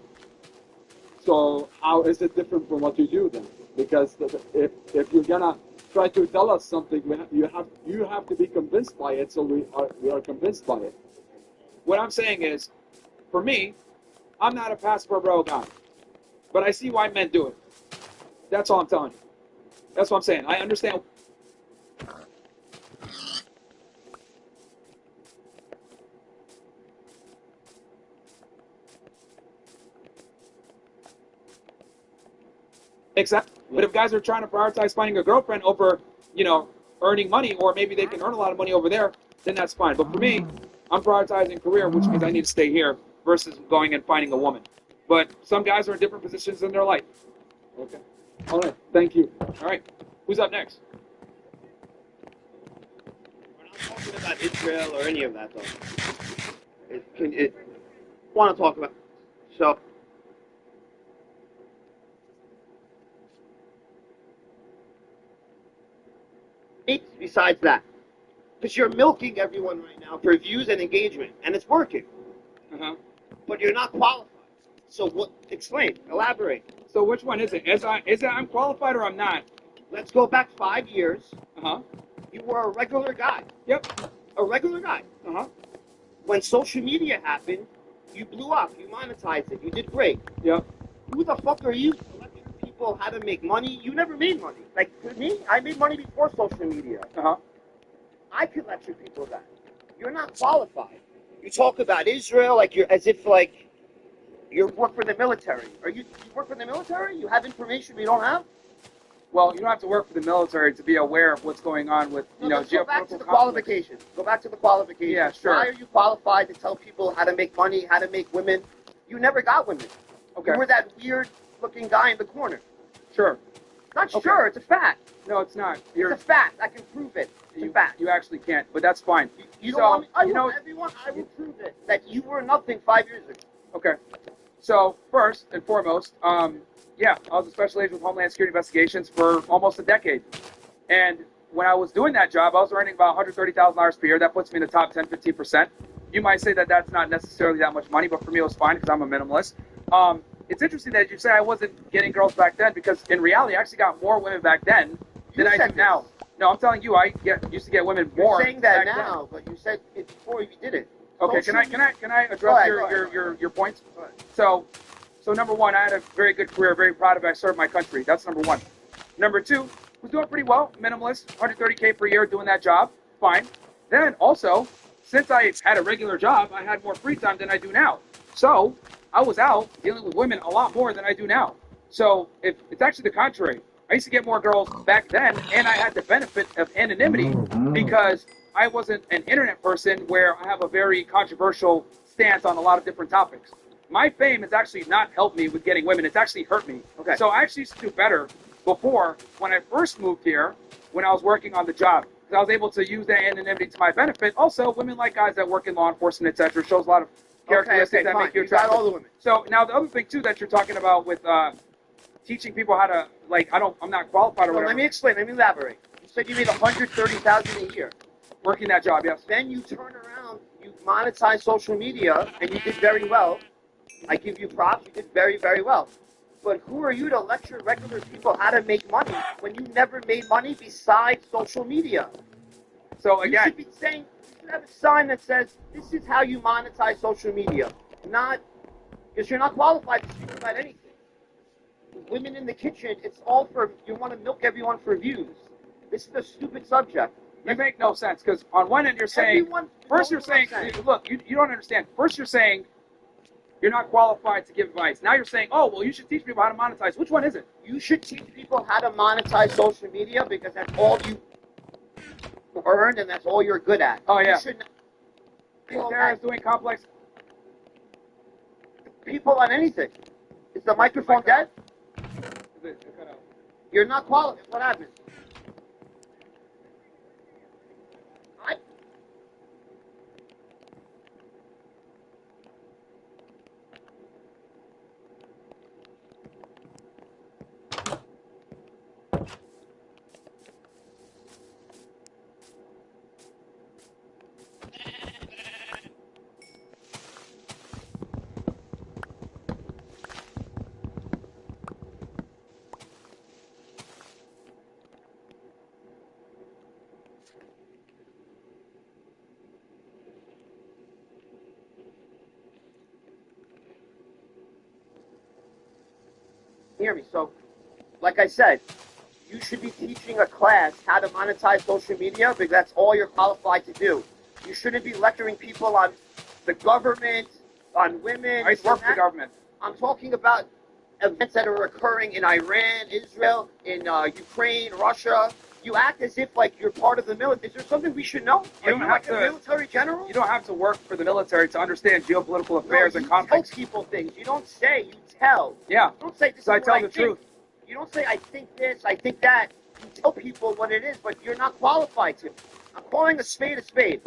So how is it different from what you do then? Because if you're gonna try to tell us something, you have to be convinced by it. So we are convinced by it. What I'm saying is, for me, I'm not a passport bro guy, but I see why men do it. That's all I'm telling you. That's what I'm saying. I understand. But if guys are trying to prioritize finding a girlfriend over, earning money, or maybe they can earn a lot of money over there, then that's fine. But for me, I'm prioritizing career, which means I need to stay here versus going and finding a woman. But some guys are in different positions in their life. Okay. All right. Thank you. All right. Who's up next? We're not talking about Israel or any of that, though. Want to talk about. So, besides that? Because you're milking everyone right now for views and engagement, and it's working. Uh-huh. But you're not qualified. So what? Explain. Elaborate. So which one is it? Is it I'm qualified or I'm not? Let's go back 5 years. Uh-huh. You were a regular guy. Yep. A regular guy. Uh-huh. When social media happened, you blew up. You monetized it. You did great. Yep. Who the fuck are you to lecture people how to make money? You never made money. Like, for me, I made money before social media. Uh-huh. I could lecture people that. You're not qualified. You talk about Israel like you're as if like you work for the military. You work for the military? You have information we don't have? Well, you don't have to work for the military to be aware of what's going on with, Let's go back to the qualifications. Go back to the qualifications. Yeah, sure. Why are you qualified to tell people how to make money, how to make women? You never got women. Okay. You were that weird-looking guy in the corner. Sure. Not sure. It's a fact. No, it's not. It's a fact. I can prove it. It's a fact. You actually can't, but that's fine. You don't want me, I will prove it that you were nothing 5 years ago. Okay. So first and foremost, yeah, I was a special agent with Homeland Security Investigations for almost a decade. And when I was doing that job, I was earning about $130,000 per year. That puts me in the top 10, 15%. You might say that that's not necessarily that much money, but for me it was fine because I'm a minimalist. It's interesting that you say I wasn't getting girls back then because in reality I actually got more women back then than I do now. No, I'm telling you, I used to get women more. You're saying that back now, then. but you said it before you did it. Okay, can I address your points? So number one, I had a very good career, very proud of it. I served my country. That's number one. Number two, was doing pretty well, minimalist, 130K per year doing that job, fine. Then also, since I had a regular job, I had more free time than I do now. So I was out dealing with women a lot more than I do now. So if it's actually the contrary. I used to get more girls back then, and I had the benefit of anonymity because I wasn't an internet person where I have a very controversial stance on a lot of different topics. My fame has actually not helped me with getting women. It's actually hurt me. Okay. So I actually used to do better before when I first moved here, when I was working on the job. Because I was able to use that anonymity to my benefit. Also, women like guys that work in law enforcement, etc. Shows a lot of characteristics that make you attractive. got all the women. So now the other thing too that you're talking about with teaching people how to I'm not qualified or whatever. Let me explain. Let me elaborate. You said you made $130,000 a year. Working that job, yes. Then you turn around, you monetize social media, and you did very well. I give you props. You did very, very well. But who are you to lecture regular people how to make money when you never made money besides social media? So again, you should be saying, you should have a sign that says, this is how you monetize social media. Not, because you're not qualified to speak about anything. Women in the kitchen, it's all for, you want to milk everyone for views. This is a stupid subject. You make no sense, because on one end you're saying, look, you don't understand. First you're saying, you're not qualified to give advice. Now you're saying, oh, well, you should teach people how to monetize. Which one is it? You should teach people how to monetize social media because that's all you earned and that's all you're good at. Oh, yeah. You should Sarah's doing complex. People on anything. Is the microphone dead? You're not qualified. What happened? Hear me. So, like I said, you should be teaching a class how to monetize social media because that's all you're qualified to do. You shouldn't be lecturing people on the government, on women. I work for the government. I'm talking about events that are occurring in Iran, Israel, in Ukraine, Russia. You act as if like you're part of the military. Is there something we should know? You don't have to. Military general? You don't have to work for the military to understand geopolitical affairs and conflicts. You tell people things. You don't say. You tell. Yeah. You don't say this. So I is tell what the think. truth. You don't say I think this, I think that. You tell people what it is, but you're not qualified to. I'm calling a spade a spade.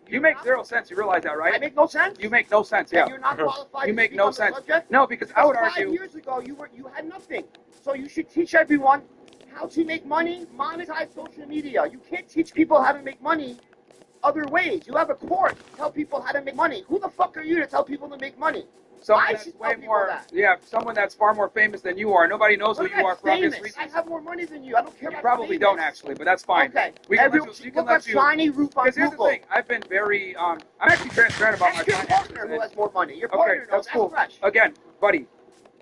You make zero sense. You realize that, right? I make no sense. You make no sense. Yeah. And you're not qualified. You to make speak no on the sense. subject? No, because I would argue. 5 years ago, you had nothing. So you should teach everyone how to make money, monetize social media. You can't teach people how to make money other ways. You have a course to tell people how to make money. Who the fuck are you to tell people to make money? Someone I that's should way tell people more, that. yeah, someone that's far more famous than you are. Nobody knows who you are for obvious reasons. I have more money than you. I don't care You about probably famous. don't actually, but that's fine. Okay. We can Every, let you. We can look up let you. shiny roof on Because here's the Google. thing. I've been very. I'm actually transparent about Ask my your finances. partner who has more money. Your Okay, partner knows. that's cool. Fresh. Again, buddy,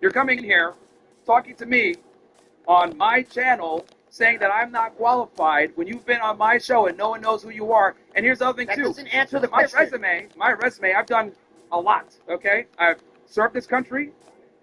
you're coming in here, talking to me on my channel, saying that I'm not qualified when you've been on my show and no one knows who you are. And here's the other thing That too. doesn't answer the my question. resume, I've done a lot. Okay, I've served this country.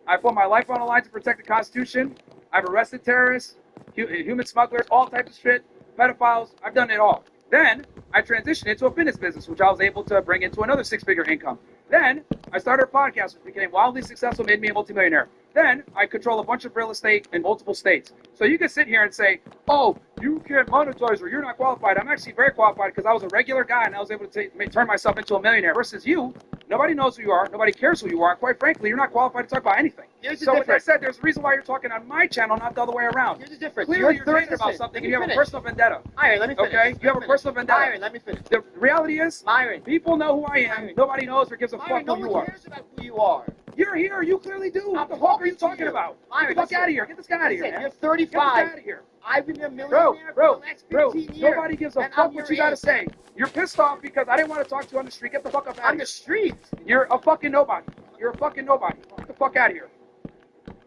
I put my life on the line to protect the Constitution. I've arrested terrorists, human smugglers, all types of shit, pedophiles. I've done it all. Then I transitioned into a fitness business, which I was able to bring into another six-figure income. Then I started a podcast, which became wildly successful, made me a multimillionaire. Then I control a bunch of real estate in multiple states. So you can sit here and say, oh, you can't monetize or you're not qualified. I'm actually very qualified because I was a regular guy and I was able to turn myself into a millionaire. Versus you, nobody knows who you are. Nobody cares who you are. Quite frankly, you're not qualified to talk about anything. Here's the so with that difference. said, there's a reason why you're talking on my channel, not the other way around. Here's the difference. Clearly, you're thinking about something and you have a personal vendetta. Myron, let me finish. Okay? You have a personal vendetta. Myron, let me finish. The reality is, Myron, people know who I am. Myron. Nobody knows or gives a Myron, fuck no who you one are. cares about who you are. You're here. You clearly do. What the fuck are you talking about? Myron, Get the fuck listen. out of here. Get this guy out of here, Listen, man. you're 35. Get this guy out of here. I've been a millionaire for the last 15 years. Nobody gives a and fuck I'm what your you gotta age. say. You're pissed off because I didn't want to talk to you on the street. Get the fuck up out of here. On the street? You're a fucking nobody. You're a fucking nobody. Get the fuck out of here.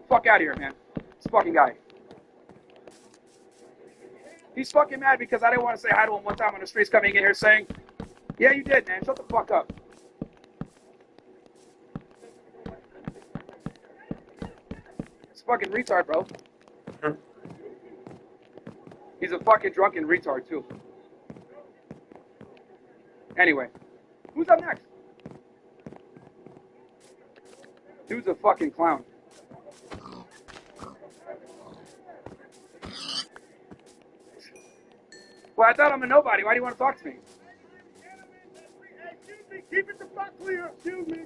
Fuck out of here, man. This fucking guy. He's fucking mad because I didn't want to say hi to him one time on the streets coming in here saying, yeah, you did, man. Shut the fuck up. It's a fucking retard, bro. He's a fucking drunken retard, too. Anyway, who's up next? Dude's a fucking clown. Well, I thought I'm a nobody. Why do you want to talk to me? Keep it the fuck clear. Excuse me.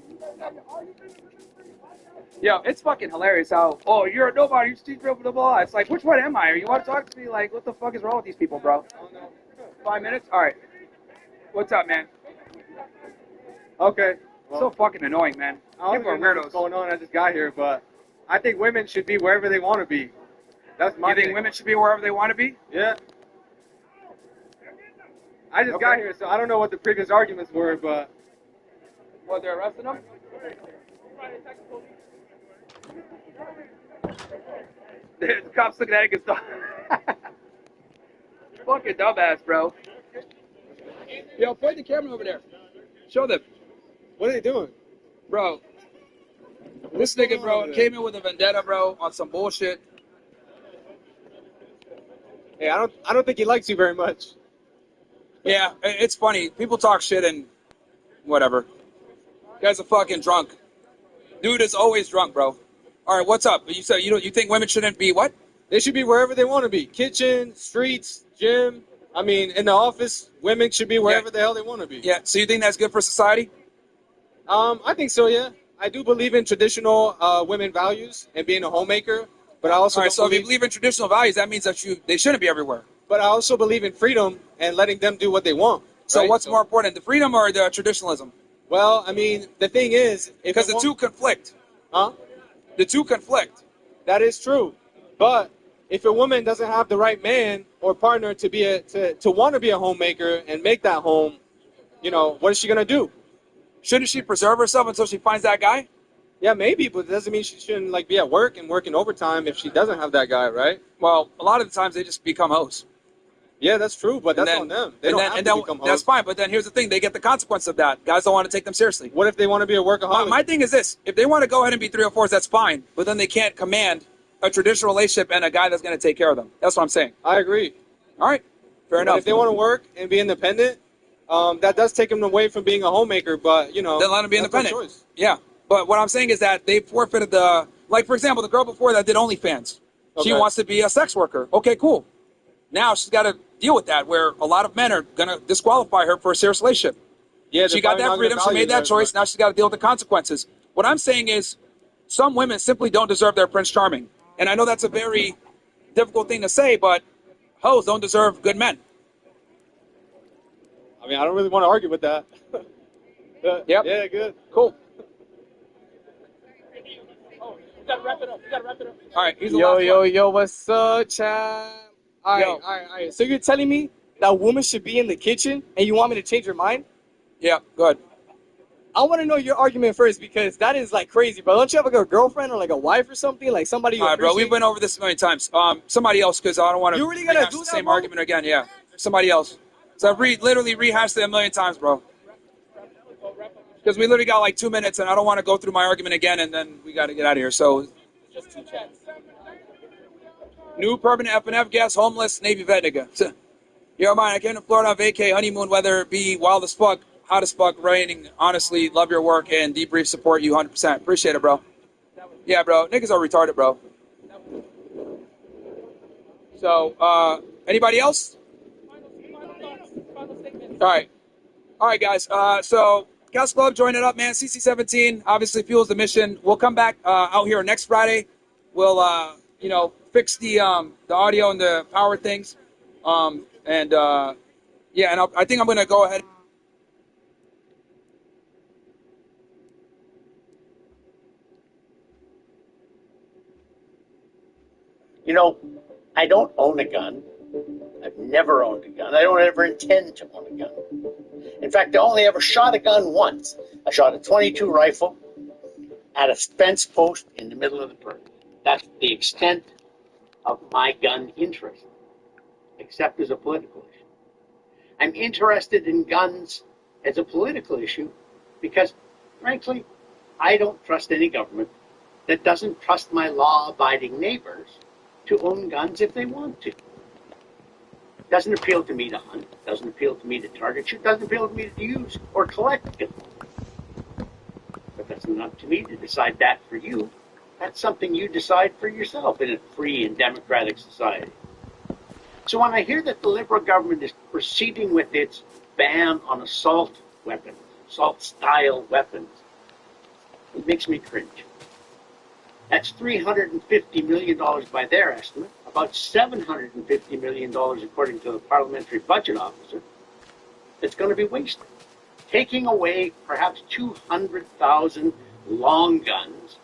Yo, it's fucking hilarious how, oh, you're a nobody, you're blah, blah, blah. It's like, which one am I? Or you want to talk to me? Like, what the fuck is wrong with these people, bro? 5 minutes? All right. What's up, man? Okay. So fucking annoying, man. People are know weirdos. what's going on. I just got here, but I think women should be wherever they want to be. That's my You think thing. women should be wherever they want to be? Yeah. I just got here, so I don't know what the previous arguments were, but... What, they're arresting them? The cops looking at it because fucking dumbass, bro. Yo, point the camera over there. Show them. What are they doing? Bro, this nigga, bro, came in with a vendetta, bro, on some bullshit. Hey, I don't think he likes you very much. Yeah, it's funny. People talk shit and whatever. Guy's a fucking drunk. Dude is always drunk, bro. All right, what's up? You said you think women shouldn't be what? They should be wherever they want to be. Kitchen, streets, gym. I mean, in the office, women should be wherever the hell they want to be. Yeah, so you think that's good for society? I think so, yeah. I do believe in traditional women values and being a homemaker, but I also All right, don't so if you believe, believe in traditional values, that means that they shouldn't be everywhere. but I also believe in freedom and letting them do what they want. So right? what's more important, the freedom or the traditionalism? Well, I mean, the thing is... Because the two conflict. Huh? The two conflict. That is true. But if a woman doesn't have the right man or partner to be to want to be a homemaker and make that home, you know, what is she going to do? Shouldn't she preserve herself until she finds that guy? Yeah, maybe, but it doesn't mean she shouldn't like be at work and working overtime if she doesn't have that guy, right? Well, a lot of the times they just become hoes. Yeah, that's true, but that's on them. They don't have to become hoes. That's fine, but then here's the thing. They get the consequence of that. Guys don't want to take them seriously. What if they want to be a workaholic? My thing is this. If they want to go ahead and be 304s, that's fine. But then they can't command a traditional relationship and a guy that's going to take care of them. That's what I'm saying. I agree. All right. Fair enough. If they want to work and be independent, that does take them away from being a homemaker, but, you know. Then let them be that's their independent. choice. Yeah. But what I'm saying is that they forfeited like, for example, the girl before that did OnlyFans. She Okay. wants to be a sex worker. Okay, cool. Now she's got to deal with that, where a lot of men are going to disqualify her for a serious relationship. Yeah, she got that freedom. She made that choice. Now she's got to deal with the consequences. What I'm saying is some women simply don't deserve their Prince Charming. And I know that's a very difficult thing to say, but hoes don't deserve good men. I mean, I don't really want to argue with that. Yep. Yeah, good. Cool. All right, he's the last one. Yo, what's up, Chad? All right. So you're telling me that women should be in the kitchen, and you want me to change your mind? Yeah, go ahead. I want to know your argument first, because that is like crazy, bro. Don't you have like a girlfriend or like a wife or something, like somebody you All right, bro. appreciate? We've been over this a million times. Somebody else, because I don't want to You really gonna rehash do the that, same bro? argument again. Yeah, somebody else. So I've literally rehashed it a million times, bro. Because we literally got like 2 minutes, and I don't want to go through my argument again, and then we got to get out of here. So, new permanent FNF guest, homeless, Navy vet nigga. Yo, man, I came to Florida on vacay, honeymoon, weather be wild as fuck, hot as fuck, raining. Honestly, love your work and debrief support you 100%. Appreciate it, bro. Yeah, bro. Niggas are retarded, bro. So, anybody else? All right, guys. So, Gas Club, join it up, man. CC17 obviously fuels the mission. We'll come back out here next Friday. We'll, fix the audio and the power things. I think I'm going to go ahead. You know, I don't own a gun. I've never owned a gun. I don't ever intend to own a gun. In fact, I only ever shot a gun once. I shot a .22 rifle at a fence post in the middle of the prairie. That's the extent of my gun interest, except as a political issue. I'm interested in guns as a political issue because, frankly, I don't trust any government that doesn't trust my law-abiding neighbors to own guns if they want to. It doesn't appeal to me to hunt. It doesn't appeal to me to target shoot. It doesn't appeal to me to use or collect guns. But that's not up to me to decide that for you. That's something you decide for yourself in a free and democratic society. So when I hear that the Liberal government is proceeding with its ban on assault weapons, assault-style weapons, it makes me cringe. That's $350 million by their estimate, about $750 million according to the parliamentary budget officer, that's going to be wasted. Taking away perhaps 200,000 long guns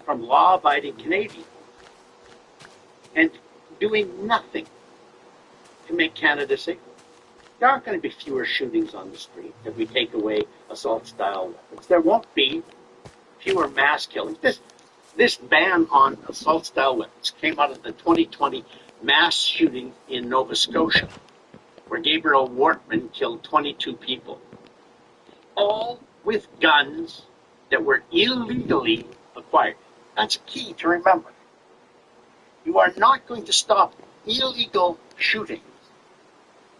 from law-abiding Canadians and doing nothing to make Canada safer. There aren't going to be fewer shootings on the street if we take away assault-style weapons. There won't be fewer mass killings. This ban on assault-style weapons came out of the 2020 mass shooting in Nova Scotia, where Gabriel Wortman killed 22 people, all with guns that were illegally acquired. That's key to remember. You are not going to stop illegal shootings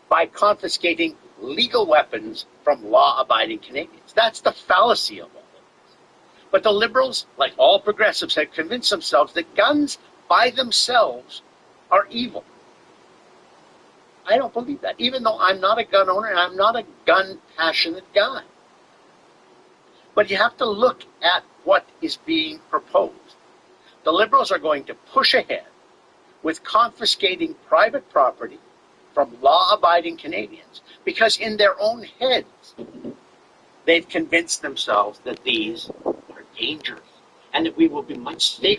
by confiscating legal weapons from law-abiding Canadians. That's the fallacy of all. But the Liberals, like all progressives, have convinced themselves that guns by themselves are evil. I don't believe that, even though I'm not a gun owner and I'm not a gun-passionate guy. But you have to look at what is being proposed. The Liberals are going to push ahead with confiscating private property from law-abiding Canadians because in their own heads, they've convinced themselves that these are dangerous and that we will be much safer